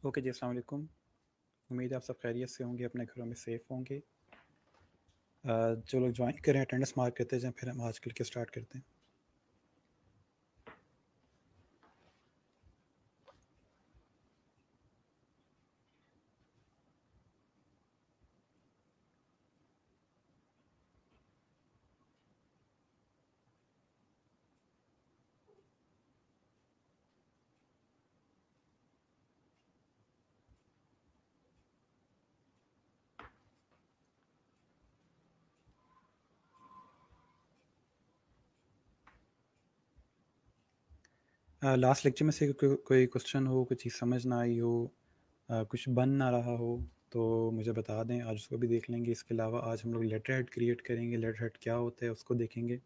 Okay जी, अस्सलाम वालेकुम। उम्मीद है आप सब खैरियत से होंगे, अपने घरों में सेफ़ होंगे। जो लोग ज्वाइन करें अटेंडेंस मार्क करते जाएं, फिर हम आज के लिए स्टार्ट करते हैं। लास्ट लेक्चर में से कोई क्वेश्चन हो, कोई चीज़ समझ ना आई हो, कुछ बन ना रहा हो तो मुझे बता दें, आज उसको भी देख लेंगे। इसके अलावा आज हम लोग लेटर हेड क्रिएट करेंगे। लेटर हेड क्या होता है उसको देखेंगे,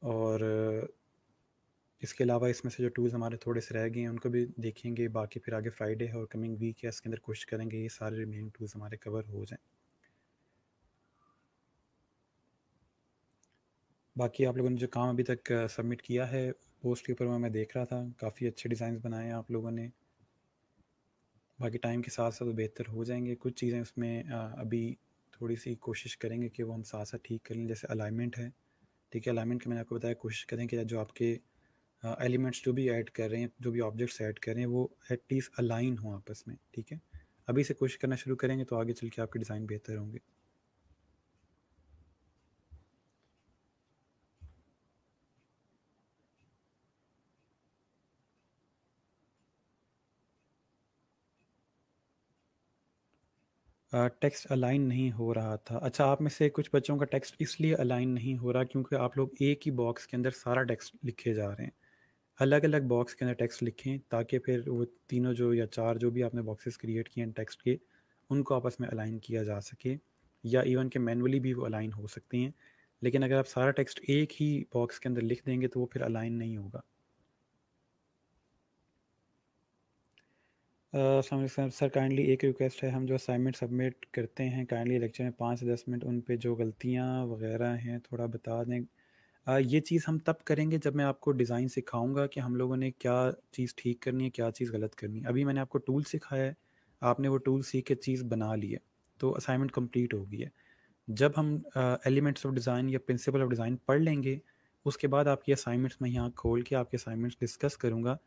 और इसके अलावा इसमें से जो टूल्स हमारे थोड़े से रह गए हैं उनको भी देखेंगे। बाकी फिर आगे फ्राइडे है और कमिंग वीक है, इसके अंदर कोशिश करेंगे ये सारे रिमेनिंग टूल्स हमारे कवर हो जाएं। बाकी आप लोगों ने जो काम अभी तक सबमिट किया है पोस्ट के ऊपर मैं देख रहा था, काफ़ी अच्छे डिज़ाइन बनाए हैं आप लोगों ने। बाकी टाइम के साथ साथ वो बेहतर हो जाएंगे। कुछ चीज़ें उसमें अभी थोड़ी सी कोशिश करेंगे कि वो हम साथ साथ ठीक कर लें। जैसे अलाइनमेंट है, ठीक है। अलाइनमेंट का मैंने आपको बताया, कोशिश करें कि जो आपके एलिमेंट्स जो भी ऐड कर रहे हैं, जो भी ऑब्जेक्ट्स ऐड कर रहे हैं, वो एटलीस्ट अलाइन हो आपस में, ठीक है। अभी से कोशिश करना शुरू करेंगे तो आगे चल के आपके डिज़ाइन बेहतर होंगे। टेक्स्ट अलाइन नहीं हो रहा था। अच्छा, आप में से कुछ बच्चों का टेक्स्ट इसलिए अलाइन नहीं हो रहा क्योंकि आप लोग एक ही बॉक्स के अंदर सारा टेक्स्ट लिखे जा रहे हैं। अलग अलग बॉक्स के अंदर टेक्स्ट लिखें ताकि फिर वो तीनों जो या चार जो भी आपने बॉक्सेस क्रिएट किए हैं टेक्स्ट के, उनको आपस में अलाइन किया जा सके, या इवन के मैनुअली भी वो अलाइन हो सकती हैं। लेकिन अगर आप सारा टेक्स्ट एक ही बॉक्स के अंदर लिख देंगे तो वो फिर अलाइन नहीं होगा। अस्सलाम वालेकुम सर, काइंडली एक रिक्वेस्ट है, हम जो असाइनमेंट सबमिट करते हैं काइंडली लेक्चर में 5 से 10 मिनट उन पे जो गलतियाँ वगैरह हैं थोड़ा बता दें। ये चीज़ हम तब करेंगे जब मैं आपको डिज़ाइन सिखाऊंगा कि हम लोगों ने क्या चीज़ ठीक करनी है, क्या चीज़ गलत करनी है। अभी मैंने आपको टूल सिखाया है, आपने वो टूल सीख के चीज़ बना ली है, तो असाइनमेंट कंप्लीट हो गई है। जब हम एलिमेंट्स ऑफ डिज़ाइन या प्रिंसिपल ऑफ डिज़ाइन पढ़ लेंगे, उसके बाद आपकी असाइनमेंट्स में यहाँ खोल के आपके असाइनमेंट्स डिस्कस करूँगा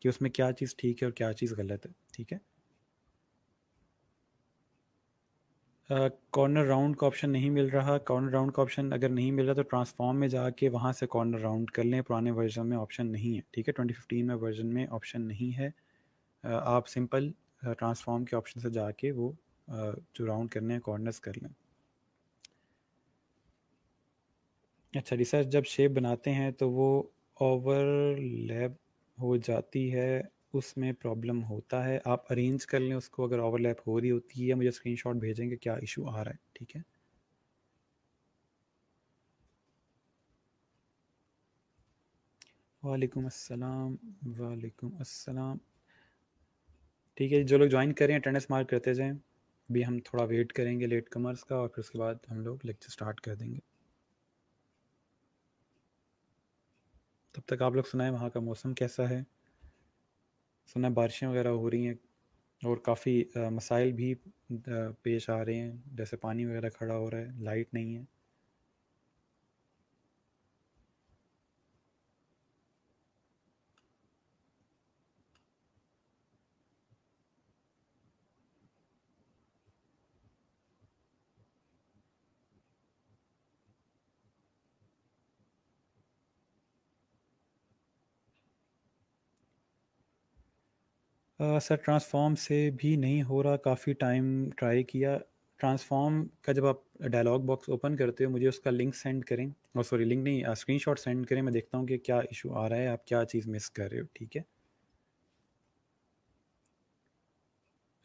कि उसमें क्या चीज़ ठीक है और क्या चीज़ गलत है, ठीक है। कॉर्नर राउंड का ऑप्शन नहीं मिल रहा। कॉर्नर राउंड का ऑप्शन अगर नहीं मिल रहा तो ट्रांसफॉर्म में जाके वहाँ से कॉर्नर राउंड कर लें। पुराने वर्जन में ऑप्शन नहीं है, ठीक है। 2015 में वर्जन में ऑप्शन नहीं है। आप सिंपल ट्रांसफॉर्म के ऑप्शन से जाके वो जो राउंड करने हैं कॉर्नर्स कर लें। अच्छा, रिसर्च जब शेप बनाते हैं तो वो ओवरलैप हो जाती है, उसमें प्रॉब्लम होता है। आप अरेंज कर लें उसको, अगर ओवरलैप हो रही होती है या मुझे स्क्रीनशॉट भेजेंगे क्या इशू आ रहा है, ठीक है। वालेकुम अस्सलाम। वालेकुम अस्सलाम। ठीक है, जो लोग ज्वाइन करें अटेंडेंस मार्क करते जाएं। अभी हम थोड़ा वेट करेंगे लेट कमर्स का, और फिर उसके बाद हम लोग लेक्चर स्टार्ट कर देंगे। तब तक आप लोग सुनाएं वहाँ का मौसम कैसा है। सुना बारिशें वगैरह हो रही हैं, और काफ़ी मसाइल भी पेश आ रहे हैं, जैसे पानी वगैरह खड़ा हो रहा है, लाइट नहीं है। सर ट्रांसफॉर्म से भी नहीं हो रहा, काफ़ी टाइम ट्राई किया। ट्रांसफॉर्म का जब आप डायलॉग बॉक्स ओपन करते हो मुझे उसका लिंक सेंड करें, और सॉरी लिंक नहीं, स्क्रीनशॉट सेंड करें। मैं देखता हूँ कि क्या इशू आ रहा है, आप क्या चीज़ मिस कर रहे हो, ठीक है।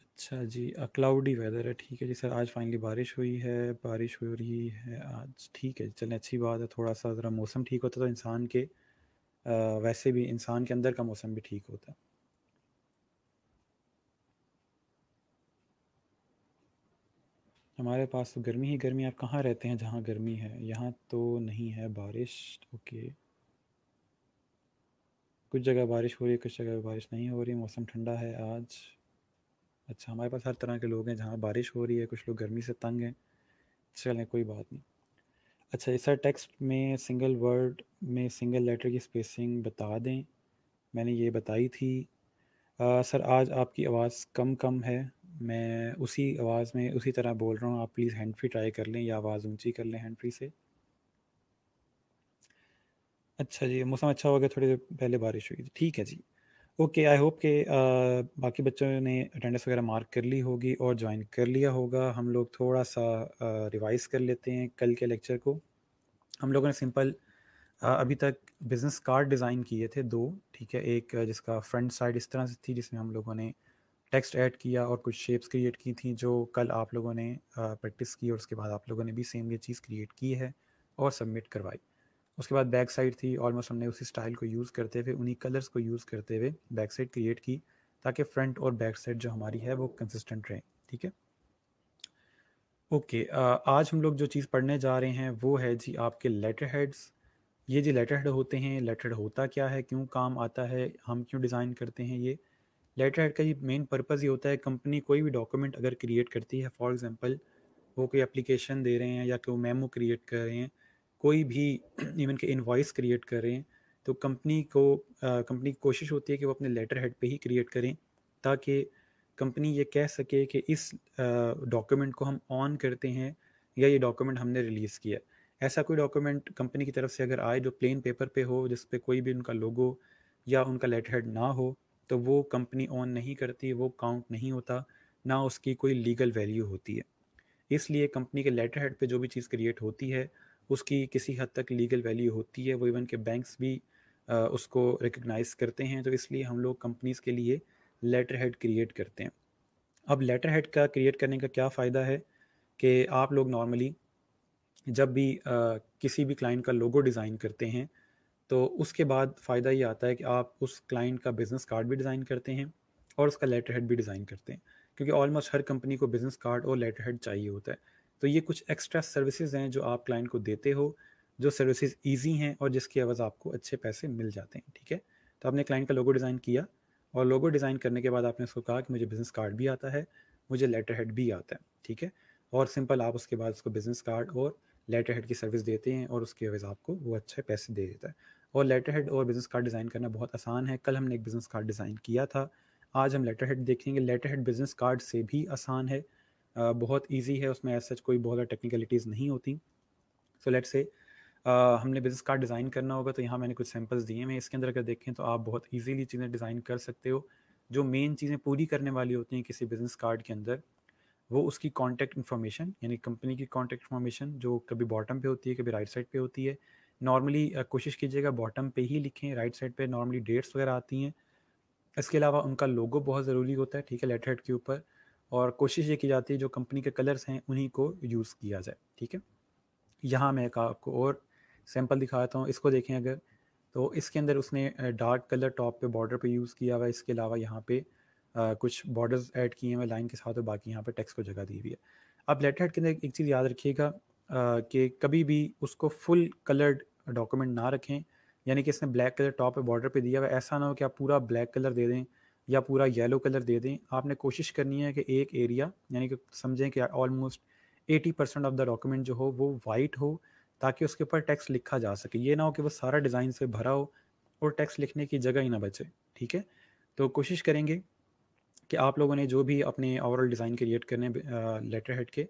अच्छा जी, क्लाउडी वेदर है, ठीक है जी सर। आज फाइनली बारिश हुई है, बारिश हो रही है आज, ठीक है चलें, अच्छी बात है। थोड़ा सा ज़रा मौसम ठीक होता तो इंसान के वैसे भी इंसान के अंदर का मौसम भी ठीक होता। हमारे पास तो गर्मी ही गर्मी। आप कहाँ रहते हैं जहाँ गर्मी है? यहाँ तो नहीं है बारिश। ओके, कुछ जगह बारिश हो रही है, कुछ जगह बारिश नहीं हो रही, मौसम ठंडा है आज। अच्छा, हमारे पास हर तरह के लोग हैं, जहाँ बारिश हो रही है, कुछ लोग गर्मी से तंग हैं। चलें, कोई बात नहीं। अच्छा, ये सर टेक्स्ट में सिंगल वर्ड में सिंगल लेटर की स्पेसिंग बता दें। मैंने ये बताई थी। सर आज आपकी आवाज़ कम कम है। मैं उसी आवाज़ में उसी तरह बोल रहा हूँ, आप प्लीज़ हैंड फ्री ट्राई कर लें या आवाज़ ऊंची कर लें हैंड फ्री से। अच्छा जी, मौसम अच्छा हो गया, थोड़ी देर पहले बारिश हुई थी, ठीक है जी। ओके, आई होप के बाकी बच्चों ने अटेंडेंस वगैरह मार्क कर ली होगी और ज्वाइन कर लिया होगा। हम लोग थोड़ा सा रिवाइज कर लेते हैं कल के लेक्चर को। हम लोगों ने सिंपल अभी तक बिजनेस कार्ड डिज़ाइन किए थे दो, ठीक है। एक जिसका फ्रंट साइड इस तरह से थी, जिसमें हम लोगों ने टेक्स्ट ऐड किया और कुछ शेप्स क्रिएट की थी, जो कल आप लोगों ने प्रैक्टिस की और उसके बाद आप लोगों ने भी सेम ये चीज़ क्रिएट की है और सबमिट करवाई। उसके बाद बैक साइड थी, ऑलमोस्ट हमने उसी स्टाइल को यूज़ करते हुए, उन्हीं कलर्स को यूज़ करते हुए बैक साइड क्रिएट की, ताकि फ्रंट और बैक साइड जो हमारी है वो कंसिस्टेंट रहे, ठीक है। ओके, आज हम लोग जो चीज़ पढ़ने जा रहे हैं वो है जी आपके लेटर हेड्स। ये जी लेटर हेड होते हैं, लेटर हेड होता क्या है, क्यों काम आता है, हम क्यों डिज़ाइन करते हैं ये। लेटर हेड का ये मेन पर्पज़ ये होता है, कंपनी कोई भी डॉक्यूमेंट अगर क्रिएट करती है, फॉर एग्जांपल वो कोई एप्लीकेशन दे रहे हैं या कोई मेमो क्रिएट कर रहे हैं, कोई भी इवन के इनवॉइस क्रिएट कर रहे हैं, तो कंपनी की कोशिश होती है कि वो अपने लेटर हेड पे ही क्रिएट करें, ताकि कंपनी ये कह सके कि इस डॉक्यूमेंट को हम ऑन करते हैं या ये डॉक्यूमेंट हमने रिलीज़ किया। ऐसा कोई डॉक्यूमेंट कंपनी की तरफ से अगर आए जो प्लेन पेपर पे हो, जिस पे कोई भी उनका लोगो या उनका लेटर हेड ना हो, तो वो कंपनी ऑन नहीं करती, वो काउंट नहीं होता, ना उसकी कोई लीगल वैल्यू होती है। इसलिए कंपनी के लेटर हेड पे जो भी चीज़ क्रिएट होती है, उसकी किसी हद तक लीगल वैल्यू होती है, वो इवन के बैंक्स भी उसको रिकग्नाइज करते हैं। तो इसलिए हम लोग कंपनीज़ के लिए लेटर हेड क्रिएट करते हैं। अब लेटर हेड का क्रिएट करने का क्या फ़ायदा है कि आप लोग नॉर्मली जब भी किसी भी क्लाइंट का लोगो डिज़ाइन करते हैं, तो उसके बाद फ़ायदा ये आता है कि आप उस क्लाइंट का बिज़नेस कार्ड भी डिज़ाइन करते हैं और उसका लेटर हेड भी डिज़ाइन करते हैं, क्योंकि ऑलमोस्ट हर कंपनी को बिज़नेस कार्ड और लेटर हेड चाहिए होता है। तो ये कुछ एक्स्ट्रा सर्विसेज हैं जो आप क्लाइंट को देते हो, जो सर्विसेज ईजी हैं और जिसकी एवज़ आपको अच्छे पैसे मिल जाते हैं, ठीक है। तो आपने क्लाइंट का लोगो डिज़ाइन किया और लोगो डिज़ाइन करने के बाद आपने उसको कहा कि मुझे बिज़नेस कार्ड भी आता है, मुझे लेटर हेड भी आता है, ठीक है। और सिंपल आप उसके बाद उसको बिज़नेस कार्ड और लेटर हेड की सर्विस देते हैं और उसकी एवज़ आपको वो अच्छे पैसे दे देता है। और लेटर हेड और बिज़नेस कार्ड डिज़ाइन करना बहुत आसान है। कल हमने एक बिज़नेस कार्ड डिज़ाइन किया था, आज हम लेटर हेड देखेंगे। लेटर हेड बिज़नेस कार्ड से भी आसान है, बहुत ईजी है, उसमें ऐसा कोई बहुत ज़्यादा टेक्निकलिटीज़ नहीं होती। सो लेट्स से हमने बिज़नेस कार्ड डिज़ाइन करना होगा, तो यहाँ मैंने कुछ सैम्पल्स दिए हैं। इसके अंदर अगर देखें तो आप बहुत ईजीली चीज़ें डिज़ाइन कर सकते हो। जो मेन चीज़ें पूरी करने वाली होती हैं किसी बिज़नेस कार्ड के अंदर, वो उसकी कॉन्टैक्ट इन्फॉर्मेशन, यानी कंपनी की कॉन्टैक्ट इन्फॉर्मेशन, जो कभी बॉटम पे होती है, कभी राइट साइड पे होती है। नॉर्मली कोशिश कीजिएगा बॉटम पे ही लिखें, राइट साइड पे नॉर्मली डेट्स वगैरह आती हैं। इसके अलावा उनका लोगो बहुत ज़रूरी होता है, ठीक है, लेटर हेड के ऊपर। और कोशिश ये की जाती है जो कंपनी के कलर्स हैं उन्हीं को यूज़ किया जाए, ठीक है। यहाँ मैं एक आपको और सैंपल दिखाता हूँ, इसको देखें अगर, तो इसके अंदर उसने डार्क कलर टॉप पे बॉर्डर पे यूज़ किया हुआ है। इसके अलावा यहाँ पे कुछ बॉर्डर्स ऐड किए हुए लाइन के साथ और बाकी यहाँ पे टेक्स्ट को जगह दी हुई है। अब लेटर हेड के अंदर एक चीज़ याद रखिएगा कि कभी भी उसको फुल कलर्ड डॉक्यूमेंट ना रखें, यानी कि इसने ब्लैक कलर टॉप पे बॉर्डर पे दिया हुआ है, ऐसा ना हो कि आप पूरा ब्लैक कलर दे दें या पूरा येलो कलर दे दें। आपने कोशिश करनी है कि एक एरिया, यानी कि समझें कि ऑलमोस्ट 80% ऑफ द डॉक्यूमेंट जो हो वो वाइट हो, ताकि उसके ऊपर टेक्स्ट लिखा जा सके। ये ना हो कि वो सारा डिज़ाइन से भरा हो और टेक्स्ट लिखने की जगह ही ना बचे, ठीक है। तो कोशिश करेंगे कि आप लोगों ने जो भी अपने ओवरऑल डिज़ाइन क्रिएट करने लेटर हेड के,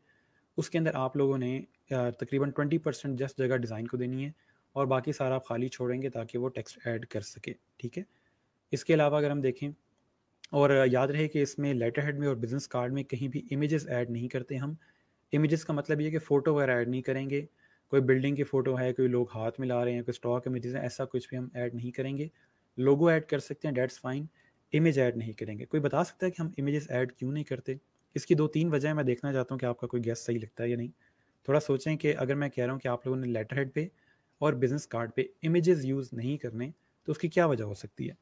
उसके अंदर आप लोगों ने तकरीबन 20% जस्ट जगह डिज़ाइन को देनी है और बाकी सारा आप खाली छोड़ेंगे ताकि वो टेक्स्ट ऐड कर सके, ठीक है। इसके अलावा अगर हम देखें, और याद रहे कि इसमें लेटर हेड में और बिजनेस कार्ड में कहीं भी इमेजेस ऐड नहीं करते हम। इमेजेस का मतलब ये है कि फ़ोटो वगैरह ऐड नहीं करेंगे। कोई बिल्डिंग की फ़ोटो है, कोई लोग हाथ मिला रहे हैं, कोई स्टॉक इमेजेस हैं, ऐसा कुछ भी हम ऐड नहीं करेंगे। लोगो ऐड कर सकते हैं, डेट्स फाइन। इमेज ऐड नहीं करेंगे। कोई बता सकता है कि हम इमेजेस ऐड क्यों नहीं करते? इसकी 2-3 वजह मैं देखना चाहता हूँ कि आपका कोई गेस सही लगता है या नहीं। थोड़ा सोचें कि अगर मैं कह रहा हूँ कि आप लोगों ने लेटर हेड पे और बिज़नेस कार्ड पे इमेजेस यूज़ नहीं करने, तो उसकी क्या वजह हो सकती है?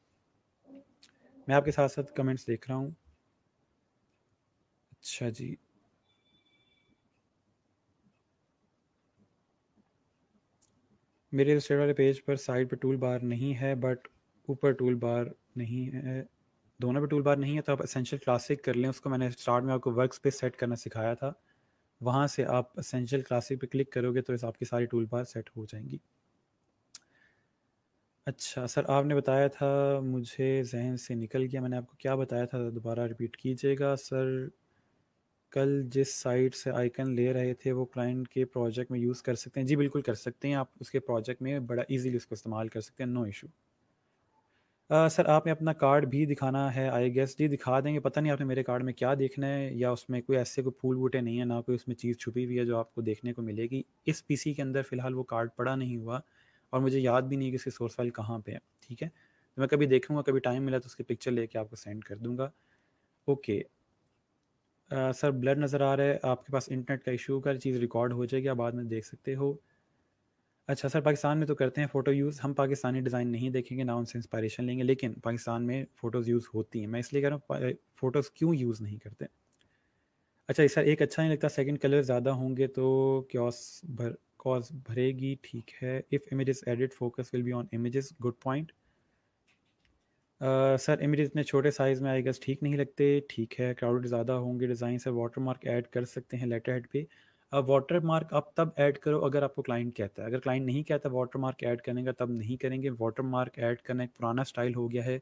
मैं आपके साथ-साथ कमेंट्स देख रहा हूँ। अच्छा जी। मेरे इलस्ट्रेटर वाले पेज पर साइड पर टूल बार नहीं है, बट ऊपर टूल बार नहीं है, दोनों पे टूल बार नहीं है तो आप एसेंशियल क्लासिक कर लें। उसको मैंने स्टार्ट में आपको वर्क स्पेस सेट करना सिखाया था, वहाँ से आप एसेंशियल क्लासिक पे क्लिक करोगे तो इस आपकी सारी टूल बार सेट हो जाएंगी। अच्छा सर, आपने बताया था, मुझे जहन से निकल गया, मैंने आपको क्या बताया था, दोबारा रिपीट कीजिएगा सर। कल जिस साइट से आइकन ले रहे थे वो क्लाइंट के प्रोजेक्ट में यूज़ कर सकते हैं? जी बिल्कुल कर सकते हैं, आप उसके प्रोजेक्ट में बड़ा इजीली उसको इस्तेमाल कर सकते हैं, नो इशू। सर आपने अपना कार्ड भी दिखाना है आई गेस। जी दिखा देंगे, पता नहीं आपने मेरे कार्ड में क्या देखना है, या उसमें कोई ऐसे कोई फूल बूटे नहीं है, ना कोई उसमें चीज़ छुपी हुई है जो आपको देखने को मिलेगी। इस पीसी के अंदर फ़िलहाल वो कार्ड पड़ा नहीं हुआ, और मुझे याद भी नहीं कि इसकी सोर्स फाइल कहाँ पे है। ठीक है, तो मैं कभी देखूंगा, कभी टाइम मिला तो उसकी पिक्चर लेके आपको सेंड कर दूंगा। ओके। सर ब्लर नज़र आ रहा है, आपके पास इंटरनेट का इशू का चीज़ रिकॉर्ड हो जाएगी, आप बाद में देख सकते हो। अच्छा सर, पाकिस्तान में तो करते हैं फ़ोटो यूज़, हम पाकिस्तानी डिज़ाइन नहीं देखेंगे, ना उनसे इंस्पायरेशन लेंगे, लेकिन पाकिस्तान में फ़ोटोज़ यूज़ होती हैं। मैं इसलिए कह रहा हूँ फ़ोटोज़ क्यों यूज़ नहीं करते। अच्छा सर, एक अच्छा नहीं लगता, सेकंड कलर ज़्यादा होंगे तो कॉज भरेगी, ठीक है। If images edit focus will be on images, good point. Sir images इतने छोटे साइज़ में आई गेस ठीक नहीं लगते, ठीक है। क्राउड ज़्यादा होंगे, डिज़ाइन से वाटर मार्क ऐड कर सकते हैं लेटर हेड पे। अब वाटर मार्क आप तब ऐड करो अगर आपको क्लाइंट कहता है, अगर क्लाइंट नहीं कहता वाटर मार्क ऐड करने का तब नहीं करेंगे। वाटर मार्क ऐड करना एक पुराना स्टाइल हो गया है,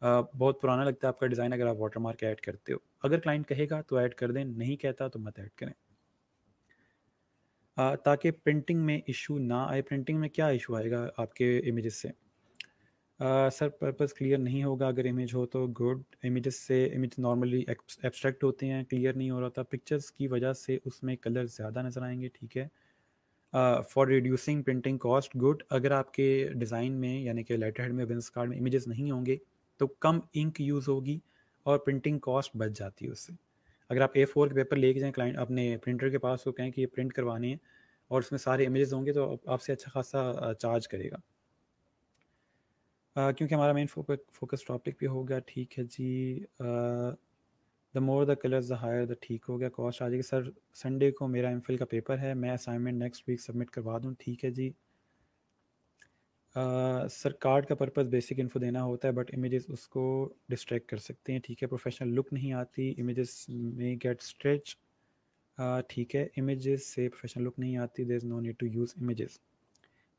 बहुत पुराना लगता है आपका डिज़ाइन अगर आप वाटर मार्क ऐड करते हो। अगर क्लाइंट कहेगा तो ऐड कर दें, नहीं कहता तो मत ऐड करें। ताकि प्रिंटिंग में इशू ना आए। प्रिंटिंग में क्या इशू आएगा आपके इमेजेस से? सर पर्पस क्लियर नहीं होगा अगर इमेज हो तो गुड। इमेजेस से इमेज नॉर्मली एब्स्ट्रैक्ट होते हैं, क्लियर नहीं हो रहा था, पिक्चर्स की वजह से उसमें कलर ज़्यादा नज़र आएंगे, ठीक है। For reducing printing cost, good. अगर आपके डिज़ाइन में यानी कि लेटर हेड में, बिजनेस कार्ड में इमेजेस नहीं होंगे तो कम इंक यूज़ होगी और प्रिंटिंग कॉस्ट बच जाती है उससे। अगर आप A4 के पेपर लेके जाएं क्लाइंट अपने प्रिंटर के पास, तो कहें कि ये प्रिंट करवाने हैं और उसमें सारे इमेजेस होंगे तो आपसे अच्छा खासा चार्ज करेगा। क्योंकि हमारा मेन फोकस टॉपिक पे होगा, ठीक है जी। The more the colours the higher the, ठीक हो गया। कॉस्ट आ जाएगी सर। संडे को मेरा एमफिल का पेपर है, मैं असाइनमेंट नेक्स्ट वीक सबमिट करवा दूँ, ठीक है जी। सर कार्ड का पर्पस बेसिक इन्फो देना होता है, बट इमेजेस उसको डिस्ट्रैक्ट कर सकते हैं, ठीक है। प्रोफेशनल लुक नहीं आती, इमेजेस में गेट स्ट्रेच, ठीक है। इमेजेस से प्रोफेशनल लुक नहीं आती, there is no need to use images.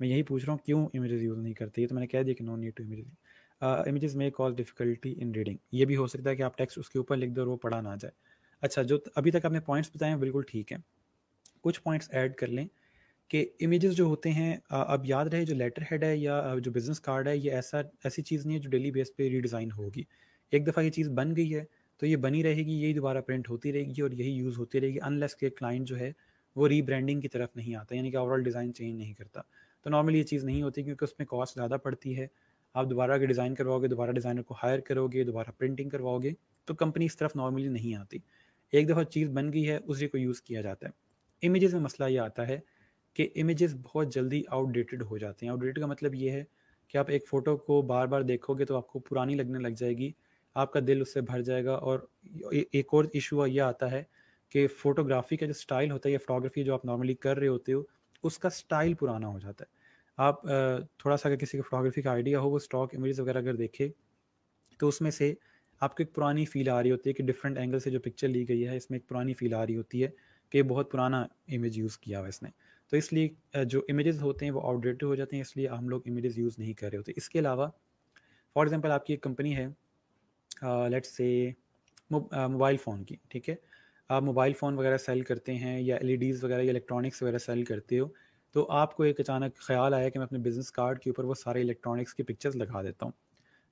मैं यही पूछ रहा हूँ क्यों इमेजेस यूज़ नहीं करते, ये तो मैंने कह दिया कि no need to images. Images में कॉज डिफ़िकल्टी इन रीडिंग, ये भी हो सकता है कि आप टेक्स्ट उसके ऊपर लिख दो और वो पढ़ा ना जाए। अच्छा, जो अभी तक आपने पॉइंट्स बताए हैं बिल्कुल ठीक है, कुछ पॉइंट्स ऐड कर लें कि इमेजेस जो होते हैं, अब याद रहे जो लेटर हेड है या जो बिजनेस कार्ड है, ये ऐसी चीज़ नहीं है जो डेली बेस पे रीडिज़ाइन होगी। एक दफ़ा ये चीज़ बन गई है तो ये बनी रहेगी, यही दोबारा प्रिंट होती रहेगी और यही यूज़ होती रहेगी, अनलेस के क्लाइंट जो है वो रीब्रांडिंग की तरफ नहीं आता, यानी कि ओवरऑल डिज़ाइन चेंज नहीं करता। तो नॉर्मली ये चीज़ नहीं होती क्योंकि उसमें कॉस्ट ज़्यादा पड़ती है। आप दोबारा अगर डिज़ाइन करवाओगे, दोबारा डिज़ाइनर को हायर करोगे, दोबारा प्रिंटिंग करवाओगे, तो कंपनी इस तरफ नॉर्मली नहीं आती। एक दफ़ा चीज़ बन गई है उसी को यूज़ किया जाता है। इमेजेस में मसला ये आता है कि इमेजेस बहुत जल्दी आउटडेटेड हो जाते हैं। आउटडेटेड का मतलब ये है कि आप एक फ़ोटो को बार बार देखोगे तो आपको पुरानी लगने लग जाएगी, आपका दिल उससे भर जाएगा। और एक और इशू ये आता है कि फ़ोटोग्राफी का जो स्टाइल होता है या फ़ोटोग्राफी जो आप नॉर्मली कर रहे होते हो, उसका स्टाइल पुराना हो जाता है। आप थोड़ा सा अगर किसी को फ़ोटोग्राफी का आइडिया हो, वो स्टॉक इमेजेस वगैरह अगर देखे तो उसमें से आपको एक पुरानी फ़ील आ रही होती है कि डिफरेंट एंगल से जो पिक्चर ली गई है, इसमें एक पुरानी फ़ील आ रही होती है कि बहुत पुराना इमेज यूज़ किया हुआ है इसने। तो इसलिए जो इमेजेस होते हैं वो आउटडेटेड हो जाते हैं, इसलिए हम लोग इमेजेस यूज़ नहीं कर रहे होते। इसके अलावा फॉर एग्जांपल आपकी एक कंपनी है, लेट्स से मोबाइल फ़ोन की, ठीक है। आप मोबाइल फ़ोन वगैरह सेल करते हैं या एलईडीज़ वगैरह या इलेक्ट्रॉनिक्स वगैरह सेल करते हो, तो आपको एक अचानक ख़्याल आया कि मैं अपने बिज़नेस कार्ड के ऊपर वो सारे इलेक्ट्रॉनिक्स की पिक्चर्स लगा देता हूँ।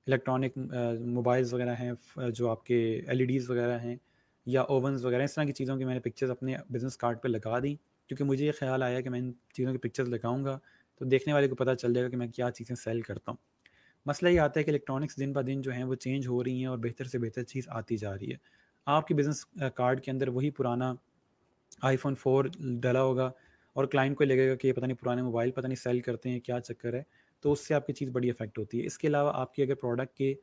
इलेक्ट्रॉनिक मोबाइल्स वगैरह हैं, जो आपके एलईडीज़ वगैरह हैं या ओवन्स वगैरह, इस तरह की चीज़ों की मैंने पिक्चर्स अपने बिज़नेस कार्ड पे लगा दी, क्योंकि मुझे ये ख़्याल आया कि मैं इन चीज़ों की पिक्चर्स लगाऊंगा तो देखने वाले को पता चल जाएगा कि मैं क्या चीज़ें सेल करता हूँ। मसला ये आता है कि इलेक्ट्रॉनिक्स दिन ब दिन जो हैं वो चेंज हो रही हैं और बेहतर से बेहतर चीज़ आती जा रही है। आपके बिज़नेस कार्ड के अंदर वही पुराना आईफ़ोन 4 डला होगा और क्लाइंट को लगेगा कि ये पता नहीं पुराने मोबाइल पता नहीं सेल करते हैं, क्या चक्कर है। तो उससे आपकी चीज़ बड़ी अफेक्ट होती है। इसके अलावा आपकी अगर प्रोडक्ट के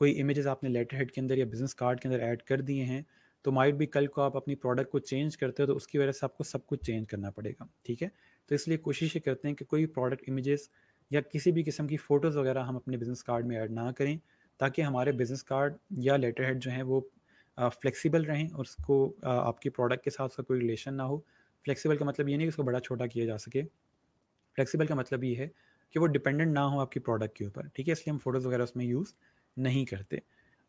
कोई इमेजेस आपने लेटर हेड के अंदर या बिज़नेस कार्ड के अंदर ऐड कर दिए हैं, तो माइट भी कल को आप अपनी प्रोडक्ट को चेंज करते हो तो उसकी वजह से आपको सब कुछ चेंज करना पड़ेगा, ठीक है। तो इसलिए कोशिश ये करते हैं कि कोई प्रोडक्ट इमेजेस या किसी भी किस्म की फ़ोटोज़ वगैरह हम अपने बिज़नेस कार्ड में ऐड ना करें। ताकि हमारे बिजनेस कार्ड या लेटर हेड जो हैं वो फ्लेक्सिबल रहें और उसको आपके प्रोडक्ट के साथ उसका कोई रिलेशन ना हो। फ्लेक्सिबल का मतलब ये नहीं कि उसको बड़ा छोटा किया जा सके, फ्लेक्सिबल का मतलब ये है कि वो डिपेंडेंट ना हो आपकी प्रोडक्ट के ऊपर, ठीक है। इसलिए हम फ़ोटोज़ वगैरह उसमें यूज़ नहीं करते।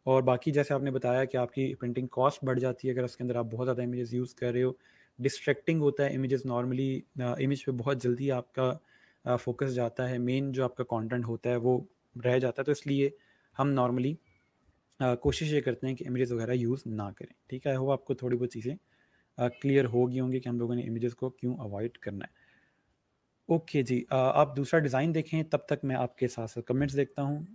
और बाकी जैसे आपने बताया कि आपकी प्रिंटिंग कॉस्ट बढ़ जाती है अगर उसके अंदर आप बहुत ज़्यादा इमेजेस यूज़ कर रहे हो, डिस्ट्रैक्टिंग होता है इमेजेस नॉर्मली, इमेज पे बहुत जल्दी आपका फोकस जाता है, मेन जो आपका कंटेंट होता है वो रह जाता है। तो इसलिए हम नॉर्मली कोशिश ये करते हैं कि इमेजेस वगैरह यूज़ ना करें, ठीक है। वो आपको थोड़ी बहुत चीज़ें क्लियर हो गई होंगी कि हम लोगों ने इमेजेस को क्यों अवॉइड करना है। ओके जी, आप दूसरा डिज़ाइन देखें, तब तक मैं आपके साथ साथ कमेंट्स देखता हूँ।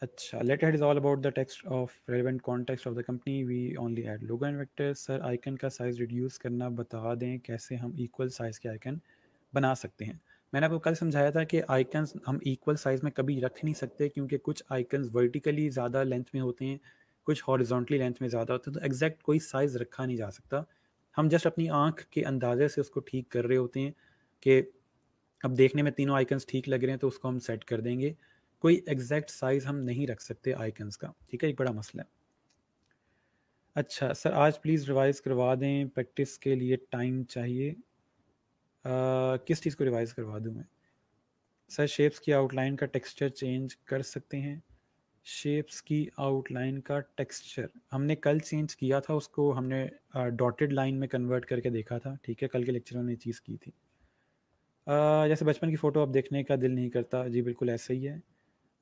अच्छा, letter head is all about the text of relevant context of the company, we only add logo and vectors. Sir icon का साइज़ रिड्यूस करना बता दें, कैसे हम इक्वल साइज़ के आइकन बना सकते हैं। मैंने आपको कल समझाया था कि आइकन्स हम इक्वल साइज़ में कभी रख नहीं सकते, क्योंकि कुछ आइकन्स वर्टिकली ज़्यादा लेंथ में होते हैं, कुछ हॉरिजॉन्टली लेंथ में ज़्यादा होते हैं, तो एग्जैक्ट कोई साइज़ रखा नहीं जा सकता। हम जस्ट अपनी आँख के अंदाजे से उसको ठीक कर रहे होते हैं कि अब देखने में तीनों आइकन्स ठीक लग रहे हैं तो उसको हम सेट कर देंगे। कोई एग्जैक्ट साइज़ हम नहीं रख सकते आइकन्स का, ठीक है, एक बड़ा मसला है। अच्छा सर, आज प्लीज़ रिवाइज़ करवा दें, प्रैक्टिस के लिए टाइम चाहिए। किस चीज़ को रिवाइज़ करवा दूँ मैं? सर शेप्स की आउटलाइन का टेक्सचर चेंज कर सकते हैं। शेप्स की आउटलाइन का टेक्सचर हमने कल चेंज किया था, उसको हमने डॉटेड लाइन में कन्वर्ट करके देखा था, ठीक है। कल के लेक्चर में हमने चीज़ की थी। जैसे बचपन की फ़ोटो अब देखने का दिल नहीं करता, जी बिल्कुल ऐसा ही है।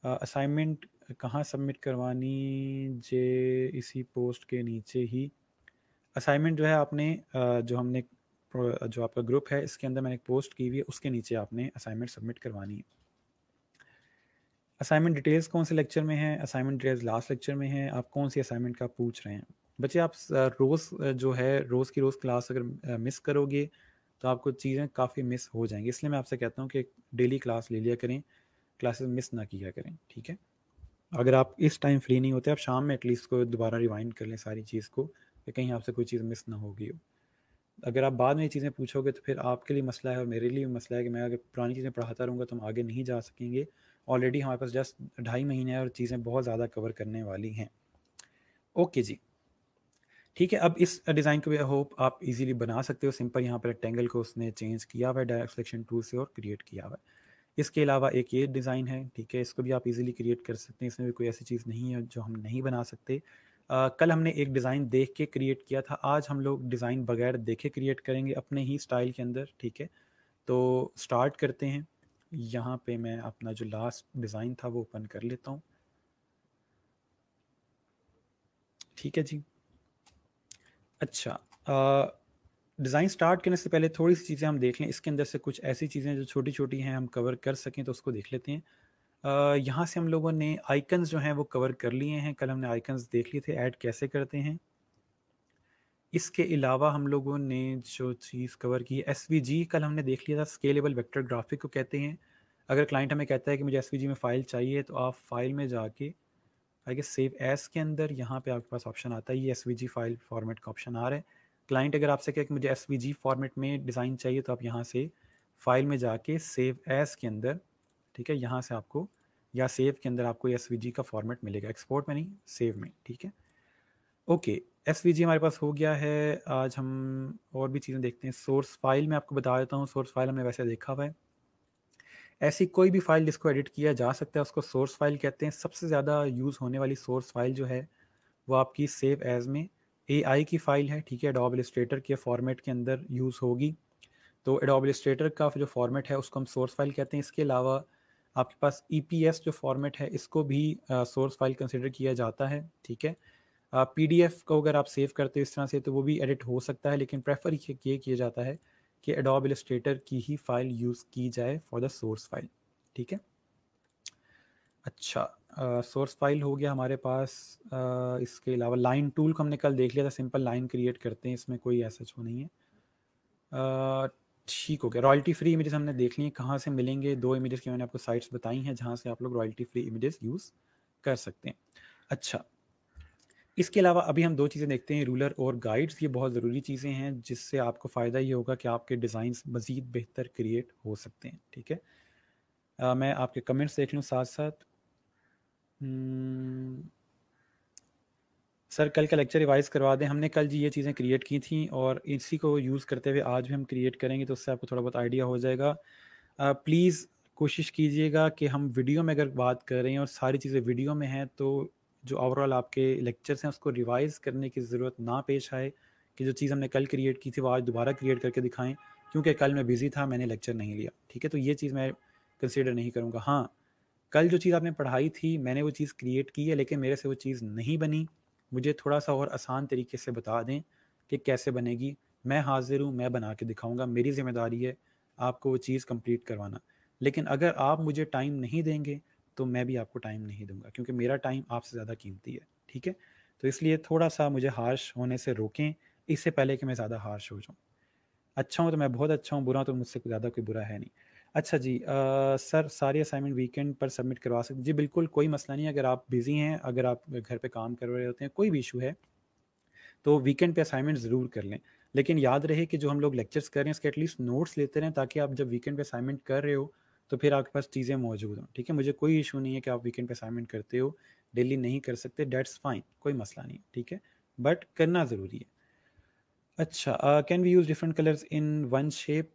असाइनमेंट कहाँ सबमिट करवानी जे, इसी पोस्ट के नीचे ही। असाइनमेंट जो है आपने जो हमने जो आपका ग्रुप है इसके अंदर मैंने एक पोस्ट की हुई है, उसके नीचे आपने असाइनमेंट सबमिट करवानी है। असाइनमेंट डिटेल्स कौन से लेक्चर में है? असाइनमेंट डिटेल्स लास्ट लेक्चर में है। आप कौन सी असाइनमेंट का पूछ रहे हैं? बच्चे आप रोज़ जो है रोज़ की रोज़ क्लास अगर मिस करोगे तो आपको चीज़ें काफ़ी मिस हो जाएंगी, इसलिए मैं आपसे कहता हूँ कि डेली क्लास ले लिया करें, क्लासेस मिस ना किया करें, ठीक है। अगर आप इस टाइम फ्री नहीं होते, आप शाम में एटलीस्ट को दोबारा रिवाइंड कर लें सारी चीज़ को, कि कहीं आपसे कोई चीज़ मिस ना हो गई हो। अगर आप बाद में ये चीज़ें पूछोगे तो फिर आपके लिए मसला है और मेरे लिए भी मसला है कि मैं अगर पुरानी चीज़ें पढ़ाता रहूँगा तो हम आगे नहीं जा सकेंगे। ऑलरेडी हमारे पास जस्ट 2.5 महीने है और चीज़ें बहुत ज़्यादा कवर करने वाली हैं। ओके जी, ठीक है। अब इस डिज़ाइन को भी आई होप आप इजीली बना सकते हो। सिंपल यहाँ पर रेक्टेंगल को उसने चेंज किया हुआ है डायरेक्ट सिलेक्शन टूल से और क्रिएट किया हुआ है। इसके अलावा एक ये डिज़ाइन है, ठीक है, इसको भी आप इजीली क्रिएट कर सकते हैं, इसमें भी कोई ऐसी चीज़ नहीं है जो हम नहीं बना सकते। कल हमने एक डिज़ाइन देख के क्रिएट किया था, आज हम लोग डिज़ाइन बगैर देखे क्रिएट करेंगे अपने ही स्टाइल के अंदर, ठीक है। तो स्टार्ट करते हैं। यहाँ पे मैं अपना जो लास्ट डिज़ाइन था वो ओपन कर लेता हूँ, ठीक है जी। अच्छा, डिज़ाइन स्टार्ट करने से पहले थोड़ी सी चीज़ें हम देख लें, इसके अंदर से कुछ ऐसी चीज़ें जो छोटी छोटी हैं हम कवर कर सकें तो उसको देख लेते हैं। यहाँ से हम लोगों ने आइकन्स जो हैं वो कवर कर लिए हैं, कल हमने आइकन्स देख लिए थे ऐड कैसे करते हैं। इसके अलावा हम लोगों ने जो चीज़ कवर की है एसवीजी, कल हमने देख लिया था, स्केलेबल वेक्टर ग्राफिक को कहते हैं। अगर क्लाइंट हमें कहता है कि मुझे एसवीजी में फ़ाइल चाहिए तो आप फाइल में जाके आई गेस सेव एज के अंदर यहाँ पे आपके पास ऑप्शन आता है, ये एसवीजी फाइल फॉर्मेट का ऑप्शन आ रहा है। क्लाइंट अगर आपसे कहे कि मुझे एसवीजी फॉर्मेट में डिज़ाइन चाहिए तो आप यहाँ से फाइल में जाके सेव एज के अंदर, ठीक है, यहाँ से आपको या सेव के अंदर आपको एसवीजी का फॉर्मेट मिलेगा, एक्सपोर्ट में नहीं, सेव में, ठीक है। ओके, एसवीजी हमारे पास हो गया है। आज हम और भी चीज़ें देखते हैं। सोर्स फाइल में आपको बता देता हूँ, सोर्स फाइल हमने वैसे देखा हुआ है। ऐसी कोई भी फाइल जिसको एडिट किया जा सकता है उसको सोर्स फाइल कहते हैं। सबसे ज़्यादा यूज़ होने वाली सोर्स फाइल जो है वो आपकी सेव एज में एआई की फ़ाइल है, ठीक है, एडोब इलस्ट्रेटर के फॉर्मेट के अंदर यूज़ होगी। तो एडोब इलस्ट्रेटर का जो फॉर्मेट है उसको हम सोर्स फाइल कहते हैं। इसके अलावा आपके पास ईपीएस जो फॉर्मेट है इसको भी सोर्स फाइल कंसिडर किया जाता है, ठीक है। पीडीएफ को अगर आप सेव करते हो इस तरह से तो वो भी एडिट हो सकता है, लेकिन प्रेफर ये किया जाता है कि एडोब इलस्ट्रेटर की ही फाइल यूज़ की जाए फॉर द सोर्स फाइल, ठीक है। अच्छा, सोर्स फाइल हो गया हमारे पास। इसके अलावा लाइन टूल को हमने कल देख लिया था, सिंपल लाइन क्रिएट करते हैं, इसमें कोई ऐसा जो नहीं है। ठीक हो गया। रॉयल्टी फ्री इमेजेस हमने देख ली हैं, कहाँ से मिलेंगे, 2 इमेजेस की मैंने आपको साइट्स बताई हैं जहाँ से आप लोग रॉयल्टी फ्री इमेजेस यूज़ कर सकते हैं। अच्छा, इसके अलावा अभी हम 2 चीज़ें देखते हैं, रूलर और गाइड्स। ये बहुत ज़रूरी चीज़ें हैं जिससे आपको फ़ायदा ये होगा कि आपके डिज़ाइंस मज़ीद बेहतर क्रिएट हो सकते हैं, ठीक है। मैं आपके कमेंट्स देख लूँ साथ साथ। सर कल का लेक्चर रिवाइज़ करवा दें। हमने कल जी ये चीज़ें क्रिएट की थी और इसी को यूज़ करते हुए आज भी हम क्रिएट करेंगे, तो उससे आपको थोड़ा बहुत आइडिया हो जाएगा। प्लीज़ कोशिश कीजिएगा कि हम वीडियो में अगर बात कर रहे हैं और सारी चीज़ें वीडियो में हैं, तो जो ओवरऑल आपके लेक्चर्स हैं उसको रिवाइज़ करने की ज़रूरत ना पेश आए कि जो चीज़ हमने कल क्रिएट की थी वो आज दोबारा क्रिएट करके दिखाएं, क्योंकि कल मैं बिज़ी था, मैंने लेक्चर नहीं लिया। ठीक है, तो ये चीज़ मैं कंसिडर नहीं करूँगा। हाँ, कल जो चीज़ आपने पढ़ाई थी मैंने वो चीज़ क्रिएट की है, लेकिन मेरे से वो चीज़ नहीं बनी। मुझे थोड़ा सा और आसान तरीके से बता दें कि कैसे बनेगी। मैं हाजिर हूँ, मैं बना के दिखाऊंगा, मेरी जिम्मेदारी है आपको वो चीज़ कंप्लीट करवाना। लेकिन अगर आप मुझे टाइम नहीं देंगे तो मैं भी आपको टाइम नहीं दूंगा, क्योंकि मेरा टाइम आपसे ज़्यादा कीमती है। ठीक है, तो इसलिए थोड़ा सा मुझे हार्श होने से रोकें, इससे पहले कि मैं ज़्यादा हार्श हो जाऊँ। अच्छा हूँ तो मैं बहुत अच्छा हूँ, बुरा हूँ तो मुझसे ज़्यादा कोई बुरा है नहीं। अच्छा जी, सर सारी असाइनमेंट वीकेंड पर सबमिट करवा सकते जी? बिल्कुल कोई मसला नहीं है। अगर आप बिज़ी हैं, अगर आप घर पे काम कर रहे होते हैं, कोई भी इशू है, तो वीकेंड पे असाइनमेंट ज़रूर कर लें। लेकिन याद रहे कि जो हम लोग लेक्चर्स कर रहे हैं उसके एटलीस्ट नोट्स लेते रहें, ताकि आप जब वीकेंड पे असाइनमेंट कर रहे हो तो फिर आपके पास चीज़ें मौजूद हों। ठीक है, मुझे कोई इशू नहीं है कि आप वीकेंड पे असाइनमेंट करते हो, डेली नहीं कर सकते, डेट्स फाइन, कोई मसला नहीं। ठीक है, बट करना ज़रूरी है। अच्छा, can we use different colours in one shape?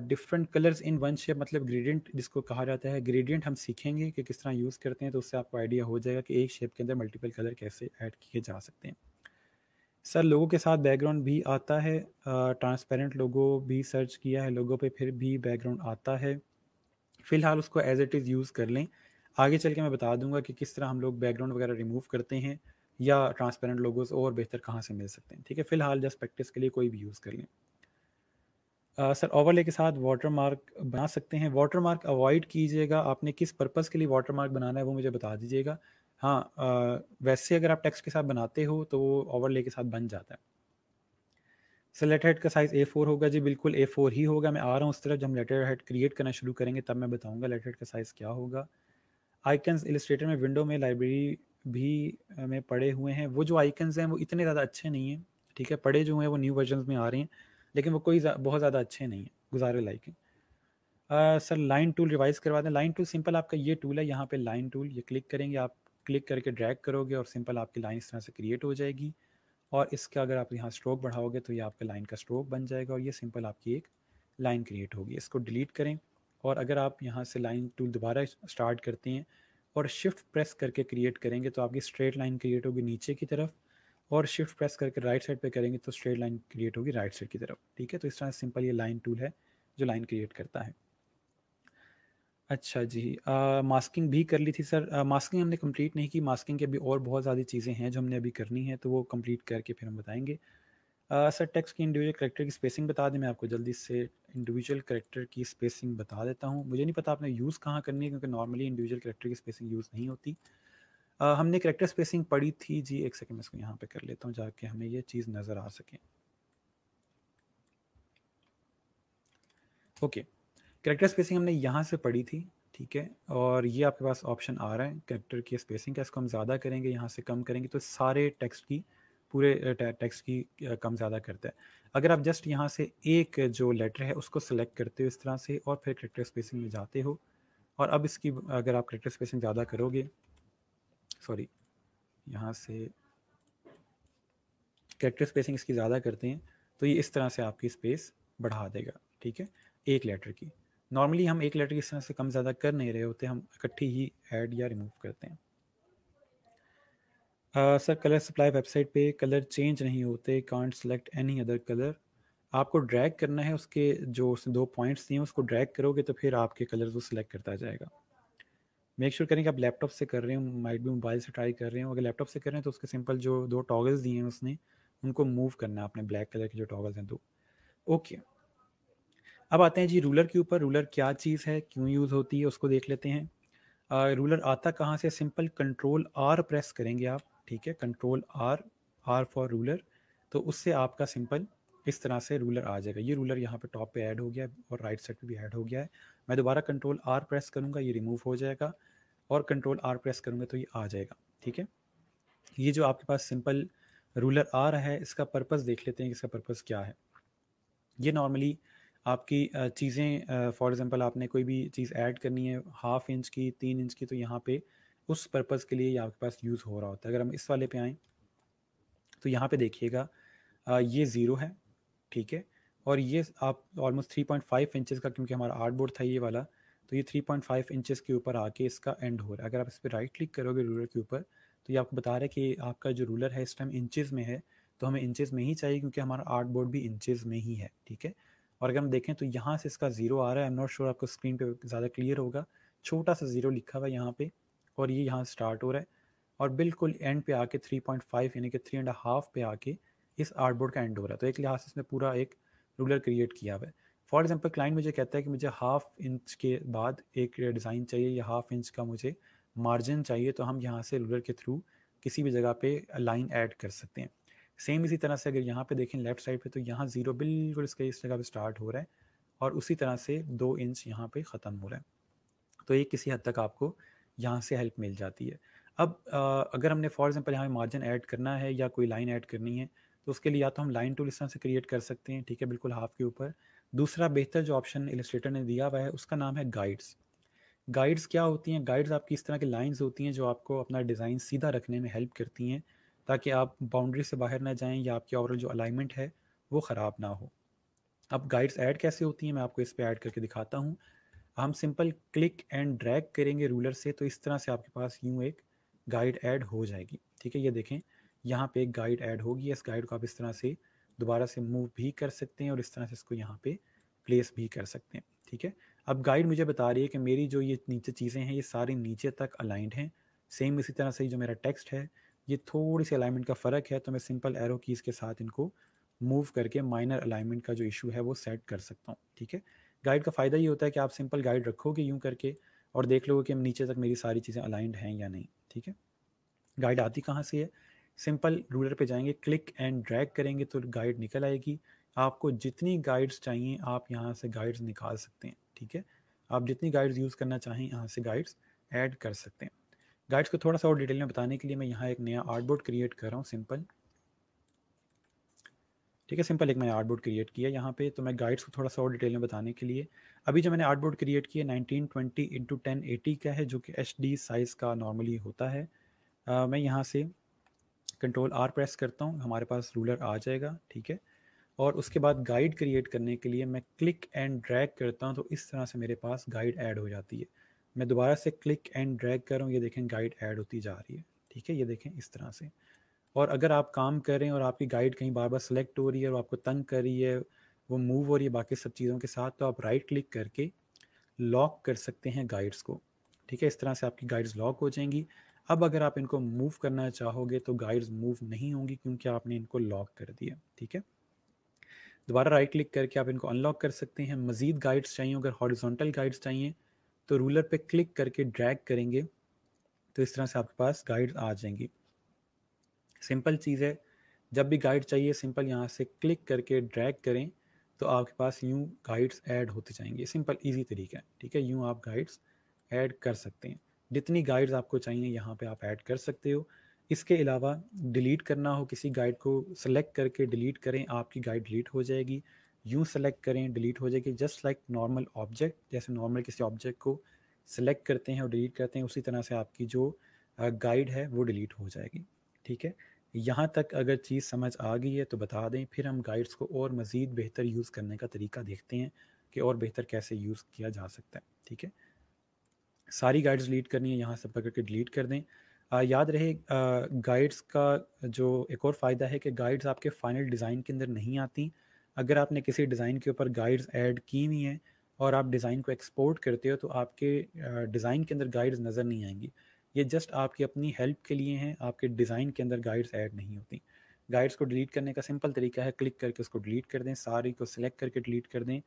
Different colours in one shape मतलब ग्रेडियंट जिसको कहा जाता है। ग्रेडियंट हम सीखेंगे कि किस तरह यूज़ करते हैं, तो उससे आपको आइडिया हो जाएगा कि एक शेप के अंदर मल्टीपल कलर कैसे ऐड किए जा सकते हैं। सर लोगों के साथ बैकग्राउंड भी आता है, ट्रांसपेरेंट लोगो भी सर्च किया है लोगों पे, फिर भी बैकग्राउंड आता है। फ़िलहाल उसको एज़ इट इज़ यूज़ कर लें, आगे चल के मैं बता दूंगा कि किस तरह हम लोग बैकग्राउंड वगैरह रिमूव करते हैं या ट्रांसपेरेंट लोगोस और बेहतर कहाँ से मिल सकते हैं। ठीक है, फ़िलहाल जस्ट प्रैक्टिस के लिए कोई भी यूज़ कर लें। सर ओवरले के साथ वाटर मार्क बना सकते हैं? वाटर मार्क अवॉइड कीजिएगा। आपने किस पर्पज़ के लिए वाटर मार्क बनाना है वो मुझे बता दीजिएगा। हाँ, वैसे अगर आप टेक्स्ट के साथ बनाते हो तो वो ओवरले के साथ बन जाता है। सर लेटर हेड का साइज़ A4 होगा जी? बिल्कुल A4 ही होगा। मैं आ रहा हूँ उस तरफ, जब हम लेटर हेड क्रिएट करना शुरू करेंगे तब मैं बताऊँगा लेटर हेड का साइज़ क्या होगा। आइकन्स इलस्ट्रेटर में विंडो में लाइब्रेरी भी में पड़े हुए हैं। वो जो आइकन्स हैं वो इतने ज़्यादा अच्छे नहीं हैं। ठीक है, पड़े जो हैं वो न्यू वर्जन्स में आ रहे हैं, लेकिन वो कोई बहुत ज़्यादा अच्छे नहीं हैं, गुज़ारे लायक हैं। सर लाइन टूल रिवाइज़ करवा दें। लाइन टूल सिंपल आपका ये टूल है, यहाँ पे लाइन टूल, ये क्लिक करेंगे आप, क्लिक करके ड्रैग करोगे और सिंपल आपकी लाइन इस तरह से क्रिएट हो जाएगी। और इसका अगर आप यहाँ स्ट्रोक बढ़ाओगे तो ये आपका लाइन का स्ट्रोक बन जाएगा और ये सिंपल आपकी एक लाइन क्रिएट होगी। इसको डिलीट करें और अगर आप यहाँ से लाइन टूल दोबारा स्टार्ट करते हैं और शिफ्ट प्रेस करके क्रिएट करेंगे तो आपकी स्ट्रेट लाइन क्रिएट होगी नीचे की तरफ, और शिफ्ट प्रेस करके राइट साइड पे करेंगे तो स्ट्रेट लाइन क्रिएट होगी राइट साइड की तरफ। ठीक है, तो इस तरह सिंपल ये लाइन टूल है जो लाइन क्रिएट करता है। अच्छा जी, मास्किंग भी कर ली थी सर। मास्किंग हमने कंप्लीट नहीं की। मास्किंग के अभी और बहुत ज़्यादा चीज़ें हैं जो हमने अभी करनी है, तो वो कंप्लीट करके फिर हम बताएंगे। सर टेक्स्ट की इंडिविजुअल करेक्टर की स्पेसिंग बता दें? मैं आपको जल्दी से इंडिविजुअल करेक्टर की स्पेसिंग बता देता हूँ। मुझे नहीं पता आपने यूज़ कहाँ करनी है, क्योंकि नॉर्मली इंडिविजुअल करेक्टर की स्पेसिंग यूज़ नहीं होती। हमने करेक्टर स्पेसिंग पढ़ी थी जी, एक सेकंड मैं इसको यहाँ पे कर लेता हूँ जाके, हमें ये चीज़ नज़र आ सके। ओके, करेक्टर स्पेसिंग हमने यहाँ से पढ़ी थी। ठीक है, और ये आपके पास ऑप्शन आ रहा है करेक्टर की स्पेसिंग का। इसको हम ज़्यादा करेंगे, यहाँ से कम करेंगे, तो सारे टेक्स्ट की, पूरे टेक्स्ट की कम ज़्यादा करता है। अगर आप जस्ट यहाँ से एक जो लेटर है उसको सेलेक्ट करते हो इस तरह से और फिर करेक्टर स्पेसिंग में जाते हो, और अब इसकी अगर आप करेक्टर स्पेसिंग ज़्यादा करोगे, सॉरी, यहाँ से करेक्टर स्पेसिंग इसकी ज़्यादा करते हैं तो ये इस तरह से आपकी स्पेस बढ़ा देगा। ठीक है, एक लेटर की। नॉर्मली हम एक लेटर की इस तरह से कम ज़्यादा कर नहीं रहे होते, हम इकट्ठी ही ऐड या रिमूव करते हैं। सर कलर सप्लाई वेबसाइट पे कलर चेंज नहीं होते, can't select any other colour. आपको ड्रैग करना है, उसके जो दो पॉइंट्स दिए हैं उसको ड्रैग करोगे तो फिर आपके कलर्स वो सिलेक्ट करता जाएगा। मेक श्योर करें कि आप लैपटॉप से कर रहे हो, माइट भी मोबाइल से ट्राई कर रहे हो। अगर लैपटॉप से कर रहे हैं तो उसके सिंपल जो दो टॉगल्स दिए हैं उसने, उनको मूव करना है आपने, ब्लैक कलर के जो टॉगल्स हैं दो। ओके, अब आते हैं जी रूलर के ऊपर। रूलर क्या चीज़ है, क्यों यूज़ होती है, उसको देख लेते हैं। रूलर आता कहाँ से? सिंपल कंट्रोल आर प्रेस करेंगे आप। ठीक है, control R, R for ruler, तो उससे आपका सिंपल इस तरह से रूलर आ जाएगा। ये रूलर यहाँ पे टॉप पे ऐड हो गया है और राइट साइड पे भी ऐड हो गया है। मैं दोबारा कंट्रोल आर प्रेस करूँगा, ये रिमूव हो जाएगा, और कंट्रोल आर प्रेस करूँगा तो ये आ जाएगा। ठीक है, ये जो आपके पास सिंपल रूलर आ रहा है इसका पर्पज़ देख लेते हैं, इसका पर्पज़ क्या है। ये नॉर्मली आपकी चीज़ें, फॉर एग्जांपल आपने कोई भी चीज़ ऐड करनी है 1/2 इंच की, 3 इंच की, तो यहाँ पे उस पर्पज़ के लिए ये आपके पास यूज़ हो रहा होता है। अगर हम इस वाले पे आएँ तो यहाँ पे देखिएगा ये 0 है, ठीक है? और ये आप ऑलमोस्ट 3.5 इंचेस का, क्योंकि हमारा आर्टबोर्ड था ये वाला, तो ये 3.5 इंचेस के ऊपर आके इसका एंड हो रहा है। अगर आप इस पे राइट क्लिक करोगे रूलर के ऊपर, तो ये आपको बता रहा है कि आपका जो रूलर है इस टाइम इंचेस में है, तो हमें इंचेस में ही चाहिए क्योंकि हमारा आर्टबोर्ड भी इंचेस में ही है, ठीक है? और अगर हम देखें तो यहाँ से इसका 0 आ रहा है। आई एम नॉट श्योर आपको स्क्रीन पे ज़्यादा क्लियर होगा। छोटा-सा 0 लिखा हुआ है यहाँ पे, और ये यहाँ स्टार्ट हो रहा है, और बिल्कुल एंड पे आके 3.5 यानी कि 3.5 पे आके इस आर्टबोर्ड का एंड हो रहा है। तो एक लिहाज से इसने पूरा एक रूलर क्रिएट किया हुआ है। फॉर एग्जांपल क्लाइंट मुझे कहता है कि मुझे हाफ इंच के बाद एक डिज़ाइन चाहिए या हाफ इंच का मुझे मार्जिन चाहिए, तो हम यहाँ से रूलर के थ्रू किसी भी जगह पे लाइन ऐड कर सकते हैं। सेम इसी तरह से अगर यहाँ पे देखें लेफ्ट साइड पे, तो यहाँ 0 बिल्कुल इसके इस जगह पे स्टार्ट हो रहा है, और उसी तरह से 2 इंच यहाँ पे ख़त्म हो रहा है। तो ये किसी हद तक आपको यहाँ से हेल्प मिल जाती है। अब अगर हमने फॉर एग्जांपल यहाँ मार्जिन ऐड करना है या कोई लाइन ऐड करनी है, तो उसके लिए या तो हम लाइन टूल इस तरह से क्रिएट कर सकते हैं, ठीक है, बिल्कुल हाफ के ऊपर। दूसरा बेहतर जो ऑप्शन इलस्ट्रेटर ने दिया हुआ है उसका नाम है गाइड्स। गाइड्स क्या होती हैं? गाइड्स आपकी इस तरह की लाइंस होती हैं जो आपको अपना डिज़ाइन सीधा रखने में हेल्प करती हैं, ताकि आप बाउंड्री से बाहर ना जाएं या आपकी ओवरऑल जो अलाइनमेंट है वो ख़राब ना हो। अब गाइड्स ऐड कैसे होती हैं मैं आपको इस पे ऐड करके दिखाता हूँ। हम सिंपल क्लिक एंड ड्रैग करेंगे रूलर से, तो इस तरह से आपके पास यूँ एक गाइड ऐड हो जाएगी, ठीक है? ये देखें, यहाँ पे एक गाइड ऐड होगी। इस गाइड को आप इस तरह से दोबारा से मूव भी कर सकते हैं और इस तरह से इसको यहाँ पे प्लेस भी कर सकते हैं, ठीक है? अब गाइड मुझे बता रही है कि मेरी जो ये नीचे चीज़ें हैं ये सारी नीचे तक अलाइंड हैं। सेम इसी तरह से जो मेरा टेक्स्ट है ये थोड़ी सी अलाइनमेंट का फ़र्क है, तो मैं सिंपल एरो कीज़ के साथ इनको मूव करके माइनर अलाइनमेंट का जो इशू है वो सेट कर सकता हूँ, ठीक है? गाइड का फ़ायदा ये होता है कि आप सिंपल गाइड रखोगे यूँ करके और देख लोगे कि नीचे तक मेरी सारी चीज़ें अलाइंड हैं या नहीं, ठीक है? गाइड आती कहाँ से है? सिंपल रूलर पे जाएंगे, क्लिक एंड ड्रैग करेंगे तो गाइड निकल आएगी। आपको जितनी गाइड्स चाहिए आप यहाँ से गाइड्स निकाल सकते हैं, ठीक है? आप जितनी गाइड्स यूज़ करना चाहें यहाँ से गाइड्स ऐड कर सकते हैं। गाइड्स को थोड़ा सा और डिटेल में बताने के लिए मैं यहाँ एक नया आर्टबोर्ड क्रिएट कर रहा हूँ सिंपल, ठीक है? सिंपल एक मैंने आर्टबोर्ड क्रिएट किया यहाँ पे। तो मैं गाइड्स को थोड़ा सा और डिटेल में बताने के लिए, अभी जो मैंने आर्टबोर्ड क्रिएट किया 1920 इंटू 1080 का है, जो कि HD साइज़ का नॉर्मली होता है। मैं यहाँ से कंट्रोल R प्रेस करता हूँ, हमारे पास रूलर आ जाएगा, ठीक है? और उसके बाद गाइड क्रिएट करने के लिए मैं क्लिक एंड ड्रैग करता हूँ, तो इस तरह से मेरे पास गाइड ऐड हो जाती है। मैं दोबारा से क्लिक एंड ड्रैग कर रहा हूँ, ये देखें गाइड ऐड होती जा रही है, ठीक है? ये देखें इस तरह से। और अगर आप काम कर रहे हैं और आपकी गाइड कहीं बार बार सेलेक्ट हो रही है और आपको तंग कर रही है, वो मूव हो रही है बाकी सब चीज़ों के साथ, तो आप राइट क्लिक करके लॉक कर सकते हैं गाइड्स को, ठीक है? इस तरह से आपकी गाइड्स लॉक हो जाएंगी। अब अगर आप इनको मूव करना चाहोगे तो गाइड्स मूव नहीं होंगी क्योंकि आपने इनको लॉक कर दिया, ठीक है? दोबारा राइट क्लिक करके आप इनको अनलॉक कर सकते हैं। मज़ीद गाइड्स चाहिए, अगर हॉरिजॉन्टल गाइड्स चाहिए तो रूलर पे क्लिक करके ड्रैग करेंगे तो इस तरह से आपके पास गाइड्स आ जाएंगी। सिंपल चीज़ है, जब भी गाइड चाहिए सिंपल यहाँ से क्लिक करके ड्रैग करें तो आपके पास यूँ गाइड्स ऐड होते जाएंगे। सिंपल इजी तरीका है, ठीक है? यूँ आप गाइड्स ऐड कर सकते हैं। जितनी गाइड्स आपको चाहिए यहाँ पे आप ऐड कर सकते हो। इसके अलावा डिलीट करना हो किसी गाइड को, सेलेक्ट करके डिलीट करें, आपकी गाइड डिलीट हो जाएगी। यूँ सेलेक्ट करें, डिलीट हो जाएगी, जस्ट लाइक नॉर्मल ऑब्जेक्ट। जैसे नॉर्मल किसी ऑब्जेक्ट को सेलेक्ट करते हैं और डिलीट करते हैं, उसी तरह से आपकी जो गाइड है वो डिलीट हो जाएगी, ठीक है? यहाँ तक अगर चीज़ समझ आ गई है तो बता दें, फिर हम गाइड्स को और मज़ीद बेहतर यूज़ करने का तरीका देखते हैं कि और बेहतर कैसे यूज़ किया जा सकता है, ठीक है? सारी गाइड्स डिलीट करनी है, यहाँ से पकड़ के डिलीट कर दें। याद रहे गाइड्स का जो एक और फ़ायदा है कि गाइड्स आपके फाइनल डिज़ाइन के अंदर नहीं आती। अगर आपने किसी डिज़ाइन के ऊपर गाइड्स ऐड की हुई हैं और आप डिज़ाइन को एक्सपोर्ट करते हो तो आपके डिज़ाइन के अंदर गाइड्स नज़र नहीं आएंगी। ये जस्ट आपकी अपनी हेल्प के लिए हैं, आपके डिज़ाइन के अंदर गाइड्स ऐड नहीं होती। गाइड्स को डिलीट करने का सिंपल तरीका है, क्लिक करके उसको डिलीट कर दें, सारी को सिलेक्ट करके डिलीट कर दें।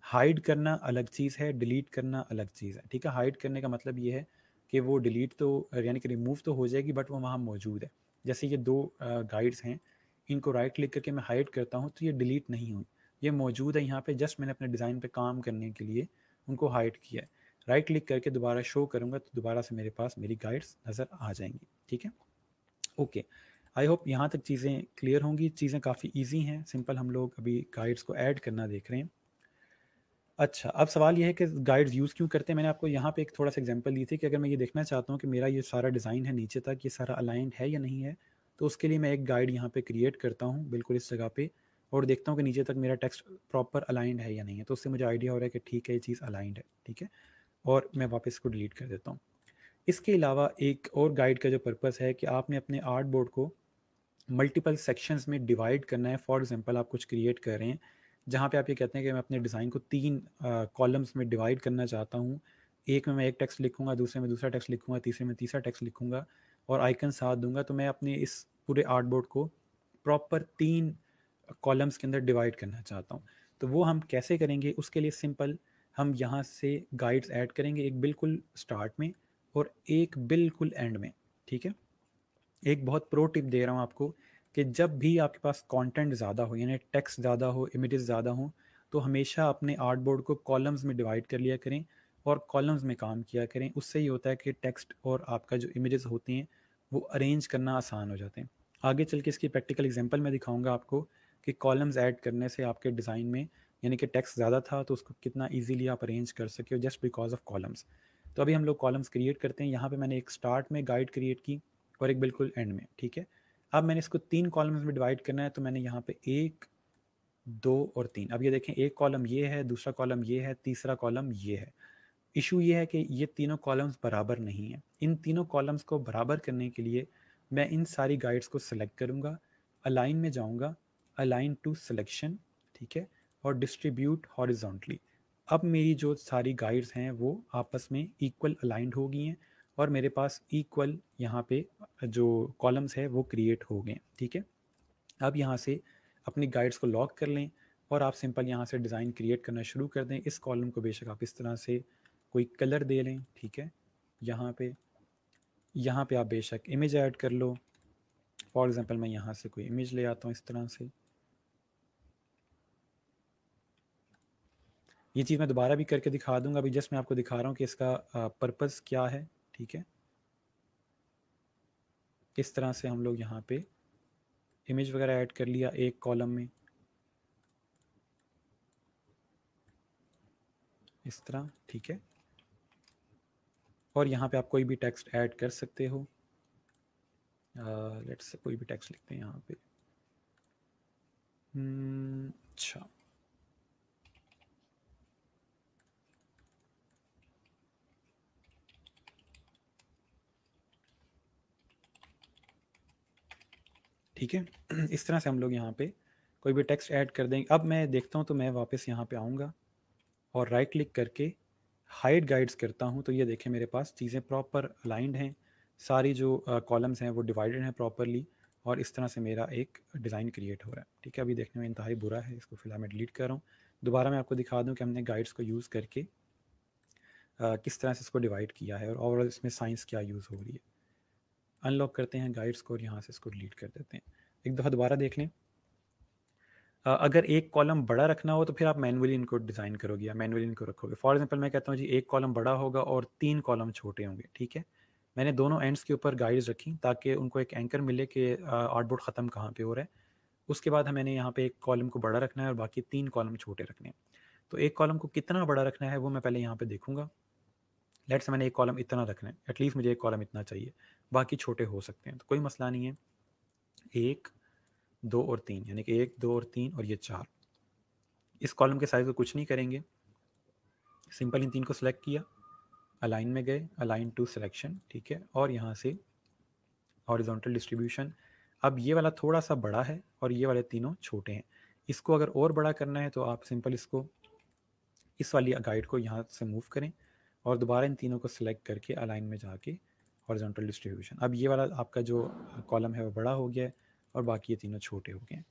हाइड करना अलग चीज़ है, डिलीट करना अलग चीज़ है, ठीक है? हाइड करने का मतलब ये है कि वो डिलीट तो यानी कि रिमूव तो हो जाएगी बट वो वहाँ मौजूद है। जैसे ये दो गाइड्स हैं, इनको राइट क्लिक करके मैं हाइड करता हूँ तो ये डिलीट नहीं हुई, ये मौजूद है यहाँ पे, जस्ट मैंने अपने डिज़ाइन पे काम करने के लिए उनको हाइड किया है। राइट क्लिक करके दोबारा शो करूँगा तो दोबारा से मेरे पास मेरी गाइड्स नज़र आ जाएंगी, ठीक है? ओके, आई होप यहाँ तक चीज़ें क्लियर होंगी। चीज़ें काफ़ी ईजी हैं, सिंपल हम लोग अभी गाइड्स को ऐड करना देख रहे हैं। अच्छा, अब सवाल ये है कि गाइड्स यूज़ क्यों करते हैं? मैंने आपको यहाँ पे एक थोड़ा-सा एग्ज़ाम्पल दी थी कि अगर मैं ये देखना चाहता हूँ कि मेरा ये सारा डिज़ाइन है नीचे तक, ये सारा अलाइन्ड है या नहीं है, तो उसके लिए मैं एक गाइड यहाँ पे क्रिएट करता हूँ, बिल्कुल इस जगह पे, और देखता हूँ कि नीचे तक मेरा टेक्स्ट प्रॉपर अलाइन्ड है या नहीं है। तो उससे मुझे आइडिया हो रहा है कि ठीक है, ये चीज़ अलाइन्ड है, ठीक है? और मैं वापस इसको डिलीट कर देता हूँ। इसके अलावा एक और गाइड का जो पर्पज़ है कि आपने अपने आर्ट बोर्ड को मल्टीपल सेक्शंस में डिवाइड करना है। फॉर एग्जांपल आप कुछ क्रिएट कर रहे हैं जहाँ पे आप ये कहते हैं कि मैं अपने डिज़ाइन को 3 कॉलम्स में डिवाइड करना चाहता हूँ। एक में मैं एक टेक्स्ट लिखूँगा, दूसरे में दूसरा टेक्स्ट लिखूँगा, तीसरे में तीसरा टेक्स्ट लिखूँगा और आइकन साथ दूँगा। तो मैं अपने इस पूरे आर्ट बोर्ड को प्रॉपर 3 कॉलम्स के अंदर डिवाइड करना चाहता हूँ। तो वो हम कैसे करेंगे? उसके लिए सिंपल हम यहाँ से गाइड्स ऐड करेंगे, एक बिल्कुल स्टार्ट में और एक बिल्कुल एंड में, ठीक है? एक बहुत प्रो टिप दे रहा हूँ आपको कि जब भी आपके पास कंटेंट ज़्यादा हो, यानी टेक्स्ट ज़्यादा हो, इमेजेस ज़्यादा हों, तो हमेशा अपने आर्ट बोर्ड को कॉलम्स में डिवाइड कर लिया करें और कॉलम्स में काम किया करें। उससे ये होता है कि टेक्स्ट और आपका जो इमेजेस होती हैं वो अरेंज करना आसान हो जाते हैं। आगे चल के इसकी प्रैक्टिकल एग्जांपल मैं दिखाऊंगा आपको कि कॉलम्स ऐड करने से आपके डिज़ाइन में, यानी कि टेक्स्ट ज़्यादा था तो उसको कितना ईजीली आप अरेंज कर सके हो जस्ट बिकॉज ऑफ कॉलम्स। तो अभी हम लोग कॉलम्स क्रिएट करते हैं। यहाँ पे मैंने एक स्टार्ट में गाइड क्रिएट की और एक बिल्कुल एंड में, ठीक है? अब मैंने इसको 3 कॉलम्स में डिवाइड करना है, तो मैंने यहाँ पे 1, 2 और 3। अब ये देखें, एक कॉलम ये है, दूसरा कॉलम ये है, तीसरा कॉलम ये है। इशू ये है कि ये तीनों कॉलम्स बराबर नहीं हैं। इन तीनों कॉलम्स को बराबर करने के लिए मैं इन सारी गाइड्स को सेलेक्ट करूँगा, अलाइन में जाऊँगा, अलाइन टू सिलेक्शन, ठीक है? और डिस्ट्रीब्यूट हॉरिजॉन्टली। अब मेरी जो सारी गाइड्स हैं वो आपस में इक्वल अलाइंड हो गई हैं और मेरे पास इक्वल यहाँ पे जो कॉलम्स है वो क्रिएट हो गए, ठीक है? अब यहाँ से अपनी गाइड्स को लॉक कर लें और आप सिंपल यहाँ से डिज़ाइन क्रिएट करना शुरू कर दें। इस कॉलम को बेशक आप इस तरह से कोई कलर दे लें, ठीक है? यहाँ पे आप बेशक इमेज ऐड कर लो। फॉर एग्जांपल मैं यहाँ से कोई इमेज ले आता हूँ इस तरह से। ये चीज़ मैं दोबारा भी करके दिखा दूंगा, अभी जस्ट मैं आपको दिखा रहा हूँ कि इसका पर्पज़ क्या है, ठीक है? इस तरह से हम लोग यहाँ पे इमेज वगैरह ऐड कर लिया एक कॉलम में, इस तरह, ठीक है? और यहाँ पे आप कोई भी टेक्स्ट ऐड कर सकते हो। लेट्स से कोई भी टेक्स्ट लिखते हैं यहाँ पे। अच्छा, ठीक है? इस तरह से हम लोग यहाँ पे कोई भी टेक्स्ट ऐड कर देंगे। अब मैं देखता हूँ तो मैं वापस यहाँ पे आऊँगा और राइट क्लिक करके हाइड गाइड्स करता हूँ, तो ये देखें मेरे पास चीज़ें प्रॉपर अलाइंड हैं, सारी जो कॉलम्स हैं वो डिवाइडेड हैं प्रॉपरली और इस तरह से मेरा एक डिज़ाइन क्रिएट हो रहा है, ठीक है? अभी देखने में इंतहाई बुरा है, इसको फिलहाल मैं डिलीट कर रहा हूँ। दोबारा मैं आपको दिखा दूँ कि हमने गाइड्स को यूज़ करके किस तरह से इसको डिवाइड किया है और ओवरऑल इसमें साइंस क्या यूज़ हो रही है। अनलॉक करते हैं गाइड्स को और यहाँ से इसको डिलीट कर देते हैं। एक दफ़ा दोबारा देख लें। अगर एक कॉलम बड़ा रखना हो तो फिर आप मैनुअली इनको डिज़ाइन करोगे या मैनुअली इनको रखोगे। फॉर एग्जांपल मैं कहता हूँ जी एक कॉलम बड़ा होगा और 3 कॉलम छोटे होंगे, ठीक है? मैंने दोनों एंड्स के ऊपर गाइड्स रखी ताकि उनको एक एंकर मिले कि आर्टबोर्ड ख़त्म कहाँ पे हो रहा है। उसके बाद मैंने यहाँ पे एक कॉलम को बड़ा रखना है और बाकी 3 कॉलम छोटे रखने हैं। तो एक कॉलम को कितना बड़ा रखना है वो मैं पहले यहाँ पे देखूँगा। लेट्स से मैंने एक कॉलम इतना रखना है, एटलीस्ट मुझे एक कॉलम इतना चाहिए, बाकी छोटे हो सकते हैं, तो कोई मसला नहीं है। 1, 2 और 3, यानी कि 1, 2 और 3 और ये 4। इस कॉलम के साइज़ को कुछ नहीं करेंगे, सिंपल इन 3 को सिलेक्ट किया, अलाइन में गए, अलाइन टू सिलेक्शन, ठीक है? और यहाँ से हॉरिजॉन्टल डिस्ट्रीब्यूशन। अब ये वाला थोड़ा सा बड़ा है और ये वाले तीनों छोटे हैं। इसको अगर और बड़ा करना है तो आप सिंपल इसको, इस वाली गाइड को यहाँ से मूव करें और दोबारा इन तीनों को सिलेक्ट करके अलाइन में जाके हॉरिजॉन्टल डिस्ट्रीब्यूशन। अब ये वाला आपका जो कॉलम है वो बड़ा हो गया है और बाकी ये तीनों छोटे हो गए हैं।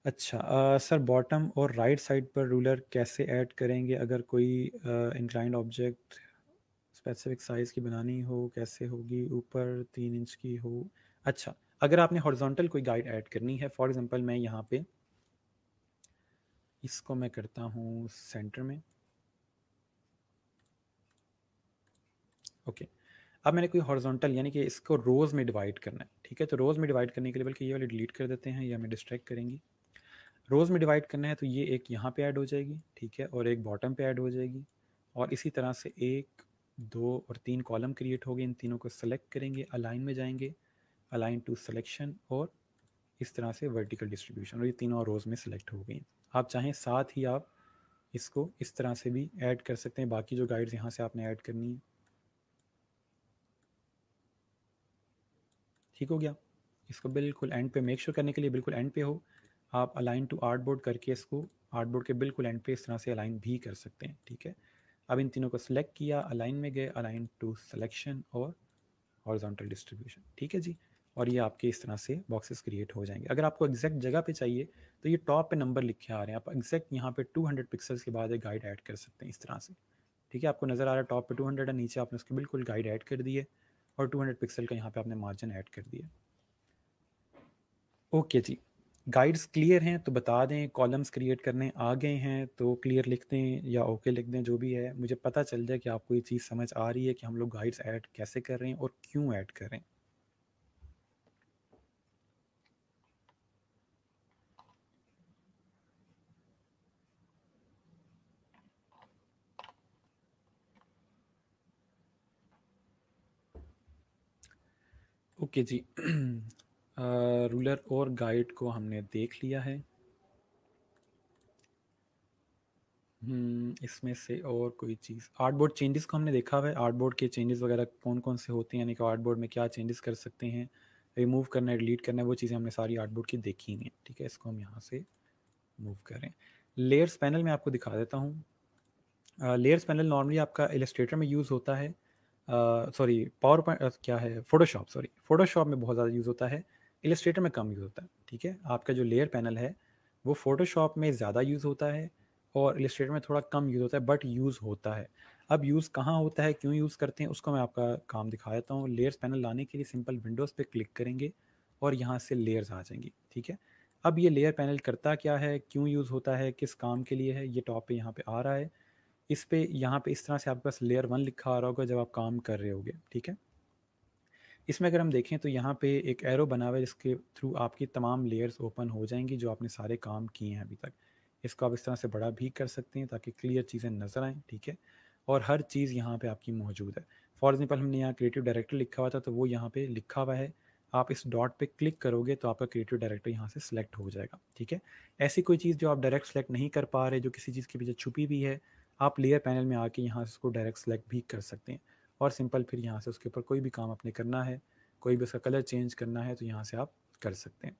अच्छा, सर बॉटम और राइट साइड पर रूलर कैसे ऐड करेंगे अगर कोई इंक्लाइंड ऑब्जेक्ट स्पेसिफिक साइज़ की बनानी हो? कैसे होगी? ऊपर 3 इंच की हो? अच्छा, अगर आपने हॉरिजॉन्टल कोई गाइड ऐड करनी है, फॉर एग्जांपल मैं यहाँ पे इसको मैं करता हूँ सेंटर में, ओके। अब मैंने कोई हॉरिजॉन्टल यानी कि इसको रोज़ में डिवाइड करना है, ठीक है? तो रोज़ में डिवाइड करने के लिए बल्कि ये वाली डिलीट कर देते हैं या हमें डिस्ट्रैक्ट करेंगी। रोज़ में डिवाइड करना है तो ये एक यहाँ पे ऐड हो जाएगी, ठीक है, और एक बॉटम पे ऐड हो जाएगी, और इसी तरह से 1, 2 और 3 कॉलम क्रिएट हो गए। इन तीनों को सेलेक्ट करेंगे, अलाइन में जाएंगे, अलाइन टू सिलेक्शन, और इस तरह से वर्टिकल डिस्ट्रीब्यूशन, और ये तीनों रोज़ में सेलेक्ट हो गई। आप चाहें साथ ही आप इसको इस तरह से भी ऐड कर सकते हैं, बाकी जो गाइड्स यहाँ से आपने ऐड करनी है। ठीक हो गया। इसको बिल्कुल एंड पे मेक श्योर करने के लिए बिल्कुल एंड पे हो, आप अलाइन टू आर्टबोर्ड करके इसको आर्टबोर्ड के बिल्कुल एंड पे इस तरह से अलाइन भी कर सकते हैं, ठीक है। अब इन तीनों को सिलेक्ट किया, अलाइन में गए, अलाइन टू सिलेक्शन और हॉरिजॉन्टल डिस्ट्रीब्यूशन, ठीक है जी। और ये आपके इस तरह से बॉक्सेस क्रिएट हो जाएंगे। अगर आपको एग्जैक्ट जगह पे चाहिए तो ये टॉप पे नंबर लिखे आ रहे हैं, आप एग्जैक्ट यहाँ पे 200 पिक्सल्स के बाद एक गाइड ऐड कर सकते हैं इस तरह से, ठीक है। आपको नज़र आ रहा है टॉप पे 200 है, नीचे आपने उसके बिल्कुल गाइड ऐड कर दिए, और 200 पिक्सल का यहाँ पे आपने मार्जिन ऐड कर दिया। ओके जी, गाइड्स क्लियर हैं तो बता दें, कॉलम्स क्रिएट करने आ गए हैं तो क्लियर लिख दें या ओके लिख दें, जो भी है, मुझे पता चल जाए कि आपको ये चीज़ समझ आ रही है कि हम लोग गाइड्स ऐड कैसे कर रहे हैं और क्यों ऐड कर रहे हैं। ओके जी, रूलर और गाइड को हमने देख लिया है। इसमें से और कोई चीज़, आर्टबोर्ड चेंजेस को हमने देखा हुआ है, आर्टबोर्ड के चेंजेस वगैरह कौन कौन से होते हैं, यानी कि आर्टबोर्ड में क्या चेंजेस कर सकते हैं, रिमूव करना है, डिलीट करना है, वो चीज़ें हमने सारी आर्टबोर्ड की देखी हुई हैं, ठीक है। इसको हम यहाँ से मूव करें। लेयर्स पैनल में आपको दिखा देता हूँ। लेयर्स पैनल नॉर्मली आपका इलस्ट्रेटर में यूज़ होता है, सॉरी पावर पॉइंट क्या है, फोटोशॉप, सॉरी फोटोशॉप में बहुत ज़्यादा यूज़ होता है, इलस्ट्रेटर में कम यूज़ होता है, ठीक है। आपका जो लेयर पैनल है वो फोटोशॉप में ज़्यादा यूज़ होता है और इलस्ट्रेटर में थोड़ा कम यूज़ होता है, बट यूज़ होता है। अब यूज़ कहाँ होता है, क्यों यूज़ करते हैं, उसको मैं आपका काम दिखा देता हूँ। लेयर्स पैनल लाने के लिए सिंपल विंडोज़ पे क्लिक करेंगे और यहाँ से लेयर्स आ जाएंगी, ठीक है। अब ये लेयर पैनल करता क्या है, क्यों यूज़ होता है, किस काम के लिए है, ये टॉप पे यहाँ पे आ रहा है। इस पे यहाँ पे इस तरह से आपके पास लेयर 1 लिखा आ रहा होगा जब आप काम कर रहे होगे, ठीक है। इसमें अगर हम देखें तो यहाँ पे एक एरो बना हुआ है जिसके थ्रू आपकी तमाम लेयर्स ओपन हो जाएंगी जो आपने सारे काम किए हैं अभी तक। इसको आप इस तरह से बड़ा भी कर सकते हैं ताकि क्लियर चीज़ें नज़र आएँ, ठीक है। और हर चीज़ यहाँ पे आपकी मौजूद है। फॉर एग्जांपल हमने यहाँ क्रिएटिव डायरेक्टर लिखा हुआ था तो वो यहाँ पे लिखा हुआ है, आप इस डॉट पे क्लिक करोगे तो आपका क्रिएटिव डायरेक्टर यहाँ से सिलेक्ट हो जाएगा, ठीक है। ऐसी कोई चीज़ जो आप डायरेक्ट सेलेक्ट नहीं कर पा रहे, जो किसी चीज़ के पीछे छुपी हुई है, आप लेयर पैनल में आके यहाँ से उसको डायरेक्ट सेलेक्ट भी कर सकते हैं, और सिंपल फिर यहाँ से उसके ऊपर कोई भी काम आपने करना है, कोई भी उसका कलर चेंज करना है तो यहाँ से आप कर सकते हैं।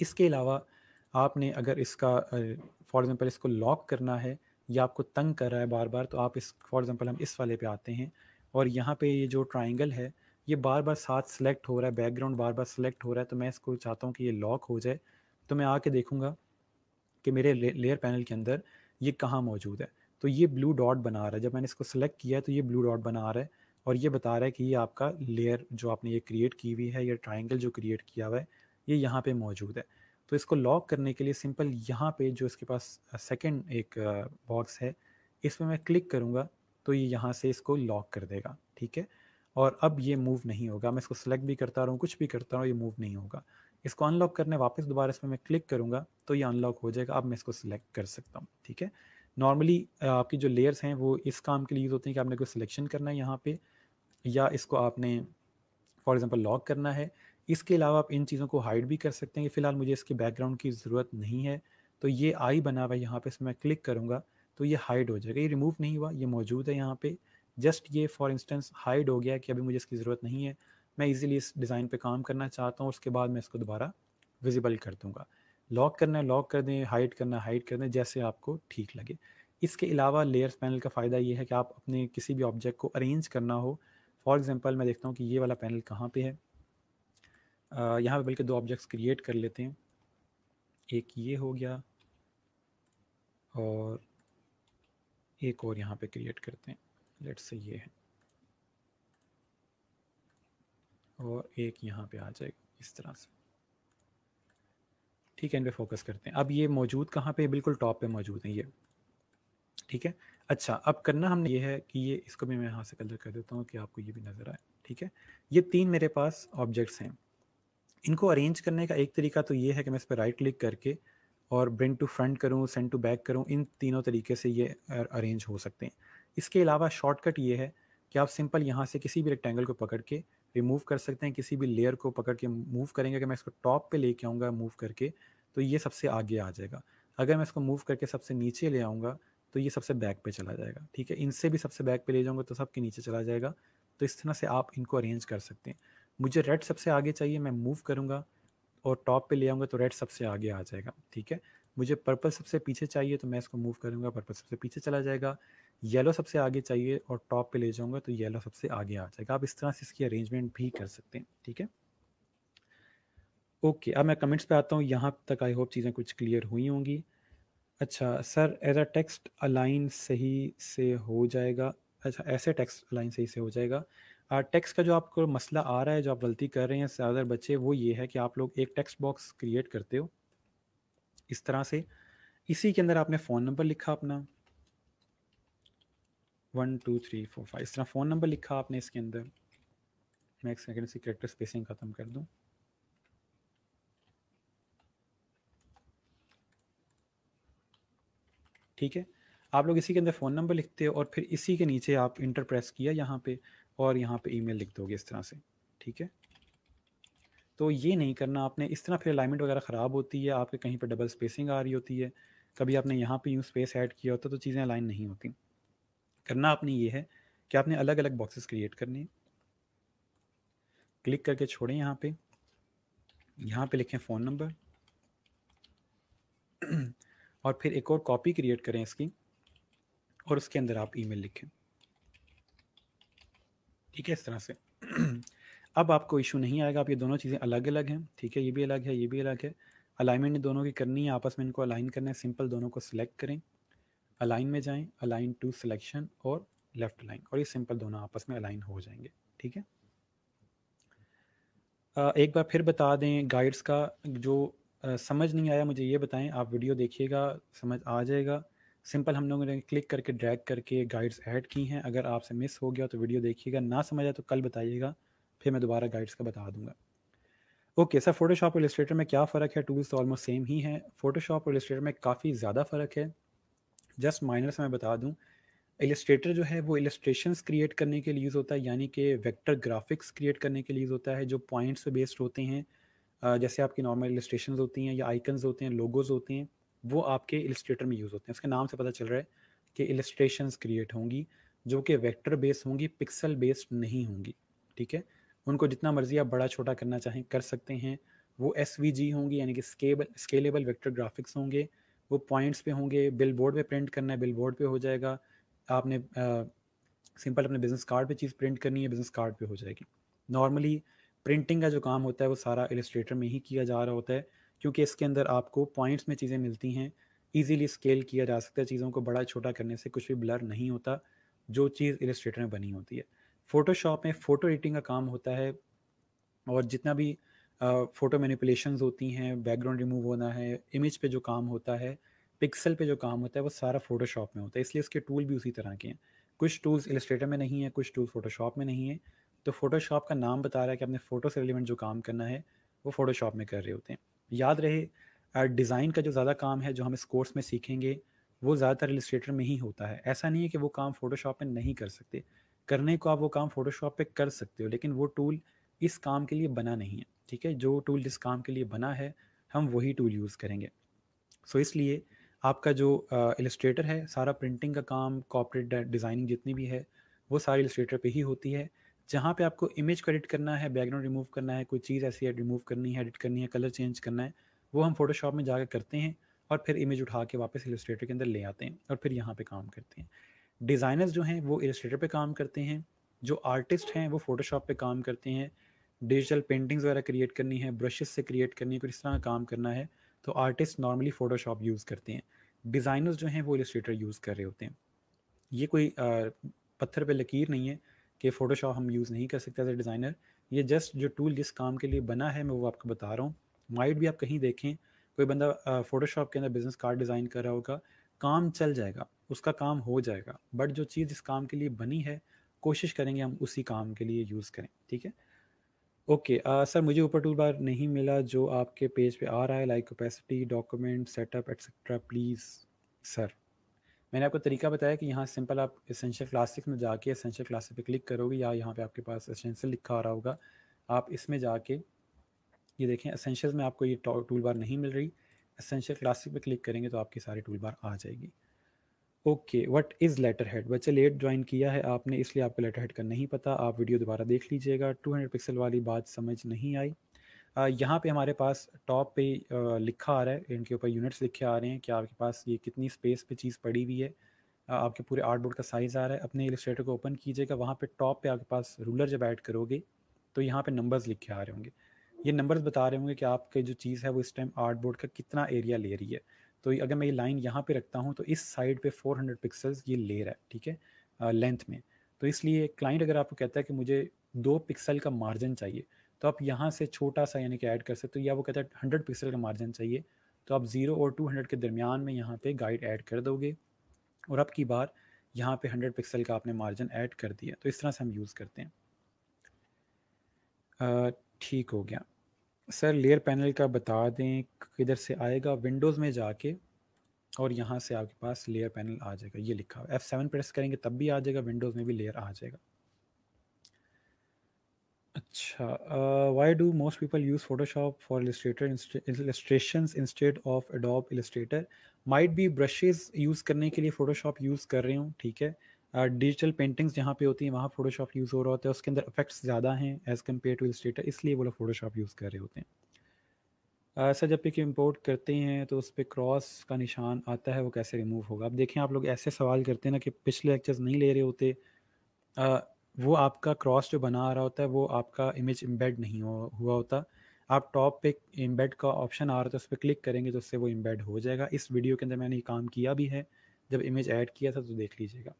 इसके अलावा आपने अगर इसका फॉर एग्ज़ाम्पल इसको लॉक करना है या आपको तंग कर रहा है बार बार, तो आप इस फॉर एग्ज़ाम्पल हम इस वाले पे आते हैं और यहाँ पे ये जो ट्राइंगल है ये बार बार साथ सेलेक्ट हो रहा है, बैकग्राउंड बार बार सेलेक्ट हो रहा है, तो मैं इसको चाहता हूँ कि ये लॉक हो जाए। तो मैं आके देखूँगा कि मेरे लेयर पैनल के अंदर ये कहाँ मौजूद है। तो ये ब्लू डॉट बना रहा है, जब मैंने इसको सेलेक्ट किया है तो ये ब्लू डॉट बना रहा है और ये बता रहा है कि ये आपका लेयर जो आपने ये क्रिएट की हुई है, ये ट्राइंगल जो क्रिएट किया हुआ है ये यहाँ पे मौजूद है। तो इसको लॉक करने के लिए सिंपल यहाँ पे जो इसके पास सेकंड एक बॉक्स है, इसमें मैं क्लिक करूँगा तो ये यहाँ से इसको लॉक कर देगा, ठीक है। और अब ये मूव नहीं होगा, मैं इसको सेलेक्ट भी करता रहूँ, कुछ भी करता रहूँ, ये मूव नहीं होगा। इसको अनलॉक करने वापस दोबारा इसमें मैं क्लिक करूँगा तो ये अनलॉक हो जाएगा। अब मैं इसको सिलेक्ट कर सकता हूँ, ठीक है। नॉर्मली आपकी जो लेयर्स हैं वो इस काम के लिए यूज़ होती हैं कि आपने कोई सिलेक्शन करना है यहाँ पे, या इसको आपने फॉर एग्जांपल लॉक करना है। इसके अलावा आप इन चीज़ों को हाइड भी कर सकते हैं कि फ़िलहाल मुझे इसके बैकग्राउंड की ज़रूरत नहीं है, तो ये आई बना हुआ है यहाँ पे, इसमें मैं क्लिक करूँगा तो ये हाइड हो जाएगा। ये रिमूव नहीं हुआ, ये मौजूद है यहाँ पे, जस्ट ये फॉर इंस्टेंस हाइड हो गया कि अभी मुझे इसकी ज़रूरत नहीं है, मैं ईज़िली इस डिज़ाइन पे काम करना चाहता हूँ, उसके बाद मैं इसको दोबारा विजिबल कर दूँगा। लॉक करना है लॉक कर दें, हाइड करना है हाइड कर दें, जैसे आपको ठीक लगे। इसके अलावा लेयर्स पैनल का फ़ायदा ये है कि आप अपने किसी भी ऑब्जेक्ट को अरेंज करना हो, फॉर एग्जांपल मैं देखता हूँ कि ये वाला पैनल कहाँ पे है। यहाँ पे बल्कि 2 ऑब्जेक्ट्स क्रिएट कर लेते हैं, एक ये हो गया और एक और यहाँ पे क्रिएट करते हैं, लेट्स से ये है, और एक यहाँ पे आ जाएगा इस तरह से, ठीक है। इन पे फोकस करते हैं। अब ये मौजूद कहाँ पे, बिल्कुल टॉप पे मौजूद है ये, ठीक है। अच्छा, अब करना हमने ये है कि ये इसको भी मैं यहाँ से कलर कर देता हूँ कि आपको ये भी नज़र आए, ठीक है। ये 3 मेरे पास ऑब्जेक्ट्स हैं। इनको अरेंज करने का एक तरीका तो ये है कि मैं इस पर राइट क्लिक करके और ब्रिंग टू फ्रंट करूँ, सेंड टू बैक करूँ, इन तीनों तरीके से ये अरेंज हो सकते हैं। इसके अलावा शॉर्टकट ये है कि आप सिंपल यहाँ से किसी भी रेक्टेंगल को पकड़ के रिमूव कर सकते हैं, किसी भी लेयर को पकड़ के मूव करेंगे। अगर मैं इसको टॉप पे लेके आऊँगा मूव करके, तो ये सबसे आगे आ जाएगा। अगर मैं इसको मूव करके सबसे नीचे ले आऊँगा तो ये सबसे बैक पे चला जाएगा, ठीक है। इनसे भी सबसे बैक पे ले जाऊँगा तो सबके नीचे चला जाएगा। तो इस तरह से आप इनको अरेंज कर सकते हैं। मुझे रेड सबसे आगे चाहिए, मैं मूव करूँगा और टॉप पे ले आऊँगा तो रेड सबसे आगे आ जाएगा, ठीक है। मुझे पर्पल सबसे पीछे चाहिए तो मैं इसको मूव करूँगा, पर्पल सबसे पीछे चला जाएगा। येलो सबसे आगे चाहिए और टॉप पे ले जाऊँगा तो येलो सबसे आगे आ जाएगा। आप इस तरह से इसकी अरेंजमेंट भी कर सकते हैं, ठीक है। ओके, अब मैं कमेंट्स पे आता हूँ। यहाँ तक आई होप चीज़ें कुछ क्लियर हुई होंगी। अच्छा sir, as a text align सही से हो जाएगा। अच्छा, ऐसे टेक्स्ट अलाइन सही से हो जाएगा। टेक्स्ट का जो आपको मसला आ रहा है, जो आप गलती कर रहे हैं ज़्यादातर बच्चे, वो ये है कि आप लोग एक टेक्स्ट बॉक्स क्रिएट करते हो इस तरह से। इसी के अंदर आपने फ़ोन नंबर लिखा अपना 1 2 3 4 5, इस तरह फ़ोन नंबर लिखा आपने इसके अंदर। मैं एक सेकेंड से कैरेक्टर स्पेसिंग ख़त्म कर दूँ। ठीक है, आप लोग इसी के अंदर फ़ोन नंबर लिखते हो और फिर इसी के नीचे आप इंटर प्रेस किया यहाँ पे और यहाँ पे ईमेल लिख दोगे इस तरह से, ठीक है। तो ये नहीं करना आपने इस तरह, फिर अलाइनमेंट वगैरह ख़राब होती है, आपके कहीं पर डबल स्पेसिंग आ रही होती है, कभी आपने यहाँ पे यूँ स्पेस ऐड किया होता तो चीज़ें अलाइन नहीं होती। करना आपने ये है कि आपने अलग अलग बॉक्सेस क्रिएट करने हैं। क्लिक करके छोड़ें यहाँ पे लिखें फ़ोन नंबर और फिर एक और कॉपी क्रिएट करें इसकी और उसके अंदर आप ईमेल लिखें, ठीक है, इस तरह से। अब आपको इशू नहीं आएगा। आप ये दोनों चीज़ें अलग अलग हैं, ठीक है, ये भी अलग है, ये भी अलग है। अलाइनमेंट दोनों की करनी है, आपस में इनको अलाइन करना है। सिंपल दोनों को सिलेक्ट करें, अलाइन में जाएं, अलाइन टू सिलेक्शन और लेफ्ट अलाइन, और ये सिंपल दोनों आपस में अलाइन हो जाएंगे, ठीक है। एक बार फिर बता दें गाइड्स का जो समझ नहीं आया मुझे ये बताएं। आप वीडियो देखिएगा, समझ आ जाएगा। सिंपल हम लोगों ने क्लिक करके ड्रैग करके गाइड्स ऐड की हैं। अगर आपसे मिस हो गया तो वीडियो देखिएगा, ना समझ आया तो कल बताइएगा, फिर मैं दोबारा गाइड्स का बता दूंगा। ओके सर, फोटोशॉप और इलस्ट्रेटर में क्या फ़र्क है? टूल्स तो ऑलमोस्ट सेम ही हैं। फोटोशॉप और इलस्ट्रेटर में काफ़ी ज़्यादा फ़र्क है। जस्ट माइनर से मैं बता दूं, इलस्ट्रेटर जो है वो इलस्ट्रेशंस क्रिएट करने के लिए यूज़ होता है, यानी कि वेक्टर ग्राफिक्स क्रिएट करने के लिए यूज़ होता है, जो पॉइंट्स पे बेस्ड होते हैं। जैसे आपकी नॉर्मल इलस्ट्रेशंस होती हैं या आइकन्स होते हैं, लोगोज होते हैं, वो आपके इलस्ट्रेटर में यूज़ होते हैं। उसके नाम से पता चल रहा है कि इलस्ट्रेशंस क्रिएट होंगी जो कि वेक्टर बेस्ड होंगी, पिक्सल बेस्ड नहीं होंगी, ठीक है। उनको जितना मर्जी आप बड़ा छोटा करना चाहें कर सकते हैं। वो SVG होंगी, यानी कि स्केलेबल वेक्टर ग्राफिक्स होंगे। वो पॉइंट्स पे होंगे। बिल बोर्ड पे प्रिंट करना है, बिल बोर्ड पे हो जाएगा। आपने सिंपल अपने बिजनेस कार्ड पे चीज़ प्रिंट करनी है, बिजनेस कार्ड पे हो जाएगी। नॉर्मली प्रिंटिंग का जो काम होता है वो सारा इलस्ट्रेटर में ही किया जा रहा होता है, क्योंकि इसके अंदर आपको पॉइंट्स में चीज़ें मिलती हैं, इजीली स्केल किया जा सकता है। चीज़ों को बड़ा छोटा करने से कुछ भी ब्लर नहीं होता, जो चीज़ इलस्ट्रेटर में बनी होती है। फोटोशॉप में फ़ोटो एडिटिंग का काम होता है, और जितना भी फ़ोटो मैनिपुलेशंस होती हैं, बैकग्राउंड रिमूव होना है, इमेज पे जो काम होता है, पिक्सल पे जो काम होता है, वो सारा फ़ोटोशॉप में होता है। इसलिए उसके टूल भी उसी तरह के हैं। कुछ टूल्स इलस्ट्रेटर में नहीं है, कुछ टूल फ़ोटोशॉप में नहीं है। तो फ़ोटोशॉप का नाम बता रहा है कि आपने फ़ोटो से रिलेवेंट जो काम करना है वो फ़ोटोशॉप में कर रहे होते हैं। याद रहे, डिज़ाइन का जो ज़्यादा काम है जो हम इस कोर्स में सीखेंगे वो ज़्यादातर इलस्ट्रेटर में ही होता है। ऐसा नहीं है कि वो काम फ़ोटोशॉप में नहीं कर सकते। करने को आप वो काम फ़ोटोशॉप पे कर सकते हो, लेकिन वो टूल इस काम के लिए बना नहीं है, ठीक है। जो टूल जिस काम के लिए बना है हम वही टूल यूज़ करेंगे। सो इसलिए आपका जो इलस्ट्रेटर है, सारा प्रिंटिंग का काम, कॉर्पोरेट डिज़ाइनिंग जितनी भी है वो सारी इलस्ट्रेटर पे ही होती है। जहाँ पे आपको इमेज को एडिट करना है, बैकग्राउंड रिमूव करना है, कोई चीज़ ऐसी है रिमूव करनी है, एडिट करनी है, कलर चेंज करना है, वो हम फोटोशॉप में जाकर करते हैं और फिर इमेज उठा के वापस इलस्ट्रेटर के अंदर ले आते हैं और फिर यहाँ पे काम करते हैं। डिज़ाइनर्स जो हैं वो इलस्ट्रेटर पे काम करते हैं, जो आर्टिस्ट हैं वो फोटोशॉप पे काम करते हैं। डिजिटल पेंटिंग्स वगैरह क्रिएट करनी है, ब्रशेस से क्रिएट करनी है, कुछ इस तरह का काम करना है तो आर्टिस्ट नॉर्मली फ़ोटोशॉप यूज़ करते हैं। डिज़ाइनर्स जो हैं वो इलस्ट्रेटर यूज़ कर रहे होते हैं। ये कोई पत्थर पे लकीर नहीं है कि फ़ोटोशॉप हम यूज़ नहीं कर सकते एज ए डिज़ाइनर। ये जस्ट जो टूल जिस काम के लिए बना है मैं वो आपको बता रहा हूँ। माइट भी आप कहीं देखें कोई बंदा फ़ोटोशॉप के अंदर बिज़नेस कार्ड डिज़ाइन कर रहा होगा, काम चल जाएगा, उसका काम हो जाएगा, बट जो चीज़ इस काम के लिए बनी है कोशिश करेंगे हम उसी काम के लिए यूज़ करें, ठीक है। ओके सर मुझे ऊपर टूल बार नहीं मिला जो आपके पेज पे आ रहा है, like capacity, document, setup etcetera please. Sir मैंने आपको तरीका बताया कि यहाँ सिंपल आप एसेंशियल क्लासिक में जाके एसेंशियल क्लासिक पे क्लिक करोगे, या यहाँ पे आपके पास एसेंशियल लिखा आ रहा होगा, आप इसमें जाके ये देखें एसेंशियल्स में आपको ये टूल बार नहीं मिल रही, एसेंशियल क्लासिक पे क्लिक करेंगे तो आपकी सारी टूल बार आ जाएगी। Okay, what is letter head? बच्चे लेट ज्वाइन किया है आपने, इसलिए आपको लेटर हेड का नहीं पता, आप वीडियो दोबारा देख लीजिएगा। 200 पिक्सल वाली बात समझ नहीं आई। यहाँ पे हमारे पास टॉप पे लिखा आ रहा है, इनके ऊपर यूनिट्स लिखे आ रहे हैं कि आपके पास ये कितनी स्पेस पे चीज़ पड़ी हुई है। आपके पूरे आर्टबोर्ड का साइज़ आ रहा है। अपने इलस्ट्रेटर को ओपन कीजिएगा, वहाँ पे टॉप पे आपके पास रूलर जब ऐड करोगे तो यहाँ पे नंबर्स लिखे आ रहे होंगे। ये नंबर्स बता रहे होंगे कि आपके जो चीज़ है वो इस टाइम आर्टबोर्ड का कितना एरिया ले रही है। तो अगर मैं ये लाइन यहाँ पे रखता हूँ तो इस साइड पे 400 पिक्सल्स ये ले रहा है, ठीक है, लेंथ में। तो इसलिए क्लाइंट अगर आपको कहता है कि मुझे 2 पिक्सल का मार्जिन चाहिए, तो आप यहाँ से छोटा सा यानी कि ऐड कर सकते हो, या वो कहता है 100 पिक्सल का मार्जिन चाहिए, तो आप 0 और 200 के दरमियान में यहाँ पे गाइड ऐड कर दोगे, और अब की बार यहाँ पे 100 पिक्सल का आपने मार्जिन ऐड कर दिया। तो इस तरह से हम यूज़ करते हैं। ठीक हो गया सर। लेयर पैनल का बता दें किधर से आएगा? विंडोज़ में जाके और यहाँ से आपके पास लेयर पैनल आ जाएगा, ये लिखा हुआ F7 प्रेस करेंगे तब भी आ जाएगा, विंडोज़ में भी लेयर आ जाएगा। अच्छा, why do most people use Photoshop for illustrations instead of adobe Illustrator? Might be brushes use करने के लिए फ़ोटोशॉप यूज़ कर रहे हूँ, ठीक है। डिजिटल पेंटिंग्स जहाँ पे होती हैं वहाँ फ़ोटोशॉप यूज़ हो रहा होता है, उसके अंदर इफेक्ट्स ज़्यादा हैं एज़ कम्पेयर टू इलस्ट्रेटर, इसलिए वो लोग फ़ोटोशॉप यूज़ कर रहे होते हैं। सर जब पिक इंपोर्ट करते हैं तो उस पे क्रॉस का निशान आता है, वो कैसे रिमूव होगा? अब देखें, आप लोग ऐसे सवाल करते हैं ना कि पिछले लेक्चर्स नहीं ले रहे होते। अ, वो आपका क्रॉस जो बना आ रहा होता है वो आपका इमेज एम्बेड नहीं हुआ होता। आप टॉप पे एम्बेड का ऑप्शन आ रहा था, उस पर क्लिक करेंगे तो उससे वो एम्बेड हो जाएगा। इस वीडियो के अंदर मैंने ये काम किया भी है, जब इमेज ऐड किया था तो देख लीजिएगा।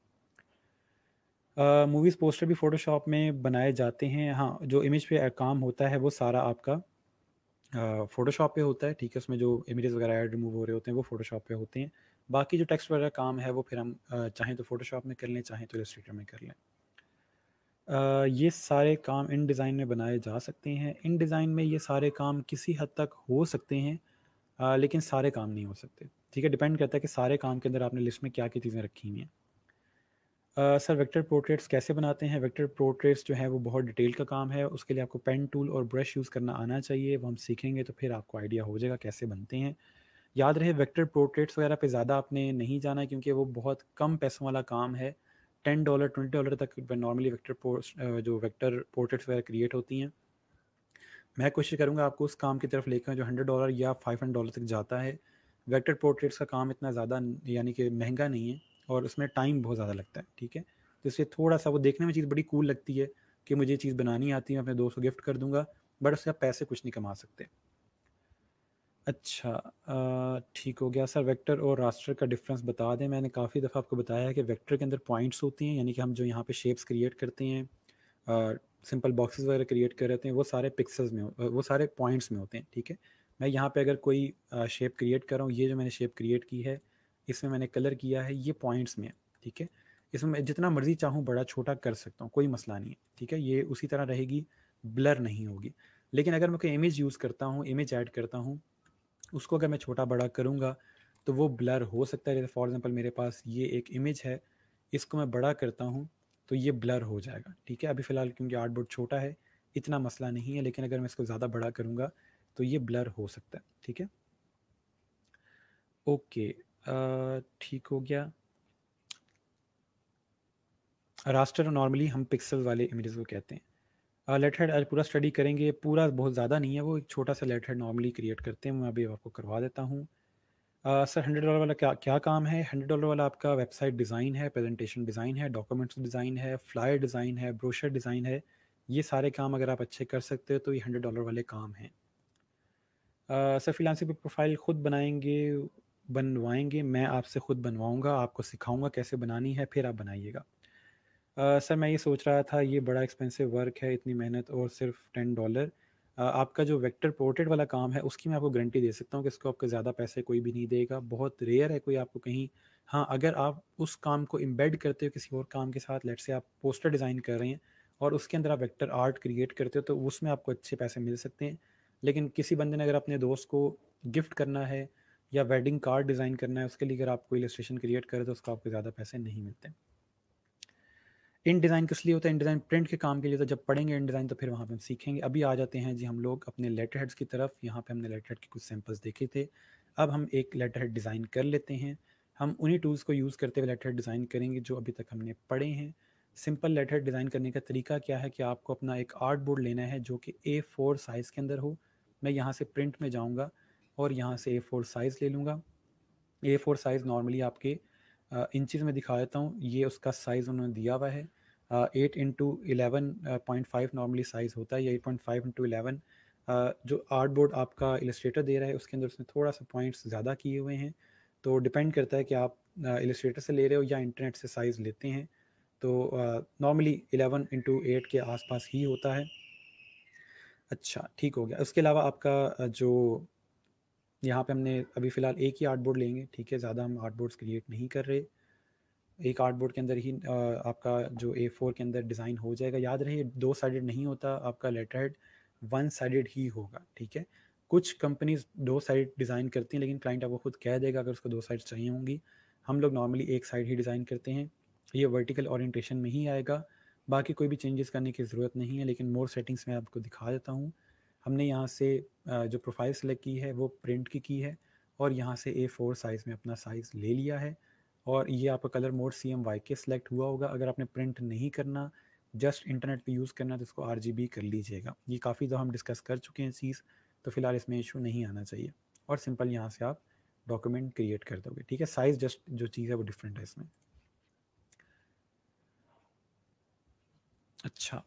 मूवीज़ पोस्टर भी फ़ोटोशॉप में बनाए जाते हैं। हाँ, जो इमेज पे काम होता है वो सारा आपका फ़ोटोशॉप पे होता है, ठीक है। उसमें जो इमेजेस वगैरह ऐड रिमूव हो रहे होते हैं वो फ़ोटोशॉप पे होते हैं। बाकी जो टेक्स्ट वगैरह काम है वो फिर हम चाहें तो फ़ोटोशॉप में कर लें, चाहें तो इलस्ट्रेटर में कर लें। ये सारे काम इन डिज़ाइन में बनाए जा सकते हैं। इन डिज़ाइन में ये सारे काम किसी हद तक हो सकते हैं, लेकिन सारे काम नहीं हो सकते, ठीक है। डिपेंड करता है कि सारे काम के अंदर आपने लिस्ट में क्या-क्या चीज़ें रखी हुई हैं। सर वेक्टर पोर्ट्रेट्स कैसे बनाते हैं? वेक्टर पोर्ट्रेट्स जो है वो बहुत डिटेल का काम है, उसके लिए आपको पेन टूल और ब्रश यूज़ करना आना चाहिए, वो हम सीखेंगे तो फिर आपको आइडिया हो जाएगा कैसे बनते हैं। याद रहे वेक्टर पोर्ट्रेट्स वगैरह पे ज़्यादा आपने नहीं जाना है, क्योंकि वो बहुत कम पैसों वाला काम है। $10 $20 तक नॉर्मली जो वेक्टर पोर्ट्रेट्स वगैरह क्रिएट होती हैं। मैं कोशिश करूँगा आपको उस काम की तरफ लेकर जो $100 या $500 तक जाता है। वेक्टर पोर्ट्रेट्स का काम इतना ज़्यादा यानी कि महंगा नहीं है, और उसमें टाइम बहुत ज़्यादा लगता है, ठीक है। तो इसलिए थोड़ा सा वो देखने में चीज़ बड़ी कूल लगती है कि मुझे ये चीज़ बनानी आती है, मैं अपने दोस्त को गिफ्ट कर दूंगा, बट उससे आप पैसे कुछ नहीं कमा सकते। अच्छा, ठीक हो गया सर। वेक्टर और रास्टर का डिफरेंस बता दें। मैंने काफ़ी दफ़ा आपको बताया है कि वेक्टर के अंदर पॉइंट्स होती हैं, यानी कि हम जो यहाँ पे शेप्स क्रिएट करते हैं, सिंपल बॉक्सेस वगैरह क्रिएट कर रहे हैं, वो सारे पिक्सेल्स में वो सारे पॉइंट्स में होते हैं, ठीक है। मैं यहाँ पे अगर कोई शेप क्रिएट कर रहा हूँ, ये जो मैंने शेप क्रिएट की है इसमें मैंने कलर किया है, ये पॉइंट्स में है, ठीक है। इसमें मैं जितना मर्जी चाहूँ बड़ा छोटा कर सकता हूँ, कोई मसला नहीं है, ठीक है। ये उसी तरह रहेगी, ब्लर नहीं होगी। लेकिन अगर मैं कोई इमेज यूज़ करता हूँ, इमेज ऐड करता हूँ, उसको अगर मैं छोटा बड़ा करूँगा तो वो ब्लर हो सकता है। जैसे फॉर एग्जांपल मेरे पास ये एक इमेज है, इसको मैं बड़ा करता हूँ तो ये ब्लर हो जाएगा, ठीक है। अभी फ़िलहाल क्योंकि आर्टबोर्ड छोटा है इतना मसला नहीं है, लेकिन अगर मैं इसको ज़्यादा बड़ा करूँगा तो ये ब्लर हो सकता है, ठीक है। ओके, ठीक हो गया। रास्टर नॉर्मली हम पिक्सल वाले इमेजेस को कहते हैं। लेट हेड आज पूरा स्टडी करेंगे, पूरा बहुत ज़्यादा नहीं है, वो एक छोटा सा लेट हेड नॉर्मली क्रिएट करते हैं, मैं अभी आपको करवा देता हूँ। सर $100 वाला क्या क्या काम है? $100 वाला आपका वेबसाइट डिज़ाइन है, प्रेजेंटेशन डिज़ाइन है, डॉक्यूमेंट्स डिज़ाइन है, फ्लायर डिज़ाइन है, ब्रोशर डिज़ाइन है। ये सारे काम अगर आप अच्छे कर सकते हो तो ये $100 वाले काम हैं। सर फ्रीलांसिंग पे प्रोफाइल खुद बनवाएंगे? मैं आपसे खुद बनवाऊंगा, आपको सिखाऊंगा कैसे बनानी है, फिर आप बनाइएगा। सर मैं ये सोच रहा था ये बड़ा एक्सपेंसिव वर्क है, इतनी मेहनत और सिर्फ $10। आपका जो वेक्टर पोर्ट्रेट वाला काम है उसकी मैं आपको गारंटी दे सकता हूँ कि इसको आपको ज़्यादा पैसे कोई भी नहीं देगा, बहुत रेयर है कोई आपको कहीं। हाँ, अगर आप उस काम को एम्बेड करते हो किसी और काम के साथ, लेट से आप पोस्टर डिज़ाइन कर रहे हैं और उसके अंदर आप वेक्टर आर्ट क्रिएट करते हो तो उसमें आपको अच्छे पैसे मिल सकते हैं। लेकिन किसी बंदे ने अगर अपने दोस्त को गिफ्ट करना है या वेडिंग कार्ड डिज़ाइन करना है, उसके लिए अगर आपको इलस्ट्रेशन क्रिएट करे तो उसको आपको ज़्यादा पैसे नहीं मिलते। इन डिज़ाइन किस लिए होता है? इन डिज़ाइन प्रिंट के काम के लिए। तो जब पढ़ेंगे इन डिज़ाइन तो फिर वहाँ पे हम सीखेंगे। अभी आ जाते हैं जी हम लोग अपने लेटर हेड्स की तरफ। यहाँ पे हमने लेटर हेड के कुछ सैम्पल्स देखे थे। अब हम एक लेटर हेड डिज़ाइन कर लेते हैं। हम उन्हीं टूल्स को यूज़ करते हुए लेटर हेड डिज़ाइन करेंगे जो अभी तक हमने पढ़े हैं। सिंपल लेटर हेड डिज़ाइन करने का तरीका क्या है कि आपको अपना एक आर्ट बोर्ड लेना है जो कि A4 साइज़ के अंदर हो। मैं यहाँ से प्रिंट में जाऊँगा और यहाँ से A4 साइज़ ले लूँगा। A4 साइज़ नॉर्मली आपके इंचज़ में दिखा देता हूँ। ये उसका साइज़ उन्होंने दिया हुआ है। 8x11.5 नॉर्मली साइज़ होता है। ये 8.5x11 जो आर्ट बोर्ड आपका इलस्ट्रेटर दे रहा है उसके अंदर उसने थोड़ा सा पॉइंट्स ज़्यादा किए हुए हैं। तो डिपेंड करता है कि आप इलस्ट्रेटर से ले रहे हो या इंटरनेट से साइज़ लेते हैं। तो नॉर्मली 11x8 के आसपास ही होता है। अच्छा, ठीक हो गया। उसके अलावा आपका जो यहाँ पे हमने अभी फ़िलहाल एक ही आर्ट बोर्ड लेंगे, ठीक है? ज़्यादा हम आर्ट बोर्ड्स क्रिएट नहीं कर रहे। एक आर्ट बोर्ड के अंदर ही आपका जो A4 के अंदर डिज़ाइन हो जाएगा। याद रहे दो साइडेड नहीं होता आपका लेटर हेड, वन साइडेड ही होगा, ठीक है? कुछ कंपनीज़ दो साइड डिज़ाइन करती हैं लेकिन क्लाइंट आपको खुद कह देगा अगर उसको दो साइड चाहिए होंगी। हम लोग नॉर्मली एक साइड ही डिज़ाइन करते हैं। ये वर्टिकल ओरिएंटेशन में ही आएगा। बाकी कोई भी चेंजेस करने की ज़रूरत नहीं है, लेकिन मोर सेटिंग्स मैं आपको दिखा देता हूँ। हमने यहाँ से जो प्रोफाइल सेलेक्ट की है वो प्रिंट की है और यहाँ से A4 साइज़ में अपना साइज़ ले लिया है। और ये आपका कलर मोड CMYK सेलेक्ट हुआ होगा। अगर आपने प्रिंट नहीं करना, जस्ट इंटरनेट पे यूज़ करना, तो इसको RGB कर लीजिएगा। ये काफ़ी दफ़ा हम डिस्कस कर चुके हैं चीज़, तो फिलहाल इसमें इशू नहीं आना चाहिए। और सिंपल यहाँ से आप डॉक्यूमेंट क्रिएट कर दोगे, ठीक है? साइज़ जस्ट जो चीज़ है वो डिफरेंट है इसमें। अच्छा,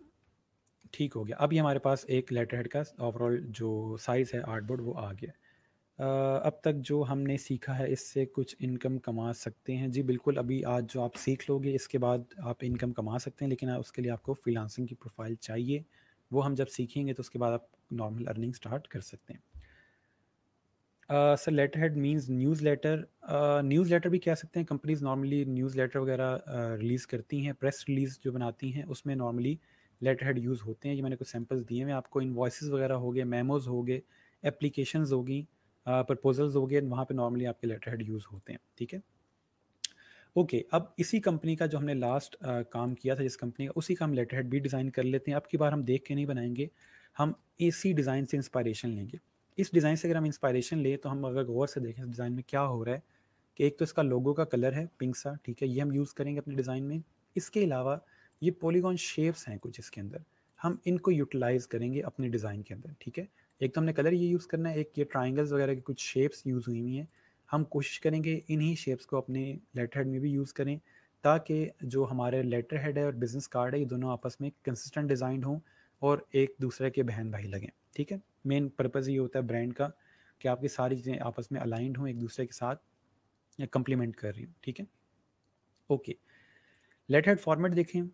ठीक हो गया। अभी हमारे पास एक लेटर हेड का ओवरऑल जो साइज़ है आर्टबोर्ड वो आ गया। अब तक जो हमने सीखा है इससे कुछ इनकम कमा सकते हैं। जी बिल्कुल, अभी आज जो आप सीख लोगे इसके बाद आप इनकम कमा सकते हैं, लेकिन उसके लिए आपको फ्रीलांसिंग की प्रोफाइल चाहिए। वो हम जब सीखेंगे तो उसके बाद आप नॉर्मल अर्निंग स्टार्ट कर सकते हैं। Sir letter head means news letter. News letter भी कह सकते हैं। कंपनीज नॉर्मली न्यूज़ लेटर वगैरह रिलीज़ करती हैं, प्रेस रिलीज़ जो बनाती हैं उसमें नॉर्मली लेटर हेड यूज़ होते हैं। ये मैंने कुछ सैम्पल्स दिए हैं आपको। इनवॉइसेस वगैरह हो गए, मेमोज हो गए, एप्लीकेशंस होगी, प्रपोजल्स हो गए, वहाँ पे नॉर्मली आपके लेटर हेड यूज़ होते हैं, ठीक है? ओके, अब इसी कंपनी का जो हमने लास्ट काम किया था जिस कंपनी का, उसी का हम लेटर हेड भी डिज़ाइन कर लेते हैं। अब की बार हम देख के नहीं बनाएंगे, हम इसी डिज़ाइन से इंस्पायरेशन लेंगे। इस डिज़ाइन से अगर हम इंस्पायरेशन लें तो हम अगर गौर से देखें इस डिज़ाइन में क्या हो रहा है कि एक तो इसका लोगो का कलर है पिंक सा, ठीक है? ये हम यूज़ करेंगे अपने डिज़ाइन में। इसके अलावा ये पॉलीगॉन शेप्स हैं कुछ इसके अंदर, हम इनको यूटिलाइज़ करेंगे अपने डिज़ाइन के अंदर, ठीक है? एक तो हमने कलर ये यूज़ करना है, एक ये ट्राइंगल्स वगैरह की कुछ शेप्स यूज़ हुई हुई हैं। हम कोशिश करेंगे इन्हीं शेप्स को अपने लेटर हेड में भी यूज़ करें, ताकि जो हमारे लेटर हेड है और बिजनेस कार्ड है ये दोनों आपस में कंसिस्टेंट डिज़ाइन हों और एक दूसरे के बहन भाई लगें, ठीक है? मेन पर्पज़ ये होता है ब्रांड का कि आपकी सारी चीज़ें आपस में अलाइंड हों, एक दूसरे के साथ या कंप्लीमेंट कर रही हूँ, ठीक है? ओके, लेटर हेड फॉर्मेट देखें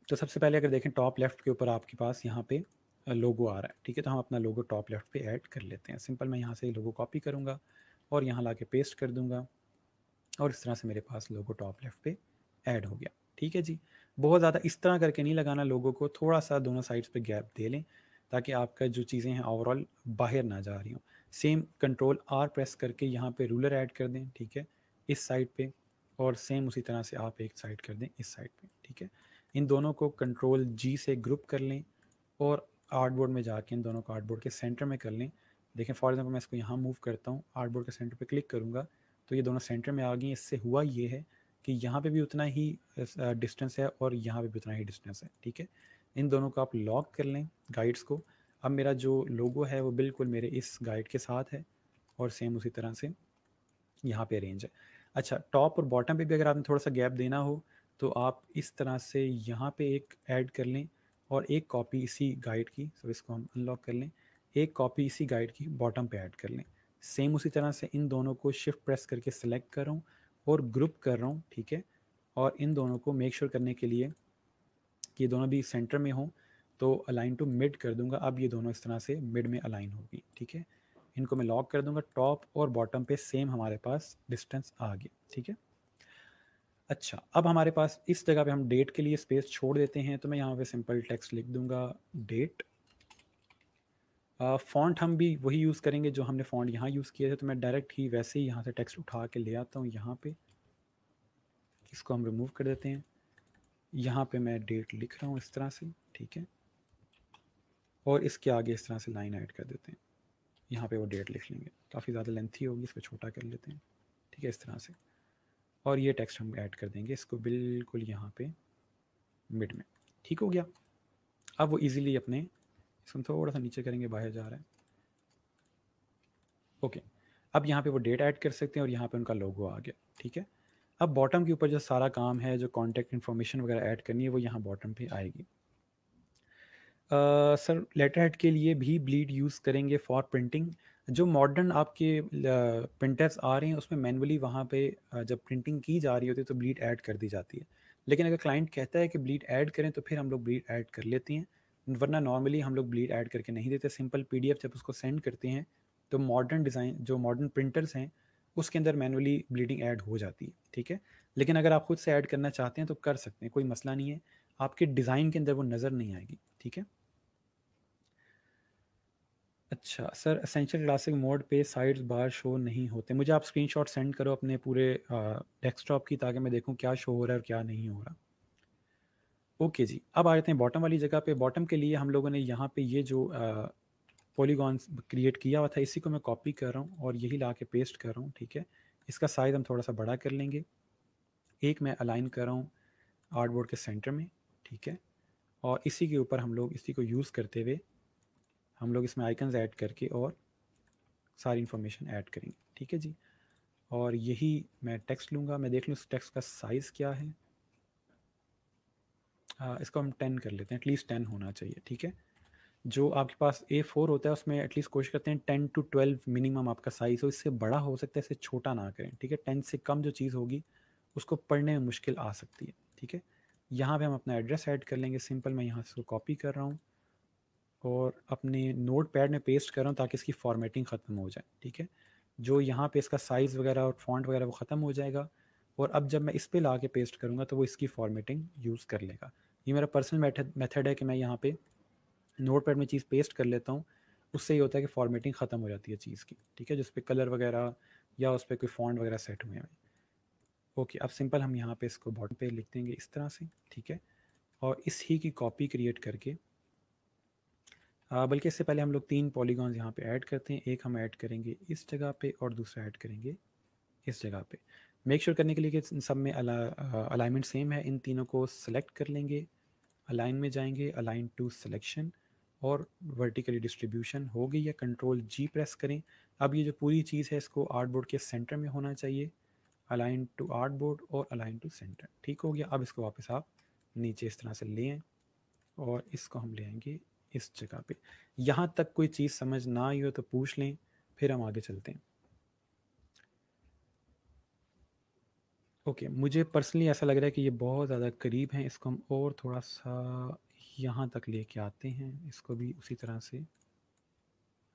तो सबसे पहले अगर देखें टॉप लेफ्ट के ऊपर आपके पास यहाँ पे लोगो आ रहा है, ठीक है? तो हम अपना लोगो टॉप लेफ्ट पे ऐड कर लेते हैं। सिंपल मैं यहाँ से लोगो कॉपी करूँगा और यहाँ ला के पेस्ट कर दूँगा और इस तरह से मेरे पास लोगो टॉप लेफ्ट पे ऐड हो गया, ठीक है जी? बहुत ज़्यादा इस तरह करके नहीं लगाना लोगो को, थोड़ा सा दोनों साइड्स पे गैप दे लें ताकि आपका जो चीज़ें हैं ओवरऑल बाहर ना जा रही हों। सेम कंट्रोल R प्रेस करके यहाँ पे रूलर ऐड कर दें, ठीक है? इस साइड पे, और सेम उसी तरह से आप एक साइड कर दें इस साइड पे, ठीक है? इन दोनों को कंट्रोल G से ग्रुप कर लें और आर्टबोर्ड में जाके इन दोनों को आर्टबोर्ड के सेंटर में कर लें। देखें फॉर एग्जांपल मैं इसको यहाँ मूव करता हूँ, आर्टबोर्ड के सेंटर पे क्लिक करूँगा तो ये दोनों सेंटर में आ गई। इससे हुआ ये है कि यहाँ पे भी उतना ही डिस्टेंस है और यहाँ पे भी उतना ही डिस्टेंस है, ठीक है? इन दोनों को आप लॉक कर लें गाइड्स को। अब मेरा जो लोगो है वो बिल्कुल मेरे इस गाइड के साथ है और सेम उसी तरह से यहाँ पे अरेंज है। अच्छा, टॉप और बॉटम पे भी अगर आपने थोड़ा सा गैप देना हो तो आप इस तरह से यहाँ पे एक ऐड कर लें और एक कॉपी इसी गाइड की, सो इसको हम अनलॉक कर लें, एक कॉपी इसी गाइड की बॉटम पे ऐड कर लें। सेम उसी तरह से इन दोनों को शिफ्ट प्रेस करके सेलेक्ट कर रहा हूँ और ग्रुप कर रहा हूँ, ठीक है? और इन दोनों को मेक श्योर करने के लिए कि ये दोनों भी सेंटर में हों तो अलाइन टू मिड कर दूंगा। अब ये दोनों इस तरह से मिड में अलाइन होगी, ठीक है? इनको मैं लॉक कर दूंगा। टॉप और बॉटम पे सेम हमारे पास डिस्टेंस आ गया, ठीक है? अच्छा, अब हमारे पास इस जगह पे हम डेट के लिए स्पेस छोड़ देते हैं, तो मैं यहाँ पे सिंपल टेक्स्ट लिख दूंगा डेट। फ़ॉन्ट हम भी वही यूज़ करेंगे जो हमने फ़ॉन्ट यहाँ यूज़ किए थे, तो मैं डायरेक्ट ही वैसे ही यहाँ से टेक्स्ट उठा के ले आता हूँ यहाँ पे। इसको हम रिमूव कर देते हैं। यहाँ पे मैं डेट लिख रहा हूँ इस तरह से, ठीक है। और इसके आगे इस तरह से लाइन ऐड कर देते हैं। यहाँ पे वो डेट लिख लेंगे, काफ़ी ज़्यादा लेंथी होगी, इसको छोटा कर लेते हैं, ठीक है, इस तरह से। और ये टेक्स्ट हम ऐड कर देंगे इसको बिल्कुल यहाँ पे मिड में। ठीक हो गया। अब वो इजीली अपने, इसको हम थोड़ा सा नीचे करेंगे, बाहर जा रहा है। ओके, अब यहाँ पे वो डेट ऐड कर सकते हैं और यहाँ पे उनका लोगो आ गया, ठीक है। अब बॉटम के ऊपर जो सारा काम है, जो कॉन्टैक्ट इन्फॉर्मेशन वगैरह ऐड करनी है, वो यहाँ बॉटम पे आएगी। सर लेटर हेड के लिए भी ब्लीड यूज़ करेंगे फॉर प्रिंटिंग। जो मॉडर्न आपके प्रिंटर्स आ रहे हैं उसमें मैनुअली वहाँ पे जब प्रिंटिंग की जा रही होती है तो ब्लीड ऐड कर दी जाती है। लेकिन अगर क्लाइंट कहता है कि ब्लीड ऐड करें तो फिर हम लोग ब्लीड ऐड कर लेते हैं, वरना नॉर्मली हम लोग ब्लीड ऐड करके नहीं देते। सिंपल पीडीएफ जब उसको सेंड करते हैं तो मॉडर्न डिज़ाइन जो मॉडर्न प्रिंटर्स हैं उसके अंदर मैनुअली ब्लीडिंग ऐड हो जाती है, ठीक है। लेकिन अगर आप खुद से ऐड करना चाहते हैं तो कर सकते हैं, कोई मसला नहीं है। आपके डिज़ाइन के अंदर वो नज़र नहीं आएगी, ठीक है। अच्छा सर, एसेंशियल क्लासिक मोड पे साइड्स बार शो नहीं होते। मुझे आप स्क्रीनशॉट सेंड करो अपने पूरे डेस्कटॉप की, ताकि मैं देखूं क्या शो हो रहा है और क्या नहीं हो रहा। ओके जी, अब आ जाते हैं बॉटम वाली जगह पे। बॉटम के लिए हम लोगों ने यहाँ पे ये जो पॉलीगॉन्स क्रिएट किया हुआ था, इसी को मैं कॉपी कर रहा हूँ और यही ला के पेस्ट कर रहा हूँ, ठीक है। इसका साइज़ हम थोड़ा सा बड़ा कर लेंगे। एक मैं अलाइन कर रहा हूँ आर्टबोर्ड के सेंटर में, ठीक है। और इसी के ऊपर हम लोग इसी को यूज़ करते हुए हम लोग इसमें आइकन्स ऐड करके और सारी इन्फॉर्मेशन ऐड करेंगे, ठीक है जी। और यही मैं टेक्स्ट लूँगा, मैं देख लूँ इस टेक्स्ट का साइज़ क्या है। इसको हम 10 कर लेते हैं, एटलीस्ट 10 होना चाहिए, ठीक है। जो आपके पास A4 होता है उसमें एटलीस्ट कोशिश करते हैं 10 to 12 मिनिमम आपका साइज़ हो। इससे बड़ा हो सकता है, इससे छोटा ना करें, ठीक है। 10 से कम जो चीज़ होगी उसको पढ़ने में मुश्किल आ सकती है, ठीक है। यहाँ पे हम अपना एड्रेस ऐड कर लेंगे। सिंपल मैं यहाँ से इसको कॉपी कर रहा हूँ और अपने नोट पैड में पेस्ट कर रहा हूँ ताकि इसकी फॉर्मेटिंग ख़त्म हो जाए, ठीक है। जो यहाँ पे इसका साइज़ वगैरह और फॉन्ट वगैरह वो ख़त्म हो जाएगा। और अब जब मैं इस पे ला के पेस्ट करूँगा तो वो इसकी फॉर्मेटिंग यूज़ कर लेगा। ये मेरा पर्सनल मेथड है कि मैं यहाँ पे नोट पैड में चीज़ पेस्ट कर लेता हूँ। उससे ये होता है कि फॉर्मेटिंग ख़त्म हो जाती है चीज़ की, ठीक है, जिस पे कलर वगैरह या उस पर कोई फॉन्ट वगैरह सेट हुए हैं। ओके, अब सिंपल हम यहाँ पे इसको बॉटम पे लिख देंगे इस तरह से, ठीक है। और इस ही की कॉपी क्रिएट करके बल्कि इससे पहले हम लोग 3 पॉलीगॉन्स यहाँ पे ऐड करते हैं। एक हम ऐड करेंगे इस जगह पे और दूसरा ऐड करेंगे इस जगह पे। मेक श्योर करने के लिए कि इन सब में अलाइनमेंट सेम है, इन तीनों को सेलेक्ट कर लेंगे। अलाइन में जाएंगे, अलाइन टू सिलेक्शन और वर्टिकली डिस्ट्रीब्यूशन हो गई है। कंट्रोल जी प्रेस करें। अब ये जो पूरी चीज़ है इसको आर्टबोर्ड के सेंटर में होना चाहिए। अलाइन टू आर्टबोर्ड और अलाइन टू सेंटर, ठीक हो गया। अब इसको वापस आप नीचे इस तरह से ले आएँ और इसको हम ले आएंगे इस जगह पे। यहाँ तक कोई चीज़ समझ ना आई हो तो पूछ लें, फिर हम आगे चलते हैं। ओके, मुझे पर्सनली ऐसा लग रहा है कि ये बहुत ज़्यादा करीब हैं। इसको हम और थोड़ा सा यहाँ तक लेके आते हैं। इसको भी उसी तरह से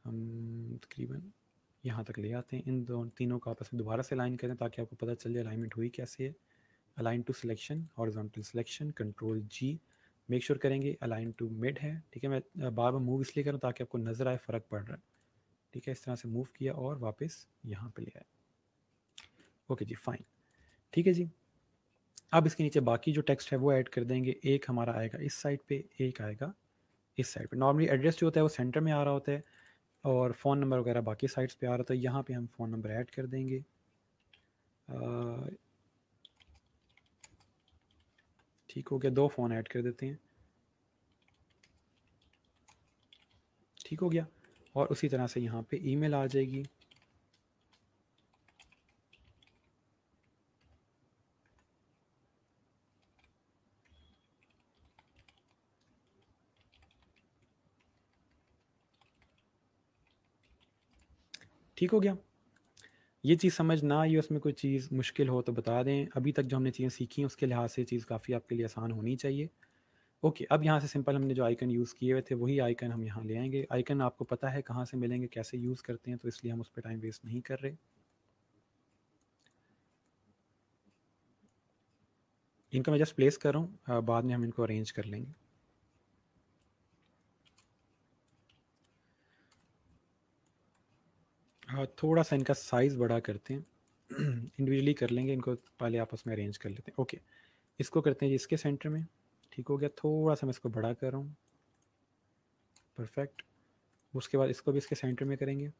हम तकरीबन यहाँ तक ले आते हैं। इन दोनों तीनों को आपस में दोबारा से अलाइन करें ताकि आपको पता चल जाए अलाइनमेंट हुई कैसे है। Align to selection, horizontal selection, control G. Make sure करेंगे अलाइन टू मिड है, ठीक है। मैं बार बार मूव इसलिए करूँ ताकि आपको नज़र आए फ़र्क पड़ रहा है, ठीक है। इस तरह से मूव किया और वापस यहाँ पे ले आए। ओके जी, फाइन, ठीक है जी। अब इसके नीचे बाकी जो टेक्स्ट है वो ऐड कर देंगे। एक हमारा आएगा इस साइड पे, एक आएगा इस साइड पे। नॉर्मली एड्रेस जो होता है वो सेंटर में आ रहा होता है और फ़ोन नंबर वगैरह बाकी साइड्स पे आ रहा था। यहाँ पे हम फ़ोन नंबर ऐड कर देंगे। ठीक हो गया, 2 फ़ोन ऐड कर देते हैं, ठीक हो गया। और उसी तरह से यहाँ पे ईमेल आ जाएगी। ठीक हो गया। ये चीज़ समझ ना आई, उसमें कोई चीज़ मुश्किल हो तो बता दें। अभी तक जो हमने चीज़ें सीखी हैं उसके लिहाज से चीज़ काफ़ी आपके लिए आसान होनी चाहिए। ओके, अब यहाँ से सिंपल हमने जो आइकन यूज़ किए हुए थे वही आइकन हम यहाँ ले आएंगे। आइकन आपको पता है कहाँ से मिलेंगे, कैसे यूज़ करते हैं, तो इसलिए हम उस पर टाइम वेस्ट नहीं कर रहे। इनको मैं जस्ट प्लेस कर रहा हूँ, बाद में हम इनको अरेंज कर लेंगे। थोड़ा सा इनका साइज़ बड़ा करते हैं, इंडिविजुअली कर लेंगे इनको, पहले आपस में अरेंज कर लेते हैं। ओके, इसको करते हैं जी इसके सेंटर में। ठीक हो गया, थोड़ा सा मैं इसको बड़ा कर रहा हूँ, परफेक्ट। उसके बाद इसको भी इसके सेंटर में करेंगे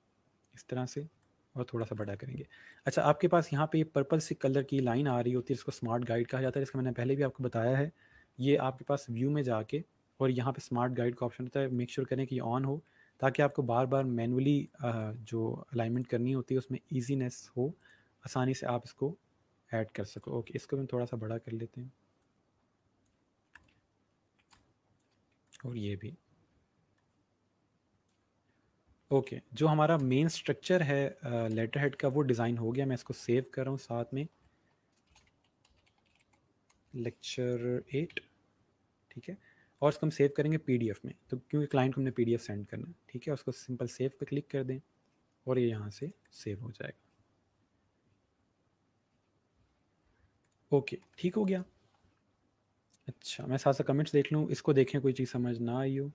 इस तरह से, और थोड़ा सा बड़ा करेंगे। अच्छा, आपके पास यहाँ पे ये पर्पल सी कलर की लाइन आ रही होती है, इसको स्मार्ट गाइड कहा जाता है, इसका मैंने पहले भी आपको बताया है। ये आपके पास व्यू में जाके और यहाँ पे स्मार्ट गाइड का ऑप्शन होता है, मेक श्योर करें कि ये ऑन हो, ताकि आपको बार बार मैनुअली जो अलाइनमेंट करनी होती है उसमें ईजीनेस हो, आसानी से आप इसको ऐड कर सको। ओके, इसको भी थोड़ा सा बड़ा कर लेते हैं, और ये भी। ओके, जो हमारा मेन स्ट्रक्चर है लेटर हेड का, वो डिज़ाइन हो गया। मैं इसको सेव कर रहा हूँ साथ में, लेक्चर 8। ठीक है, और इसको हम सेव करेंगे पीडीएफ में, तो क्योंकि क्लाइंट को हमने पीडीएफ सेंड करना है। ठीक है, उसको सिंपल सेव पे क्लिक कर दें और ये यहाँ से सेव हो जाएगा। ओके, ठीक हो गया। अच्छा, मैं साथ साथ कमेंट्स देख लूँ, इसको देखें कोई चीज़ समझ ना आई हो।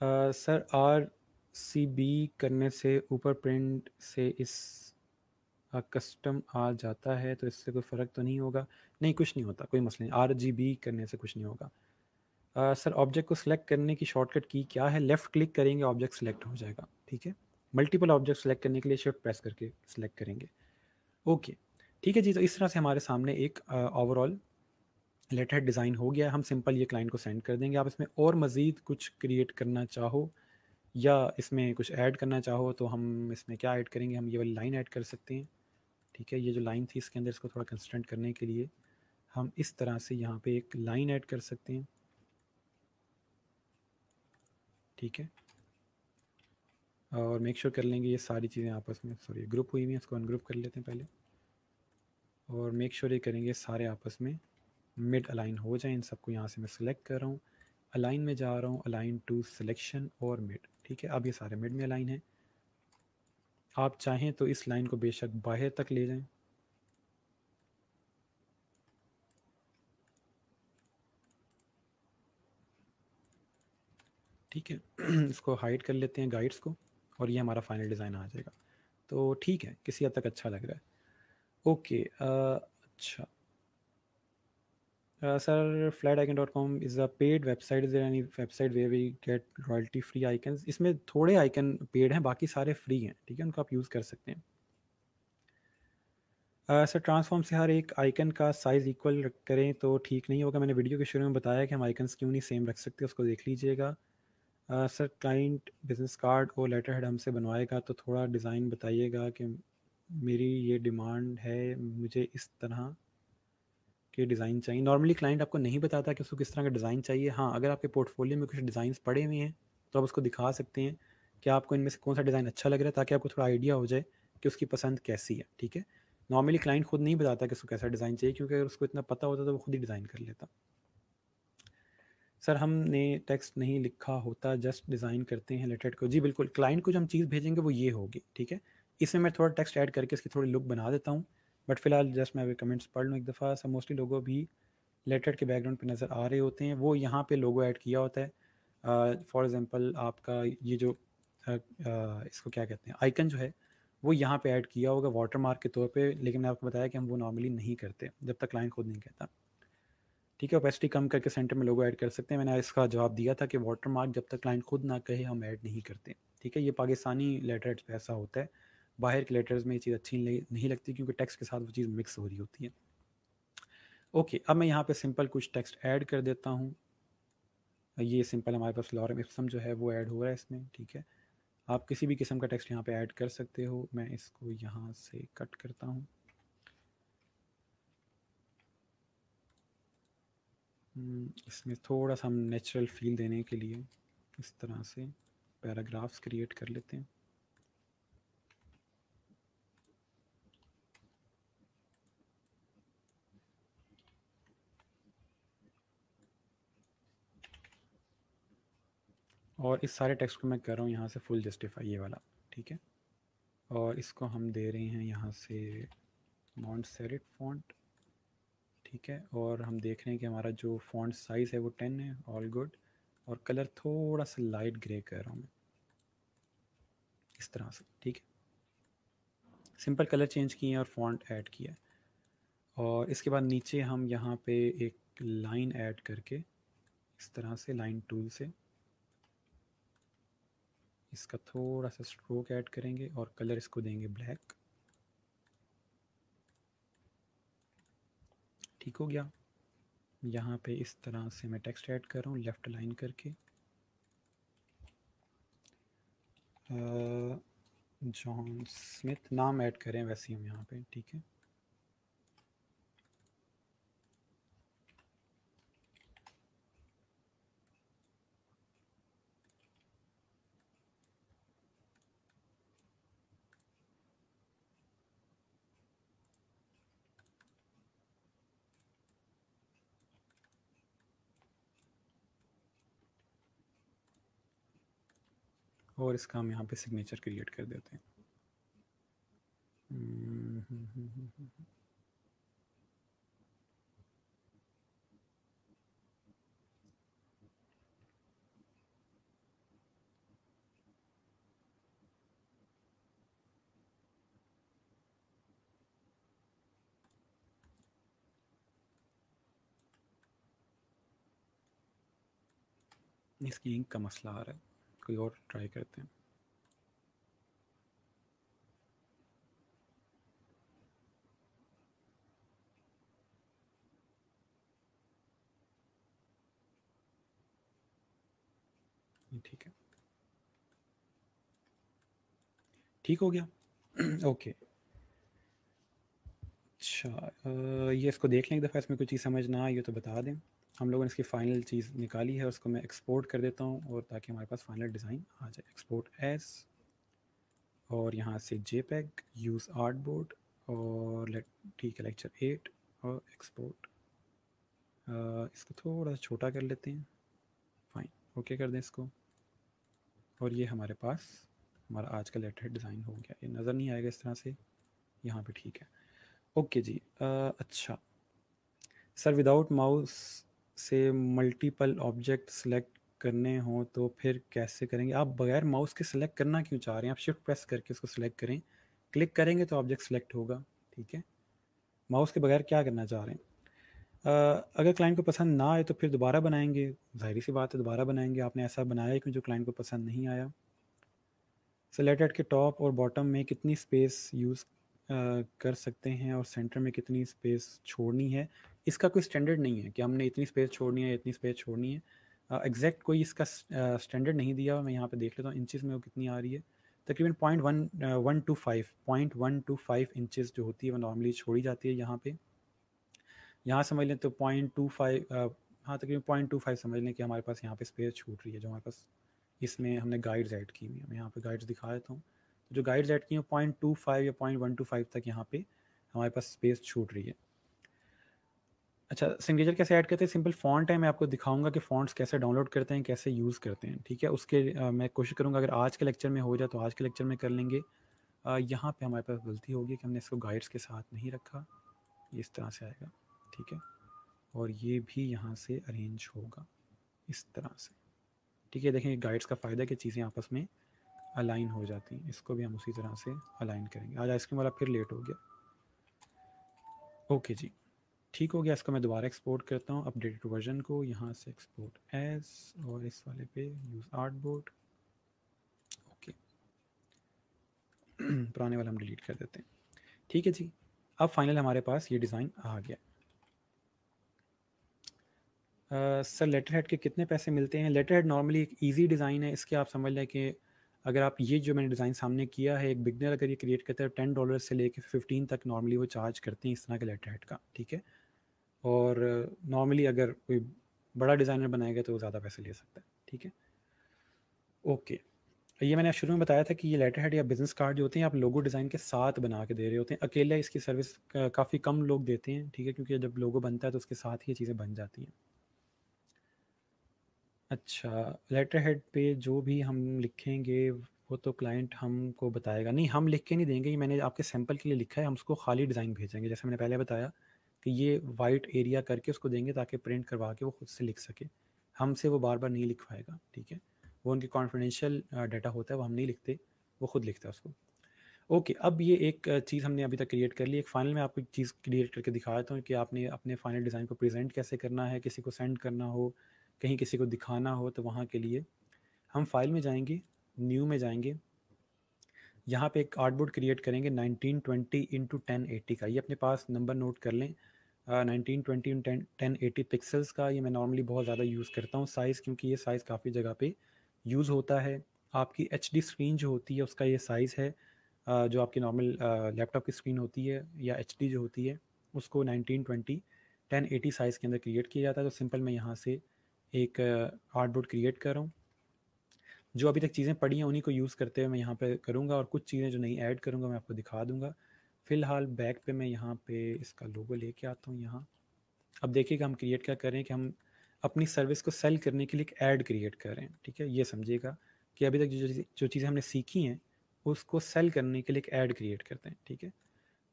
सर, आर सी बी करने से ऊपर प्रिंट से इस कस्टम आ जाता है, तो इससे कोई फ़र्क तो नहीं होगा? नहीं, कुछ नहीं होता, कोई मसला नहीं, आर जी बी करने से कुछ नहीं होगा। सर, ऑब्जेक्ट को सिलेक्ट करने की शॉर्टकट की क्या है? लेफ़्ट क्लिक करेंगे, ऑब्जेक्ट सिलेक्ट हो जाएगा। ठीक है, मल्टीपल ऑब्जेक्ट सेलेक्ट करने के लिए शिफ्ट प्रेस करके सिलेक्ट करेंगे। ओके, ठीक है जी, तो इस तरह से हमारे सामने एक ओवरऑल लेटर डिज़ाइन हो गया। हम सिंपल ये क्लाइंट को सेंड कर देंगे। आप इसमें और मज़ीद कुछ क्रिएट करना चाहो या इसमें कुछ ऐड करना चाहो, तो हम इसमें क्या ऐड करेंगे, हम ये वाली लाइन ऐड कर सकते हैं। ठीक है, ये जो लाइन थी इसके अंदर इसको थोड़ा कंसिस्टेंट करने के लिए हम इस तरह से यहाँ पे एक लाइन ऐड कर सकते हैं। ठीक है, और मेक श्योर कर लेंगे ये सारी चीज़ें आपस में, सॉरी, ग्रुप हुई हुई हैं, इसको अनग्रुप कर लेते हैं पहले, और मेक श्योर ये करेंगे सारे आपस में मिड अलाइन हो जाएं। इन सबको यहाँ से मैं सिलेक्ट कर रहा हूँ, अलाइन में जा रहा हूँ, अलाइन टू सिलेक्शन और मिड। ठीक है, अब ये सारे मिड में अलाइन है। आप चाहें तो इस लाइन को बेशक बाहर तक ले जाएं। ठीक है, इसको हाइड कर लेते हैं गाइड्स को, और ये हमारा फाइनल डिज़ाइन आ जाएगा। तो ठीक है, किसी हद तक अच्छा लग रहा है। ओके, अच्छा, sir, flaticon.com is a paid website, is there any website where we get royalty free icons? इसमें थोड़े आइकन पेड हैं, बाकी सारे फ्री हैं। ठीक है, उनको आप यूज़ कर सकते हैं। सर, ट्रांसफॉर्म से हर एक आइकन का साइज़ इक्वल करें तो ठीक नहीं होगा? मैंने वीडियो के शुरू में बताया कि हम आइकन्स क्यों नहीं सेम रख सकते, उसको देख लीजिएगा। सर, क्लाइंट बिजनेस कार्ड और लेटर हेड हमसे बनवाएगा, तो थोड़ा डिज़ाइन बताइएगा कि मेरी ये डिमांड है, मुझे इस तरह के डिज़ाइन चाहिए। नॉर्मली क्लाइंट आपको नहीं बताता कि उसको किस तरह का डिज़ाइन चाहिए। हाँ, अगर आपके पोर्टफोलियो में कुछ डिज़ाइंस पड़े हुए हैं तो आप उसको दिखा सकते हैं कि आपको इनमें से कौन सा डिज़ाइन अच्छा लग रहा है, ताकि आपको थोड़ा आइडिया हो जाए कि उसकी पसंद कैसी है। ठीक है, नॉर्मली क्लाइंट खुद नहीं बताता कि उसको कैसा डिज़ाइन चाहिए, क्योंकि अगर उसको इतना पता होता तो वो खुद ही डिज़ाइन कर लेता। सर, हमने टेक्स्ट नहीं लिखा होता, जस्ट डिज़ाइन करते हैं लेटर को। जी बिल्कुल, क्लाइंट को जो हम चीज़ भेजेंगे वो ये होगी। ठीक है, इसमें मैं थोड़ा टेक्स्ट ऐड करके इसकी थोड़ी लुक बना देता हूँ, बट फिलहाल जस्ट मैं अभी कमेंट्स पढ़ लूँ एक दफ़ा। सब मोस्टली लोगों भी लेटर के बैकग्राउंड पे नज़र आ रहे होते हैं, वो यहाँ पे लोगो ऐड किया होता है। फॉर एग्जांपल आपका ये जो इसको क्या कहते हैं, आइकन जो है वो यहाँ पे ऐड किया होगा वाटर मार्क के तौर पे, लेकिन मैंने आपको बताया कि हम वो नॉर्मली नहीं करते जब तक क्लाइंट खुद नहीं कहता। ठीक है, ओपेसिटी कम करके सेंटर में लोगो ऐड कर सकते हैं। मैंने इसका जवाब दिया था कि वाटर मार्क जब तक क्लाइंट खुद ना कहे हम ऐड नहीं करते। ठीक है, ये पाकिस्तानी लेटर पे ऐसा होता है, बाहर के लेटर्स में ये चीज़ अच्छी नहीं लगती, क्योंकि टेक्स्ट के साथ वो चीज़ मिक्स हो रही होती है। ओके, अब मैं यहाँ पे सिंपल कुछ टेक्स्ट ऐड कर देता हूँ। ये सिंपल हमारे पास लॉरम इप्सम जो है वो ऐड हो रहा है इसमें। ठीक है, आप किसी भी किस्म का टेक्स्ट यहाँ पे ऐड कर सकते हो। मैं इसको यहाँ से कट करता हूँ। इसमें थोड़ा सा हम नेचुरल फील देने के लिए इस तरह से पैराग्राफ्स क्रिएट कर लेते हैं। और इस सारे टेक्स्ट को मैं कर रहा हूँ यहाँ से फुल जस्टिफाई, ये वाला। ठीक है, और इसको हम दे रहे हैं यहाँ से मॉन्ट सेरिट फॉन्ट। ठीक है, और हम देख रहे हैं कि हमारा जो फॉन्ट साइज़ है वो 10 है, ऑल गुड। और कलर थोड़ा सा लाइट ग्रे कर रहा हूँ मैं, इस तरह से, ठीक है। सिंपल कलर चेंज किए हैं और फॉन्ट ऐड किया है। और इसके बाद नीचे हम यहाँ पे एक लाइन ऐड करके इस तरह से लाइन टूल से इसका थोड़ा सा स्ट्रोक ऐड करेंगे और कलर इसको देंगे ब्लैक। ठीक हो गया। यहाँ पे इस तरह से मैं टेक्स्ट ऐड कर रहा हूँ लेफ़्ट लाइन करके, जॉन स्मिथ नाम ऐड करें वैसे ही हम यहाँ पे, ठीक है। और इसका हम यहाँ पे सिग्नेचर क्रिएट कर देते हैं। इसकी इंक का मसला आ रहा है, कोई और ट्राई करते हैं। ठीक है, ठीक हो गया। ओके। अच्छा, ये इसको देख लें एक दफ़ा, इसमें कोई चीज़ समझ ना आई हो तो बता दें। हम लोगों ने इसकी फ़ाइनल चीज़ निकाली है, उसको मैं एक्सपोर्ट कर देता हूँ और ताकि हमारे पास फाइनल डिज़ाइन आ जाए। एक्सपोर्ट एस, और यहाँ से जेपेग, यूज़ आर्टबोर्ड, और लेट, ठीक है, लेक्चर 8, और एक्सपोर्ट। इसको थोड़ा सा छोटा कर लेते हैं, फाइन, ओके कर दें इसको। और ये हमारे पास हमारा आज का लेटर डिज़ाइन हो गया। ये नज़र नहीं आएगा इस तरह से, यहाँ पे ठीक है। ओके जी। अच्छा सर, विदाउट माउस से मल्टीपल ऑब्जेक्ट सेलेक्ट करने हों तो फिर कैसे करेंगे? आप बगैर माउस के सिलेक्ट करना क्यों चाह रहे हैं? आप शिफ्ट प्रेस करके उसको सिलेक्ट करें, क्लिक करेंगे तो ऑब्जेक्ट सेलेक्ट होगा, ठीक है। माउस के बगैर क्या करना चाह रहे हैं? अगर क्लाइंट को पसंद ना आए तो फिर दोबारा बनाएंगे, जाहिर सी बात है दोबारा बनाएंगे। आपने ऐसा बनाया क्यों जो क्लाइंट को पसंद नहीं आया। सेलेक्टेड के टॉप और बॉटम में कितनी स्पेस यूज़ कर सकते हैं और सेंटर में कितनी स्पेस छोड़नी है, इसका कोई स्टैंडर्ड नहीं है कि हमने इतनी स्पेस छोड़नी है, इतनी स्पेस छोड़नी है। एग्जैक्ट कोई इसका स्टैंडर्ड नहीं दिया हुआ। मैं यहाँ पे देख लेता हूँ इंचज़ में वो कितनी आ रही है। तकरीबन 0.125 इंचज़ जो होती है वो नॉर्मली छोड़ी जाती है यहाँ पे। यहाँ समझ लें तो 0.25, हाँ तकरीबन 0.25 समझ लें कि हमारे पास यहाँ पे स्पेस छूट रही है, जो हमारे पास इसमें हमने गाइड्स ऐड की हुई है। मैं यहाँ पे गाइड्स दिखा देता हूँ। तो जो गाइड्स ऐड की हैं 0.25 या 0.125 तक यहाँ पे हमारे पास स्पेस छूट रही है। अच्छा, सिग्नेचर कैसे ऐड करते हैं? सिंपल फ़ॉन्ट है, मैं आपको दिखाऊंगा कि फ़ॉन्ट्स कैसे डाउनलोड करते हैं, कैसे यूज़ करते हैं, ठीक है। उसके मैं कोशिश करूँगा अगर आज के लेक्चर में हो जाए तो आज के लेक्चर में कर लेंगे। यहाँ पे हमारे पास गलती होगी कि हमने इसको गाइड्स के साथ नहीं रखा। ये इस तरह से आएगा, ठीक है। और ये भी यहाँ से अरेंज होगा इस तरह से, ठीक है। देखें गाइड्स का फ़ायदा है कि चीज़ें आपस में अलाइन हो जाती हैं। इसको भी हम उसी तरह से अलाइन करेंगे। आज आइसक्रीम वाला फिर लेट हो गया। ओके जी, ठीक हो गया। इसको मैं दोबारा एक्सपोर्ट करता हूँ अपडेटेड वर्जन को, यहाँ से एक्सपोर्ट एज, और इस वाले पे यूज़ आर्टबोर्ड। ओके। पुराने वाला हम डिलीट कर देते हैं, ठीक है जी। अब फाइनल हमारे पास ये डिज़ाइन आ गया। सर लेटर हेड के कितने पैसे मिलते हैं? लेटर हेड नॉर्मली एक इजी डिज़ाइन है। इसके आप समझ लें कि अगर आप ये जो मैंने डिज़ाइन सामने किया है, एक बिगनर अगर ये क्रिएट करता है $10 से लेके 15 तक नॉर्मली वो चार्ज करते हैं इस तरह के लेटर हेड का, ठीक है। और नॉर्मली अगर कोई बड़ा डिज़ाइनर बनाएगा तो वो ज़्यादा पैसे ले सकता है, ठीक है। ओके, ये मैंने शुरू में बताया था कि ये लेटर हेड या बिज़नेस कार्ड जो होते हैं आप लोगो डिज़ाइन के साथ बना के दे रहे होते हैं। अकेले इसकी सर्विस काफ़ी कम लोग देते हैं, ठीक है, क्योंकि जब लोगो बनता है तो उसके साथ ही ये चीज़ें बन जाती हैं। अच्छा, लेटर हेड पे जो भी हम लिखेंगे वो तो क्लाइंट हमको बताएगा। नहीं, हम लिख के नहीं देंगे, ये मैंने आपके सैंपल के लिए लिखा है। हम उसको खाली डिज़ाइन भेजेंगे, जैसे मैंने पहले बताया कि ये वाइट एरिया करके उसको देंगे ताकि प्रिंट करवा के वो खुद से लिख सके, हमसे वो बार बार नहीं लिखवाएगा, ठीक है। वो उनकी कॉन्फिडेंशियल डाटा होता है, वो हम नहीं लिखते, वो खुद लिखता है उसको। ओके, अब ये एक चीज़ हमने अभी तक क्रिएट कर ली। एक फाइनल में आपको एक चीज़ क्रिएट करके दिखा देता हूँ कि आपने अपने फाइनल डिज़ाइन को प्रेजेंट कैसे करना है, किसी को सेंड करना हो, कहीं किसी को दिखाना हो, तो वहाँ के लिए हम फाइल में जाएंगे, न्यू में जाएंगे, यहाँ पे एक आर्टबोर्ड क्रिएट करेंगे 1920 इंटू 1080 का। ये अपने पास नंबर नोट कर लें, 1920 इन 1080 पिक्सल्स का। ये मैं नॉर्मली बहुत ज़्यादा यूज़ करता हूँ साइज़, क्योंकि ये साइज़ काफ़ी जगह पे यूज़ होता है। आपकी HD स्क्रीन जो होती है उसका ये साइज़ है, जो आपकी नॉर्मल लैपटॉप की स्क्रीन होती है या HD जो होती है उसको 1920 1080 साइज़ के अंदर क्रिएट किया जाता है। तो सिंपल मैं यहाँ से एक आर्टबोर्ड क्रिएट कर रहा हूँ। जो अभी तक चीज़ें पड़ी हैं उन्हीं को यूज़ करते हुए मैं यहाँ पे करूँगा, और कुछ चीज़ें जो नई ऐड करूँगा मैं आपको दिखा दूँगा। फ़िलहाल बैक पे मैं यहाँ पे इसका लोगो लेके आता हूँ यहाँ। अब देखिएगा हम क्रिएट क्या कर रहे हैं कि हम अपनी सर्विस को सेल करने के लिए एक ऐड क्रिएट कर रहे हैं, ठीक है। ये समझिएगा कि अभी तक जो चीज़ें हमने सीखी हैं उसको सेल करने के लिए एक ऐड क्रिएट करते हैं, ठीक है।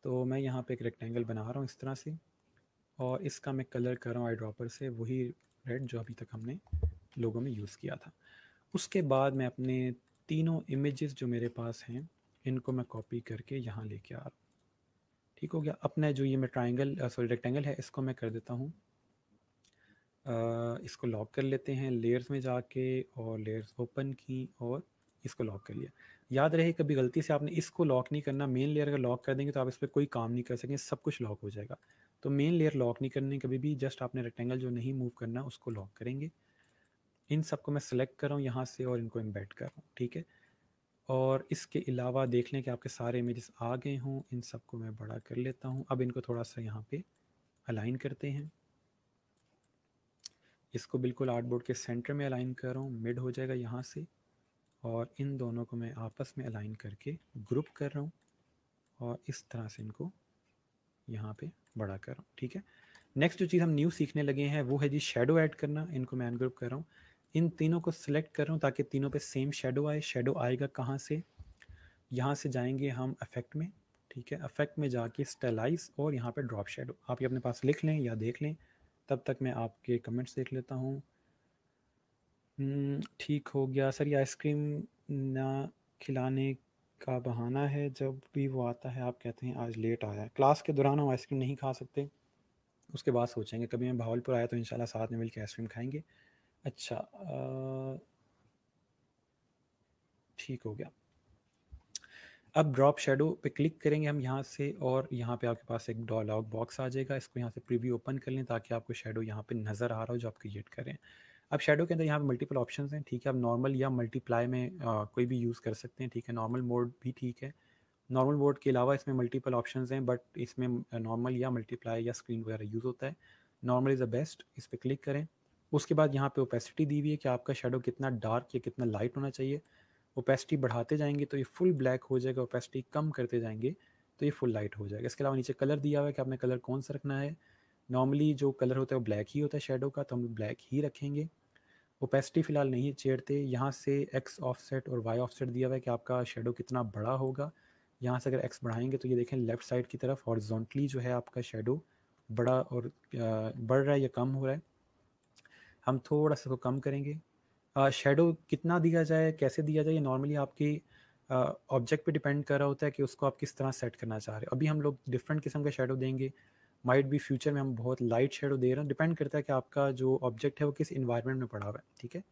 तो मैं यहाँ पे एक रेक्टेंगल बना रहा हूँ इस तरह से, और इसका मैं कलर कर रहा हूँ आई ड्रॉपर से, वही रेड जो अभी तक हमने लोगो में यूज़ किया था। उसके बाद मैं अपने तीनों इमेजेस जो मेरे पास हैं इनको मैं कॉपी करके यहाँ लेके आ रहा हूँ, ठीक हो गया। अपना जो ये मैं रेक्टेंगल है इसको मैं कर देता हूँ, इसको लॉक कर लेते हैं लेयर्स में जाके, और लेयर्स ओपन की और इसको लॉक कर लिया। याद रहे कभी गलती से आपने इसको लॉक नहीं करना, मेन लेयर अगर लॉक कर देंगे तो आप इस पर कोई काम नहीं कर सकेंगे, सब कुछ लॉक हो जाएगा। तो मेन लेयर लॉक नहीं करनी कभी भी, जस्ट आपने रेक्टेंगल जो नहीं मूव करना उसको लॉक करेंगे। इन सबको मैं सेलेक्ट कर रहा हूँ यहाँ से और इनको एम्बेड कर रहा हूँ, ठीक है। और इसके अलावा देख लें कि आपके सारे इमेजेस आ गए हों, इन सबको मैं बड़ा कर लेता हूँ। अब इनको थोड़ा सा यहाँ पे अलाइन करते हैं, इसको बिल्कुल आर्टबोर्ड के सेंटर में अलाइन कर रहा हूँ, मिड हो जाएगा यहाँ से, और इन दोनों को मैं आपस में अलाइन करके ग्रुप कर रहा हूँ, और इस तरह से इनको यहाँ पे बड़ा कर रहा हूँ, ठीक है। नेक्स्ट जो चीज़ हम न्यू सीखने लगे हैं वो है जी शेडो ऐड करना। इनको मैं अनग्रुप कर रहा हूँ, इन तीनों को सिलेक्ट कर रहा हूँ ताकि तीनों पे सेम शेडो आए। शेडो आएगा कहाँ से, यहाँ से जाएंगे हम इफेक्ट में, ठीक है। इफेक्ट में जाके स्टाइलाइज और यहाँ पे ड्रॉप शेडो। आप ये अपने पास लिख लें या देख लें, तब तक मैं आपके कमेंट्स देख लेता हूँ। ठीक हो गया सर, ये आइसक्रीम ना खिलाने का बहाना है, जब भी वो आता है आप कहते हैं आज लेट आया है। क्लास के दौरान हम आइसक्रीम नहीं खा सकते, उसके बाद सोचेंगे। कभी मैं भावलपुर आया तो इंशाल्लाह साथ में मिलकर आइसक्रीम खाएंगे। अच्छा, ठीक हो गया। अब ड्रॉप शेडो पे क्लिक करेंगे हम यहाँ से, और यहाँ पे आपके पास एक डायलॉग बॉक्स आ जाएगा। इसको यहाँ से प्रीव्यू ओपन कर लें ताकि आपको शेडो यहाँ पे नज़र आ रहा हो जो आप क्रिएट कर रहे हैं। अब शेडो के अंदर यहाँ पे मल्टीपल ऑप्शंस हैं, ठीक है। आप नॉर्मल या मल्टीप्लाई में कोई भी यूज़ कर सकते हैं, ठीक है। नॉर्मल मोड भी ठीक है। नॉर्मल मोड के अलावा इसमें मल्टीपल ऑप्शंस हैं, बट इसमें नॉर्मल या मल्टीप्लाई या स्क्रीन वगैरह यूज़ होता है। नॉर्मल इज़ द बेस्ट, इस पर क्लिक करें। उसके बाद यहाँ पे ओपेसिटी दी हुई है कि आपका शेडो कितना डार्क या कितना लाइट होना चाहिए। ओपेसिटी बढ़ाते जाएंगे तो ये फुल ब्लैक हो जाएगा, ओपेसिटी कम करते जाएंगे तो ये फुल लाइट हो जाएगा। इसके अलावा नीचे कलर दिया हुआ है कि आपने कलर कौन सा रखना है। नॉर्मली जो कलर होता है वो ब्लैक ही होता है शेडो का, तो हम ब्लैक ही रखेंगे। ओपेसिटी फ़िलहाल नहीं छेड़ते। यहाँ से एक्स ऑफसेट और वाई ऑफसेट दिया हुआ है कि आपका शेडो कितना बड़ा होगा। यहाँ से अगर एक्स बढ़ाएंगे तो ये देखें लेफ़्ट साइड की तरफ हॉरिजॉन्टली जो है आपका शेडो बड़ा और बढ़ रहा है या कम हो रहा है। हम थोड़ा सा इसको कम करेंगे। शेडो कितना दिया जाए, कैसे दिया जाए, ये नॉर्मली आपकी ऑब्जेक्ट पे डिपेंड कर रहा होता है कि उसको आप किस तरह सेट करना चाह रहे हो। अभी हम लोग डिफरेंट किस्म का शेडो देंगे, माइट भी फ्यूचर में हम बहुत लाइट शेडो दे रहे हैं, डिपेंड करता है कि आपका जो ऑब्जेक्ट है वो किस इन्वायरमेंट में पड़ा हुआ है, ठीक है।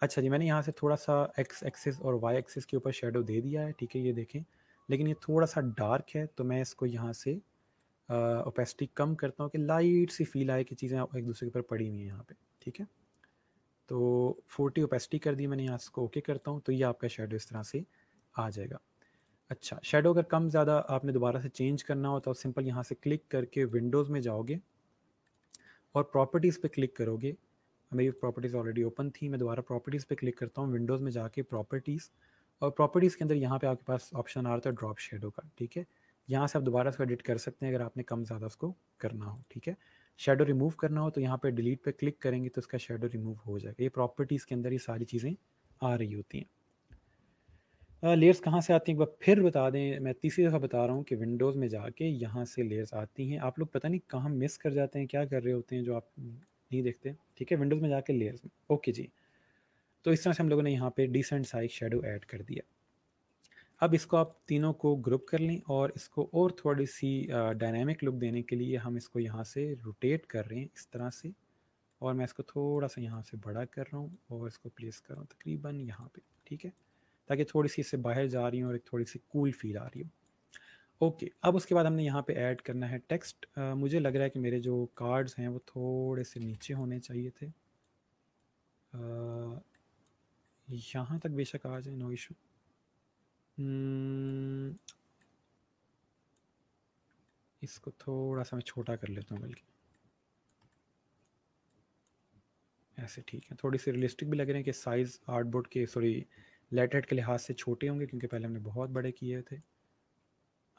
अच्छा जी, मैंने यहाँ से थोड़ा सा एक्स एक्सिस और वाई एक्सिस के ऊपर शेडो दे दिया है, ठीक है, ये देखें। लेकिन ये थोड़ा सा डार्क है तो मैं इसको यहाँ से ओपेसिटी कम करता हूँ कि लाइट सी फील आए कि चीज़ें एक दूसरे के ऊपर पड़ी हुई हैं यहाँ पे, ठीक है। तो 40 ओपेसिटी कर दी मैंने, यहाँ इसको ओके करता हूँ तो ये आपका शेडो इस तरह से आ जाएगा। अच्छा, शेडो अगर कम ज़्यादा आपने दोबारा से चेंज करना हो तो सिंपल यहाँ से क्लिक करके विंडोज़ में जाओगे और प्रॉपर्टीज़ पे क्लिक करोगे। मेरी प्रॉपर्टीज़ ऑलरेडी ओपन थी, मैं दोबारा प्रॉपर्टीज़ पे क्लिक करता हूँ, विंडोज़ में जाके प्रॉपर्टीज़, और प्रॉपर्टीज़ के अंदर यहाँ पे आपके पास ऑप्शन आ रहा है ड्रॉप शेडो का, ठीक है। यहाँ से आप दोबारा इसको एडिट कर सकते हैं अगर आपने कम ज़्यादा उसको करना हो, ठीक है। शेडो रिमूव करना हो तो यहाँ पे डिलीट पे क्लिक करेंगे तो इसका शेडो रिमूव हो जाएगा। ये प्रॉपर्टीज़ के अंदर ये सारी चीज़ें आ रही होती हैं। लेयर्स कहाँ से आती हैं एक बार फिर बता दें, मैं तीसरी दफ़ा बता रहा हूँ कि विंडोज़ में जाके यहाँ से लेयर्स आती हैं। आप लोग पता नहीं कहाँ मिस कर जाते हैं, क्या कर रहे होते हैं जो आप नहीं देखते। ठीक है, विंडोज़ में जाके लेयर्स में, ओके जी। तो इस तरह से हम लोगों ने यहाँ पे डिसेंट साइज शेडो ऐड कर दिया। अब इसको आप तीनों को ग्रुप कर लें और इसको और थोड़ी सी डायनामिक लुक देने के लिए हम इसको यहाँ से रोटेट कर रहे हैं इस तरह से, और मैं इसको थोड़ा सा यहाँ से बड़ा कर रहा हूँ और इसको प्लेस कर रहा हूँ तकरीबन यहाँ पे। ठीक है, ताकि थोड़ी सी इससे बाहर जा रही हो और एक थोड़ी सी कूल फील आ रही हो। ओके, अब उसके बाद हमने यहाँ पे ऐड करना है टेक्स्ट। मुझे लग रहा है कि मेरे जो कार्ड्स हैं वो थोड़े से नीचे होने चाहिए थे। यहाँ तक बेशक आ जाए, नो इशू। इसको थोड़ा सा मैं छोटा कर लेता हूँ बल्कि, ऐसे ठीक है। थोड़ी सी रियलिस्टिक भी लग रहे हैं कि साइज़ आर्टबोर्ड के, सॉरी, लेटर हेड के लिहाज से छोटे होंगे क्योंकि पहले हमने बहुत बड़े किए थे।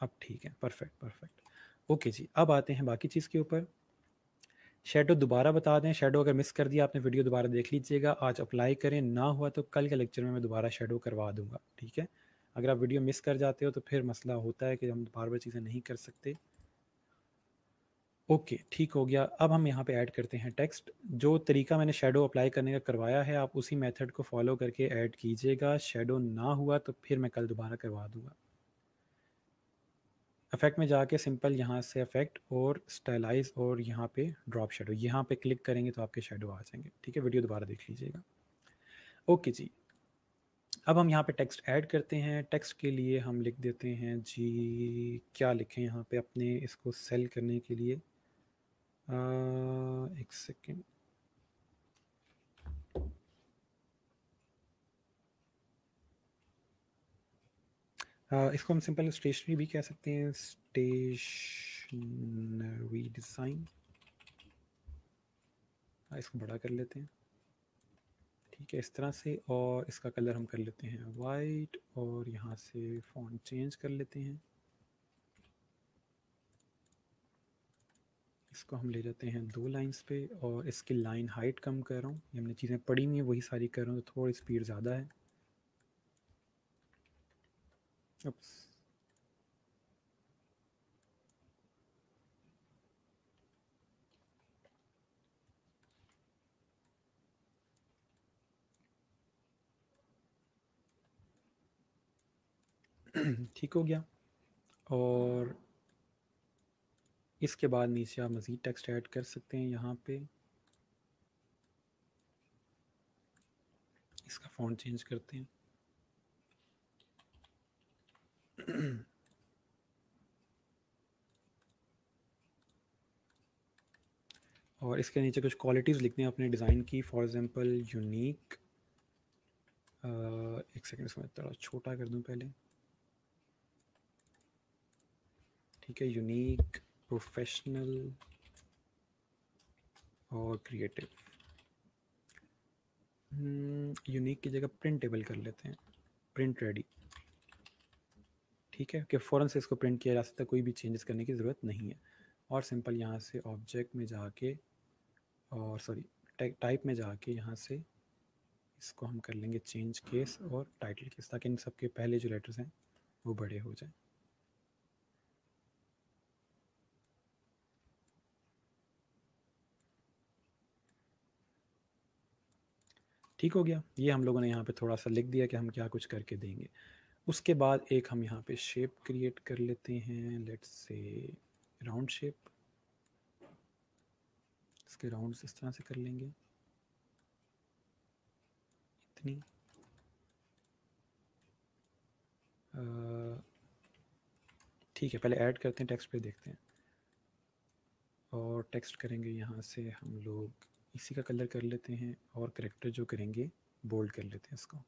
अब ठीक है, परफेक्ट परफेक्ट। ओके जी, अब आते हैं बाकी चीज़ के ऊपर। शेडो दोबारा बता दें, शेडो अगर मिस कर दिया आपने वीडियो दोबारा देख लीजिएगा, आज अप्लाई करें, ना हुआ तो कल के लेक्चर में मैं दोबारा शेडो करवा दूंगा। ठीक है, अगर आप वीडियो मिस कर जाते हो तो फिर मसला होता है कि हम बार बार चीज़ें नहीं कर सकते। ओके, ठीक हो गया। अब हम यहाँ पे ऐड करते हैं टेक्स्ट। जो तरीका मैंने शेडो अप्लाई करने का करवाया है, आप उसी मेथड को फॉलो करके ऐड कीजिएगा। शेडो ना हुआ तो फिर मैं कल दोबारा करवा दूंगा। इफेक्ट में जाके सिंपल यहाँ से इफेक्ट और स्टाइलाइज और यहाँ पे ड्रॉप शेडो, यहाँ पे क्लिक करेंगे तो आपके शेडो आ जाएंगे। ठीक है, वीडियो दोबारा देख लीजिएगा। ओके जी, अब हम यहाँ पे टेक्स्ट ऐड करते हैं। टेक्स्ट के लिए हम लिख देते हैं जी, क्या लिखें यहाँ पे अपने इसको सेल करने के लिए, एक सेकेंड। इसको हम सिंपल स्टेशनरी भी कह सकते हैं, स्टेशनरी डिज़ाइन। इसको बड़ा कर लेते हैं। ठीक है, इस तरह से, और इसका कलर हम कर लेते हैं वाइट, और यहाँ से फॉन्ट चेंज कर लेते हैं। इसको हम ले जाते हैं 2 लाइंस पे, और इसकी लाइन हाइट कम कर रहा हूँ। ये हमने चीज़ें पढ़ी हुई हैं वही सारी कर रहा हूँ, तो थोड़ी स्पीड ज़्यादा है। उप्स। ठीक हो गया। और इसके बाद नीचे आप मज़ीद टेक्स्ट ऐड कर सकते हैं। यहाँ पे इसका फॉन्ट चेंज करते हैं। और इसके नीचे कुछ क्वालिटीज़ लिखते हैं अपने डिज़ाइन की। फॉर एग्जांपल यूनिक, एक सेकंड, इसको मैं थोड़ा छोटा कर दूं पहले। ठीक है, यूनिक, प्रोफेशनल और क्रिएटिव। यूनिक की जगह प्रिंटेबल कर लेते हैं, प्रिंट रेडी। ठीक है, कि फ़ौरन से इसको प्रिंट किया जा सकता है, कोई भी चेंजेस करने की ज़रूरत नहीं है। और सिंपल यहाँ से ऑब्जेक्ट में जाके, और सॉरी, टाइप में जाके यहाँ से इसको हम कर लेंगे चेंज केस और टाइटल केस, ताकि इन सबके पहले जो लेटर्स हैं वो बड़े हो जाएं। ठीक हो गया। ये हम लोगों ने यहाँ पे थोड़ा सा लिख दिया कि हम क्या कुछ करके देंगे। उसके बाद एक हम यहाँ पे शेप क्रिएट कर लेते हैं, लेट्स से राउंड शेप। इसके राउंड्स इस तरह से कर लेंगे, इतनी। ठीक है, पहले ऐड करते हैं, टेक्स्ट पे देखते हैं। और टेक्स्ट करेंगे यहाँ से हम लोग इसी का कलर कर लेते हैं, और करेक्टर जो करेंगे बोल्ड कर लेते हैं इसको।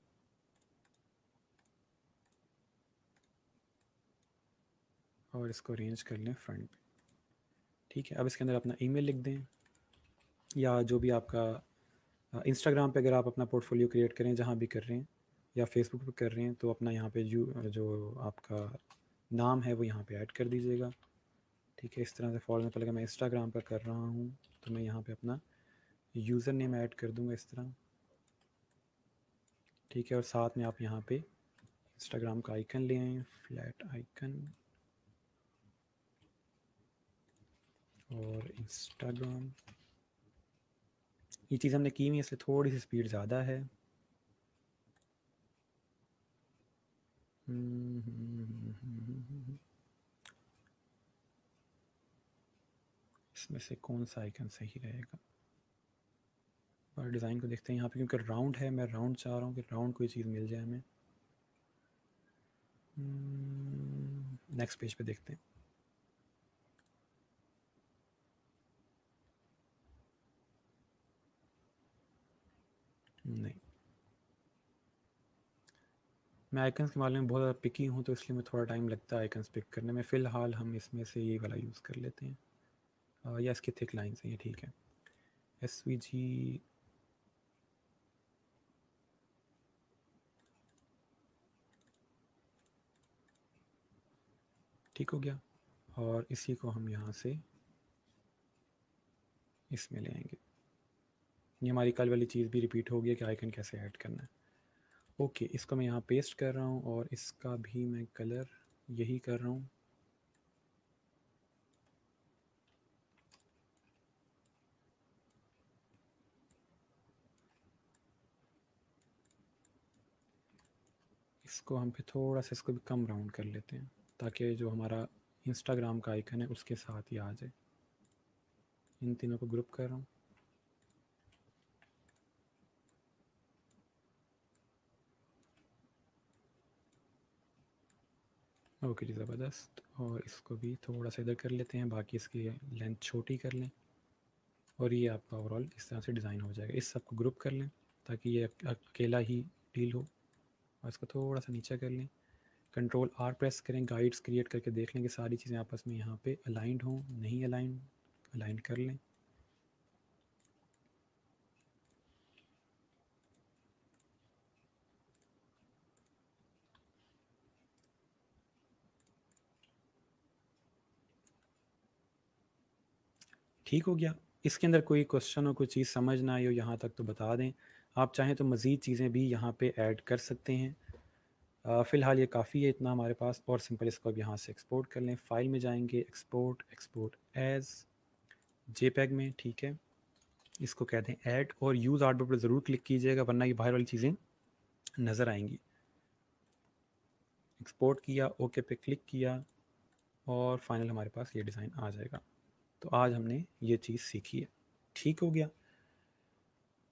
और इसको अरेंज कर लें फ्रंट पे। ठीक है, अब इसके अंदर अपना ईमेल लिख दें, या जो भी आपका इंस्टाग्राम पे अगर आप अपना पोर्टफोलियो क्रिएट करें जहाँ भी कर रहे हैं, या फेसबुक पे कर रहे हैं, तो अपना यहाँ पे जो आपका नाम है वो यहाँ पे ऐड कर दीजिएगा। ठीक है, इस तरह से। फॉर एग्जाम्पल अगर मैं इंस्टाग्राम पर कर रहा हूँ तो मैं यहाँ पे अपना यूज़र नेम ऐड कर दूँगा इस तरह। ठीक है, और साथ में आप यहाँ पे इंस्टाग्राम का आइकन ले आए, फ्लैट आइकन और इंस्टाग्राम। ये चीज़ हमने की हुई है, इसलिए थोड़ी सी स्पीड ज़्यादा है। इसमें से कौन सा आइकन सही रहेगा? और डिज़ाइन को देखते हैं यहाँ पे, क्योंकि राउंड है, मैं राउंड चाह रहा हूँ कि राउंड कोई चीज़ मिल जाए हमें। नेक्स्ट पेज पे देखते हैं। नहीं, मैं आइकन्स के मामले में बहुत ज़्यादा पिकी हूँ, तो इसलिए मैं थोड़ा टाइम लगता है आइकन्स पिक करने में। फ़िलहाल हम इसमें से ये वाला यूज़ कर लेते हैं। या इसकी थिक लाइन्स हैं, ये ठीक है। SVG ठीक हो गया, और इसी को हम यहाँ से इसमें ले आएंगे। ये हमारी कल वाली चीज़ भी रिपीट हो गई कि आइकन कैसे ऐड करना है। ओके, इसको मैं यहाँ पेस्ट कर रहा हूँ और इसका भी मैं कलर यही कर रहा हूँ। इसको हम फिर थोड़ा सा इसको भी कम राउंड कर लेते हैं, ताकि जो हमारा इंस्टाग्राम का आइकन है उसके साथ ही आ जाए। इन तीनों को ग्रुप कर रहा हूँ। ओके जी, ज़बरदस्त। और इसको भी थोड़ा सा इधर कर लेते हैं, बाकी इसकी लेंथ छोटी कर लें, और ये आपका ओवरऑल इस तरह से डिज़ाइन हो जाएगा। इस सबको ग्रुप कर लें ताकि ये अकेला ही डील हो, और इसको थोड़ा सा नीचे कर लें। Ctrl+R प्रेस करें, गाइड्स क्रिएट करके देख लें कि सारी चीज़ें आपस में यहाँ पे अलाइंड हों। नहीं अलाइन कर लें। ठीक हो गया। इसके अंदर कोई क्वेश्चन हो, कोई चीज़ समझ ना आई हो यहाँ तक, तो बता दें। आप चाहें तो मज़ीद चीज़ें भी यहाँ पे ऐड कर सकते हैं। फ़िलहाल ये काफ़ी है इतना हमारे पास। और सिंपल इसको अब यहाँ से एक्सपोर्ट कर लें। फ़ाइल में जाएंगे, एक्सपोर्ट एज़ JPEG में, ठीक है। इसको कह दें ऐड, और यूज़ आर्टबोर्ड पर ज़रूर क्लिक कीजिएगा, वरना ये बाहर वाली चीज़ें नज़र आएंगी। एक्सपोर्ट किया, ओके पे क्लिक किया, और फाइनल हमारे पास ये डिज़ाइन आ जाएगा। तो आज हमने ये चीज़ सीखी है। ठीक हो गया।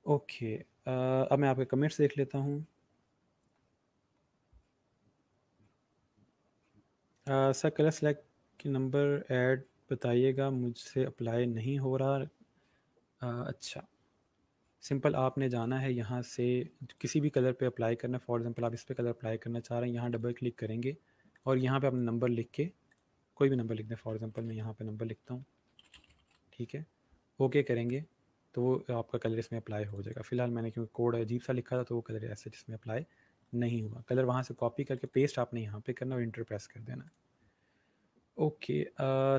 ओके, अब मैं आपके कमेंट्स देख लेता हूँ। सर, कलर सेलेक्ट के नंबर ऐड बताइएगा, मुझसे अप्लाई नहीं हो रहा। अच्छा, सिंपल आपने जाना है यहाँ से, किसी भी कलर पे अप्लाई करना। फॉर एग्जांपल आप इस पे कलर अप्लाई करना चाह रहे हैं, यहाँ डबल क्लिक करेंगे और यहाँ पे अपना नंबर लिख के, कोई भी नंबर लिख दें। फॉर एग्जांपल मैं यहाँ पे नंबर लिखता हूँ, ठीक है। ओके करेंगे तो वो आपका कलर इसमें अप्लाई हो जाएगा। फ़िलहाल मैंने क्योंकि कोड अजीब सा लिखा था, तो वो कलर ऐसे जिसमें अप्लाई नहीं हुआ। कलर वहाँ से कॉपी करके पेस्ट आपने यहाँ पे करना और इंटर प्रेस कर देना। Okay,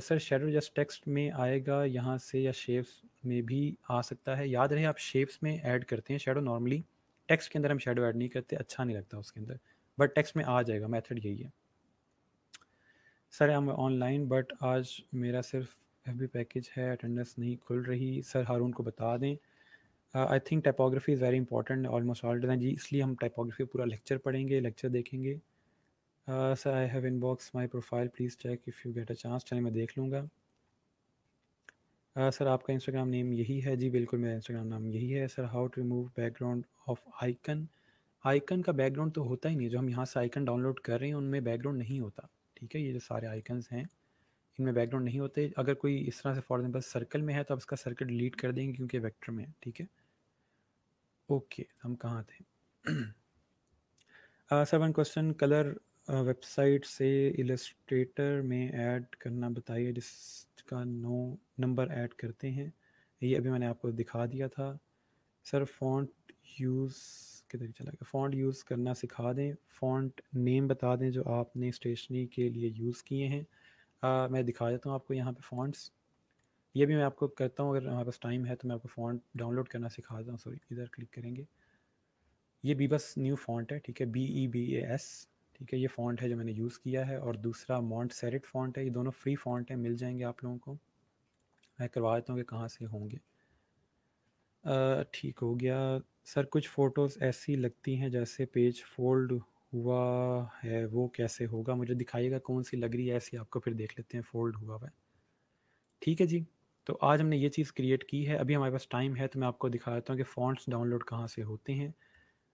sir shadow just text में आएगा यहाँ से, या शेप्स में भी आ सकता है? याद रहे आप शेप्स में ऐड करते हैं शेडो नॉर्मली, टेक्स्ट के अंदर हम शेडो ऐड नहीं करते, अच्छा नहीं लगता उसके अंदर, बट टेक्स्ट में आ जाएगा। मेथड यही है। सर हम ऑनलाइन, बट आज मेरा सिर्फ FB पैकेज है, अटेंडेंस नहीं खुल रही। सर हारून को बता दें। I think typography is very important almost all design जी, इसलिए हम टाइपोग्राफी पूरा लेक्चर पढ़ेंगे, लेक्चर देखेंगे। Sir I have inbox my profile, please check if you get a chance. चलिए मैं देख लूँगा। सर आपका इंस्टाग्राम नेम यही है? जी बिल्कुल, मेरा इंस्टाग्राम नाम यही है। Sir how to remove background of icon? Icon का बैकग्राउंड तो होता ही नहीं, जो हम यहाँ से आइकन डाउनलोड कर रहे हैं उनमें बैकग्राउंड नहीं होता, ठीक है। ये जो सारे आइकन्स हैं इनमें बैकग्राउंड नहीं होते। अगर कोई इस तरह से फॉर एग्जाम्पल सर्कल में है तो आप इसका सर्कल डिलीट कर देंगे क्योंकि वेक्टर में है, ठीक है। ओके, हम कहाँ थे? Sir one question, colour website से इलस्ट्रेटर में ऐड करना बताइए जिसका नो नंबर ऐड करते हैं। ये अभी मैंने आपको दिखा दिया था। सर फ़ॉन्ट यूज़ किधर चला गया? फ़ॉन्ट यूज़ करना सिखा दें, फ़ॉन्ट नेम बता दें जो आपने स्टेशनरी के लिए यूज़ किए हैं। मैं दिखा देता हूँ आपको यहाँ पे फ़ॉन्ट्स। ये भी मैं आपको करता हूँ, अगर हमारे पास टाइम है तो मैं आपको फ़ॉन्ट डाउनलोड करना सिखा देता हूँ। सॉरी, इधर क्लिक करेंगे। ये बीबस न्यू फ़ॉन्ट है, ठीक है, BEBAS, ठीक है, ये फ़ॉन्ट है जो मैंने यूज़ किया है, और दूसरा मॉन्ट सेरिट फ़ॉन्ट है। ये दोनों फ्री फ़ॉन्ट हैं, मिल जाएंगे आप लोगों को। मैं करवा देता हूँ कि कहाँ से होंगे। ठीक हो गया। सर कुछ फ़ोटोज़ ऐसी लगती हैं जैसे पेज फोल्ड हुआ है, वो कैसे होगा? मुझे दिखाइएगा कौन सी लग रही है ऐसी, आपको फिर देख लेते हैं फोल्ड हुआ हुआ है। ठीक है जी। तो आज हमने ये चीज़ क्रिएट की है। अभी हमारे पास टाइम है तो मैं आपको दिखा देता हूँ कि फ़ॉन्ट्स डाउनलोड कहाँ से होते हैं।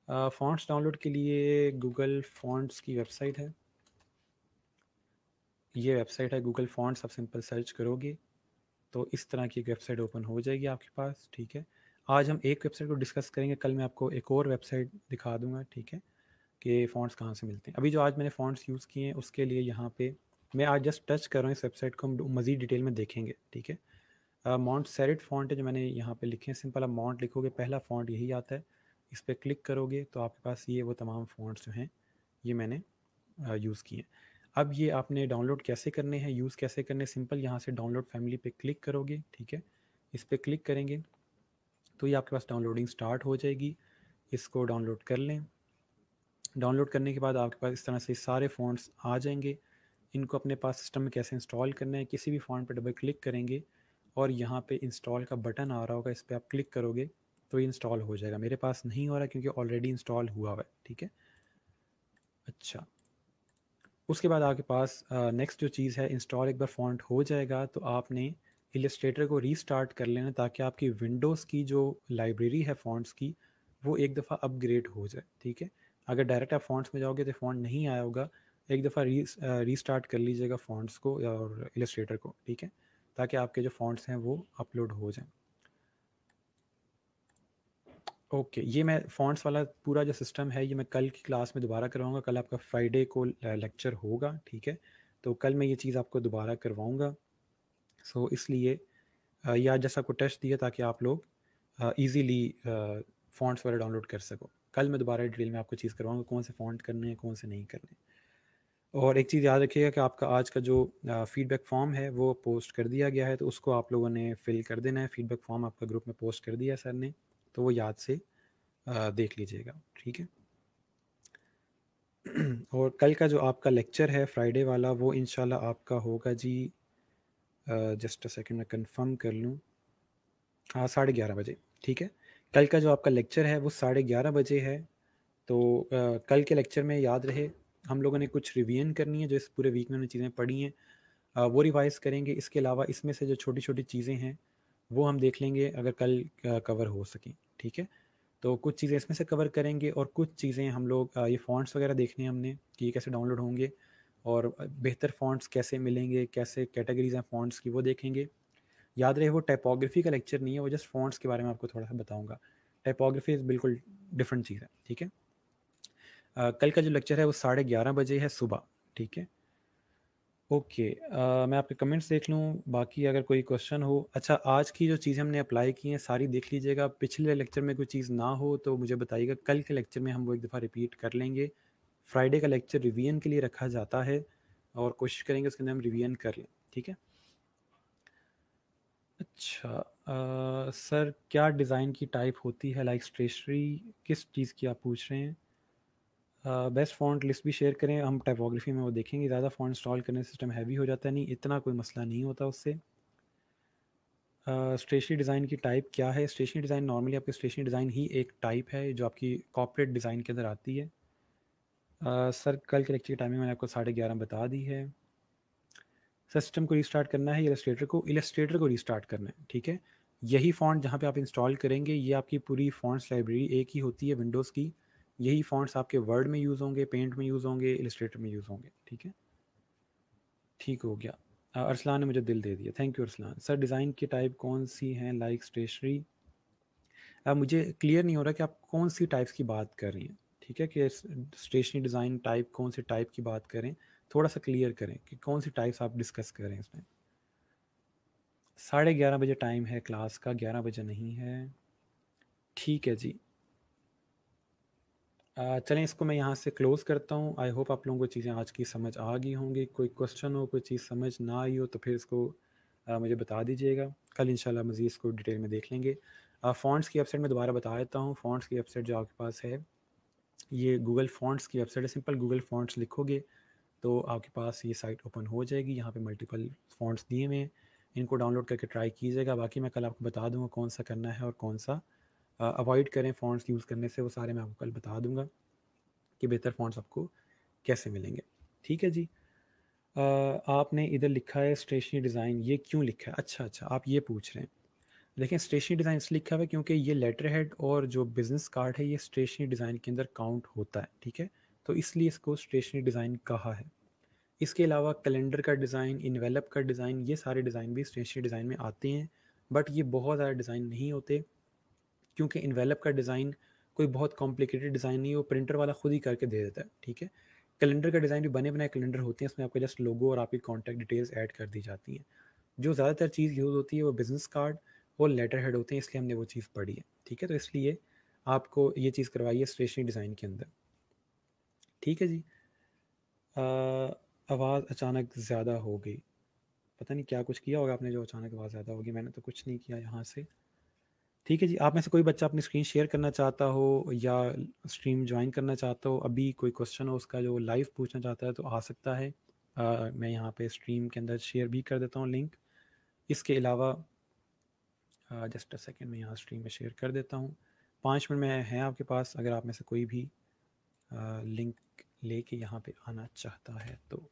फ़ॉन्ट्स डाउनलोड के लिए गूगल फ़ॉन्ट्स की वेबसाइट है। ये वेबसाइट है गूगल फ़ॉन्ट्स। आप सिंपल सर्च करोगे तो इस तरह की एक वेबसाइट ओपन हो जाएगी आपके पास। ठीक है, आज हम एक वेबसाइट को डिस्कस करेंगे, कल मैं आपको एक और वेबसाइट दिखा दूंगा। ठीक है, कि फ़ॉन्ट्स कहाँ से मिलते हैं। अभी जो आज मैंने फ़ॉन्ट्स यूज़ किए हैं उसके लिए यहाँ पे मैं आज जस्ट टच कर रहा हूँ इस वेबसाइट को, हम मज़ीद डिटेल में देखेंगे। ठीक है, मॉन्ट सेरिट फ़ॉन्ट है जो मैंने यहाँ पे लिखे हैं। सिंपल आप मॉन्ट लिखोगे, पहला फ़ॉन्ट यही आता है। इस पर क्लिक करोगे तो आपके पास ये वो तमाम फ़ॉन्ट्स जो हैं ये मैंने यूज़ किए हैं। अब ये आपने डाउनलोड कैसे करने हैं, यूज़ कैसे करने, सिंपल यहाँ से डाउनलोड फैमिली पे क्लिक करोगे। ठीक है, इस पर क्लिक करेंगे तो ये आपके पास डाउनलोडिंग स्टार्ट हो जाएगी। इसको डाउनलोड कर लें। डाउनलोड करने के बाद आपके पास इस तरह से सारे फ़ॉन्ट्स आ जाएंगे। इनको अपने पास सिस्टम में कैसे इंस्टॉल करना है, किसी भी फ़ॉन्ट पर डबल क्लिक करेंगे और यहाँ पे इंस्टॉल का बटन आ रहा होगा, इस पर आप क्लिक करोगे तो ये इंस्टॉल हो जाएगा। मेरे पास नहीं हो रहा क्योंकि ऑलरेडी इंस्टॉल हुआ हुआ है। ठीक है, अच्छा। उसके बाद आपके पास नेक्स्ट जो चीज़ है, इंस्टॉल एक बार फ़ॉन्ट हो जाएगा तो आपने इलस्ट्रेटर को रीस्टार्ट कर लेना ताकि आपकी विंडोज़ की जो लाइब्रेरी है फ़ॉन्ट्स की वो एक दफ़ा अपग्रेड हो जाए। ठीक है, अगर डायरेक्ट आप फ़ॉन्ट्स में जाओगे तो फ़ॉन्ट नहीं आया होगा, एक दफ़ा रीस्टार्ट कर लीजिएगा फ़ॉन्ट्स को और इलस्ट्रेटर को। ठीक है, ताकि आपके जो फ़ॉन्ट्स हैं वो अपलोड हो जाएं। ओके, ये मैं फ़ॉन्ट्स वाला पूरा जो सिस्टम है ये मैं कल की क्लास में दोबारा करवाऊँगा। कल आपका फ्राइडे को लेक्चर होगा। ठीक है, तो कल मैं ये चीज़ आपको दोबारा करवाऊँगा। सो इसलिए ये आज जैसा आपको टेस्ट दिया ताकि आप लोग ईज़िली फ़ॉन्ट्स वगैरह डाउनलोड कर सको। कल मैं दोबारा डिटेल में आपको चीज़ करवाऊँगा कौन से फ़ॉन्ट करने हैं, कौन से नहीं करने। और एक चीज़ याद रखिएगा कि आपका आज का जो फ़ीडबैक फ़ॉर्म है वो पोस्ट कर दिया गया है, तो उसको आप लोगों ने फ़िल कर देना है। फ़ीडबैक फ़ॉर्म आपका ग्रुप में पोस्ट कर दिया है सर ने, तो वो याद से देख लीजिएगा। ठीक है। और कल का जो आपका लेक्चर है फ्राइडे वाला वो इंशाल्लाह आपका होगा जी, जस्ट अ सेकंड मैं कंफर्म कर लूँ। हाँ, 11:30 बजे। ठीक है, कल का जो आपका लेक्चर है वो 11:30 बजे है। तो कल के लेक्चर में याद रहे हम लोगों ने कुछ रिवीजन करनी है, जो इस पूरे वीक में हमने चीज़ें पढ़ी हैं वो रिवाइज़ करेंगे। इसके अलावा इसमें से जो छोटी छोटी चीज़ें हैं वो हम देख लेंगे अगर कल कवर हो सकें। ठीक है, तो कुछ चीज़ें इसमें से कवर करेंगे और कुछ चीज़ें हम लोग ये फ़ॉन्ट्स वगैरह देखने हैं हमने कि ये कैसे डाउनलोड होंगे और बेहतर फ़ॉन्ट्स कैसे मिलेंगे, कैसे कैटेगरीज़ हैं फ़ॉन्ट्स की वो देखेंगे। याद रहे वो टाइपोग्राफी का लेक्चर नहीं है, वो जस्ट फ़ॉन्ट्स के बारे में आपको थोड़ा सा बताऊंगा। टाइपोग्राफी बिल्कुल डिफरेंट चीज़ है। ठीक है, कल का जो लेक्चर है वो 11:30 बजे है सुबह। ठीक है, ओके। मैं आपके कमेंट्स देख लूँ, बाकी अगर कोई क्वेश्चन हो। अच्छा, आज की जो चीज़ें हमने अप्लाई की हैं सारी देख लीजिएगा। पिछले लेक्चर में कोई चीज़ ना हो तो मुझे बताइएगा, कल के लेक्चर में हम वो एक दफ़ा रिपीट कर लेंगे। फ्राइडे का लेक्चर रिवीजन के लिए रखा जाता है और कोशिश करेंगे उसके अंदर हम रिवीजन कर लें। ठीक है, अच्छा। सर क्या डिज़ाइन की टाइप होती है, लाइक स्टेशनरी, किस चीज़ की आप पूछ रहे हैं? बेस्ट फ़ॉन्ट लिस्ट भी शेयर करें, हम टाइपोग्राफी में वो देखेंगे। ज़्यादा फ़ॉन्ट इंस्टॉल करने से सिस्टम हैवी हो जाता है, नहीं इतना कोई मसला नहीं होता उससे। स्टेशनरी डिज़ाइन की टाइप क्या है? स्टेशनरी डिज़ाइन नॉर्मली आपकी स्टेशनरी डिज़ाइन ही एक टाइप है जो आपकी कॉर्पोरेट डिज़ाइन के अंदर आती है। सर कल के लेक्चर की टाइमिंग मैंने आपको 11:30 बता दी है। सिस्टम को रिस्टार्ट करना है, इलस्ट्रेटर को रिस्टार्ट करना है। ठीक है, यही फ़ॉन्ट जहाँ पे आप इंस्टॉल करेंगे ये आपकी पूरी फ़ॉन्ट्स लाइब्रेरी एक ही होती है विंडोज़ की। यही फ़ॉन्ट्स आपके वर्ड में यूज़ होंगे, पेंट में यूज़ होंगे, इलस्ट्रेटर में यूज़ होंगे। ठीक है, ठीक हो गया। अरसलान ने मुझे दिल दे दिया, thank you Arsalan. Sir design की टाइप कौन सी हैं, लाइक स्टेशनरी? मुझे क्लियर नहीं हो रहा कि आप कौन सी टाइप्स की बात कर रही हैं। ठीक है, कि स्टेशनरी डिज़ाइन टाइप कौन सी टाइप की बात करें, थोड़ा सा क्लियर करें कि कौन सी टाइप्स आप डिस्कस कर रहे हैं इसमें। 11:30 बजे टाइम है क्लास का, 11 बजे नहीं है। ठीक है जी। चलें इसको मैं यहाँ से क्लोज़ करता हूँ। आई होप आप लोगों को चीज़ें आज की समझ आ गई होंगी। कोई क्वेश्चन हो, कोई चीज़ समझ ना आई हो तो फिर इसको मुझे बता दीजिएगा। कल इंशाल्लाह मज़ीद इसको डिटेल में देख लेंगे। फ़ॉन्ट्स की वेबसाइट में दोबारा बता देता हूँ। फ़ॉन्ट्स की वेबसाइट जो आपके पास है ये गूगल फॉन्ट्स की वेबसाइट है, सिंपल गूगल फॉन्ट्स लिखोगे तो आपके पास ये साइट ओपन हो जाएगी। यहाँ पे मल्टीपल फॉन्ट्स दिए हुए हैं, इनको डाउनलोड करके ट्राई कीजिएगा। बाकी मैं कल आपको बता दूंगा कौन सा करना है और कौन सा अवॉइड करें फ़ॉन्ट्स यूज़ करने से, वो सारे मैं आपको कल बता दूंगा कि बेहतर फ़ॉन्ट्स आपको कैसे मिलेंगे। ठीक है जी। आपने इधर लिखा है स्टेशनरी डिज़ाइन, ये क्यों लिखा है? अच्छा अच्छा, आप ये पूछ रहे हैं। देखें, स्टेशनरी डिज़ाइन इसलिए लिखा हुआ है क्योंकि ये लेटर हेड और जो बिज़नेस कार्ड है ये स्टेशनरी डिज़ाइन के अंदर काउंट होता है। ठीक है, तो इसलिए इसको स्टेशनरी डिज़ाइन कहा है। इसके अलावा कैलेंडर का डिज़ाइन, इन्वेलप का डिज़ाइन, ये सारे डिज़ाइन भी स्टेशनरी डिज़ाइन में आते हैं, बट ये बहुत ज़्यादा डिज़ाइन नहीं होते, क्योंकि इन्वेलप का डिज़ाइन कोई बहुत कॉम्प्लिकेटेड डिज़ाइन नहीं है, वो प्रिंटर वाला खुद ही करके दे देता है। ठीक है, कैलेंडर का डिज़ाइन भी बने बनाए कैलेंडर होते हैं, इसमें आपका जस्ट लोगो और आपकी कॉन्टैक्ट डिटेल्स ऐड कर दी जाती हैं। जो ज़्यादातर चीज़ यूज़ होती है वो बिज़नेस कार्ड और लेटर हेड होते हैं, इसलिए हमने वो चीज़ पढ़ी है। ठीक है, तो इसलिए आपको ये चीज़ करवाई है स्टेशनरी डिज़ाइन के अंदर। ठीक है जी। आवाज़ अचानक ज़्यादा हो गई, पता नहीं क्या कुछ किया होगा आपने जो अचानक आवाज़ ज़्यादा होगी, मैंने तो कुछ नहीं किया यहाँ से। ठीक है जी, आप में से कोई बच्चा अपनी स्क्रीन शेयर करना चाहता हो या स्ट्रीम ज्वाइन करना चाहता हो, अभी कोई क्वेश्चन हो उसका जो लाइव पूछना चाहता है तो आ सकता है। मैं यहाँ पे स्ट्रीम के अंदर शेयर भी कर देता हूँ लिंक। इसके अलावा जस्ट अ सेकेंड, मैं यहाँ स्ट्रीम में शेयर कर देता हूँ। 5 मिनट में है आपके पास, अगर आप में से कोई भी लिंक लेके यहाँ पे आना चाहता है तो।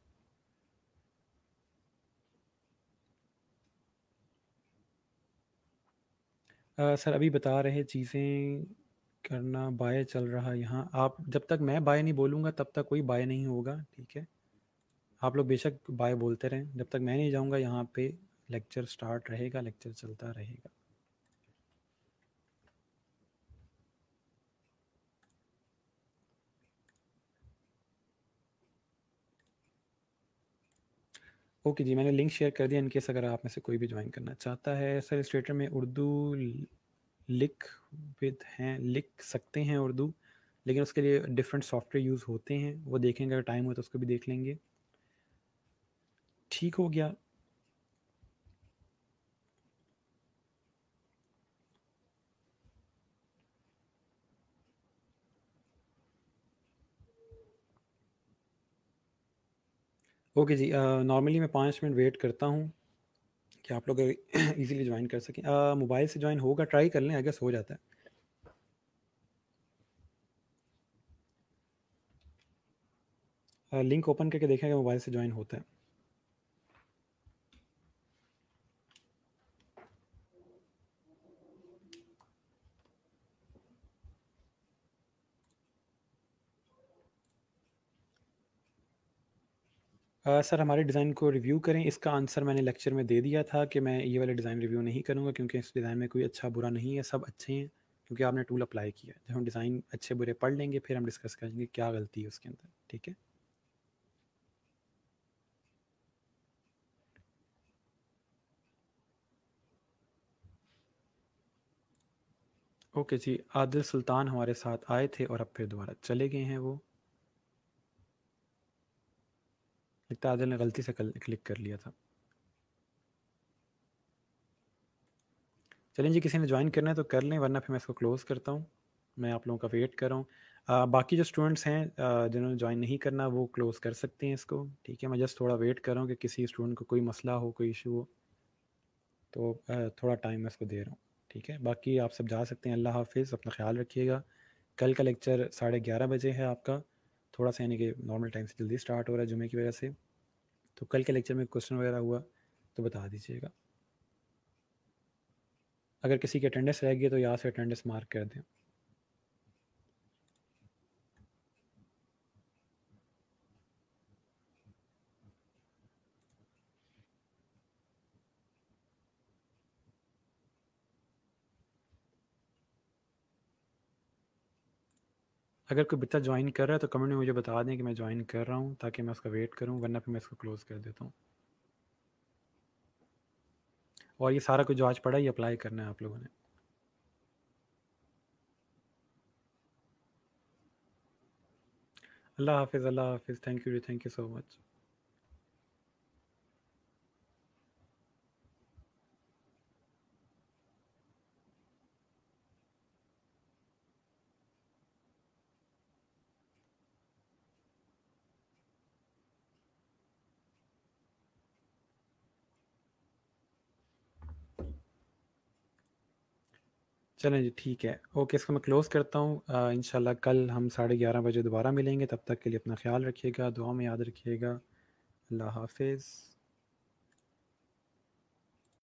सर अभी बता रहे चीज़ें करना बाय चल रहा यहाँ, आप जब तक मैं बाय नहीं बोलूँगा तब तक कोई बाय नहीं होगा। ठीक है, आप लोग बेशक बाय बोलते रहें, जब तक मैं नहीं जाऊँगा यहाँ पे लेक्चर स्टार्ट रहेगा, लेक्चर चलता रहेगा। ओके जी, मैंने लिंक शेयर कर दिया, इनकेस अगर आप में से कोई भी ज्वाइन करना चाहता है। सर इलस्ट्रेटर में उर्दू लिख विद हैं, लिख सकते हैं उर्दू, लेकिन उसके लिए डिफरेंट सॉफ्टवेयर यूज़ होते हैं, वो देखेंगे, अगर टाइम हो तो उसको भी देख लेंगे। ठीक हो गया। ओके जी, नॉर्मली मैं 5 मिनट वेट करता हूँ कि आप लोग इजीली ज्वाइन कर सकें। मोबाइल से ज्वाइन होगा, ट्राई कर लें, आई गेस हो जाता है। लिंक ओपन करके देखेंगे मोबाइल से ज्वाइन होता है। सर हमारे डिज़ाइन को रिव्यू करें, इसका आंसर मैंने लेक्चर में दे दिया था कि मैं ये वाला डिज़ाइन रिव्यू नहीं करूँगा, क्योंकि इस डिज़ाइन में कोई अच्छा बुरा नहीं है, सब अच्छे हैं, क्योंकि आपने टूल अप्लाई किया है। जब हम डिज़ाइन अच्छे बुरे पढ़ लेंगे फिर हम डिस्कस करेंगे क्या गलती है उसके अंदर। ठीक है, ओके जी। आदिल सुल्तान हमारे साथ आए थे और अब फिर दोबारा चले गए हैं वो, लगता है आदिल ने गलती से क्लिक कर लिया था। चलें जी, किसी ने ज्वाइन करना है तो कर लें, वरना फिर मैं इसको क्लोज़ करता हूँ। मैं आप लोगों का वेट कर रहा हूँ। बाकी जो स्टूडेंट्स हैं जिन्होंने ज्वाइन नहीं करना वो क्लोज़ कर सकते हैं इसको। ठीक है, मैं जस्ट थोड़ा वेट कर रहा हूँ कि किसी स्टूडेंट को कोई मसला हो, कोई इशू हो, तो थोड़ा टाइम मैं इसको दे रहा हूँ। ठीक है, बाकी आप सब जा सकते हैं। अल्लाह हाफिज़, अपना ख्याल रखिएगा। कल का लेक्चर 11:30 बजे है आपका, थोड़ा सा यानी कि नॉर्मल टाइम से जल्दी स्टार्ट हो रहा है जुमे की वजह से। तो कल के लेक्चर में क्वेश्चन वगैरह हुआ तो बता दीजिएगा। अगर किसी की अटेंडेंस रह गई तो यहाँ से अटेंडेंस मार्क कर दें। अगर कोई बच्चा ज्वाइन कर रहा है तो कमेंट में मुझे बता दें कि मैं ज्वाइन कर रहा हूँ, ताकि मैं उसका वेट करूँ, वरना फिर मैं इसको क्लोज़ कर देता हूँ। और ये सारा कुछ जो आज पढ़ा ये अप्लाई करना है आप लोगों ने। अल्लाह हाफिज़, अल्लाह हाफिज़, थैंक यू सो मच। चलें जी, ठीक है। ओके, इसको मैं क्लोज़ करता हूँ। इंशाल्लाह कल हम 11:30 बजे दोबारा मिलेंगे। तब तक के लिए अपना ख़्याल रखिएगा, दुआ में याद रखिएगा। अल्लाह हाफ़िज़।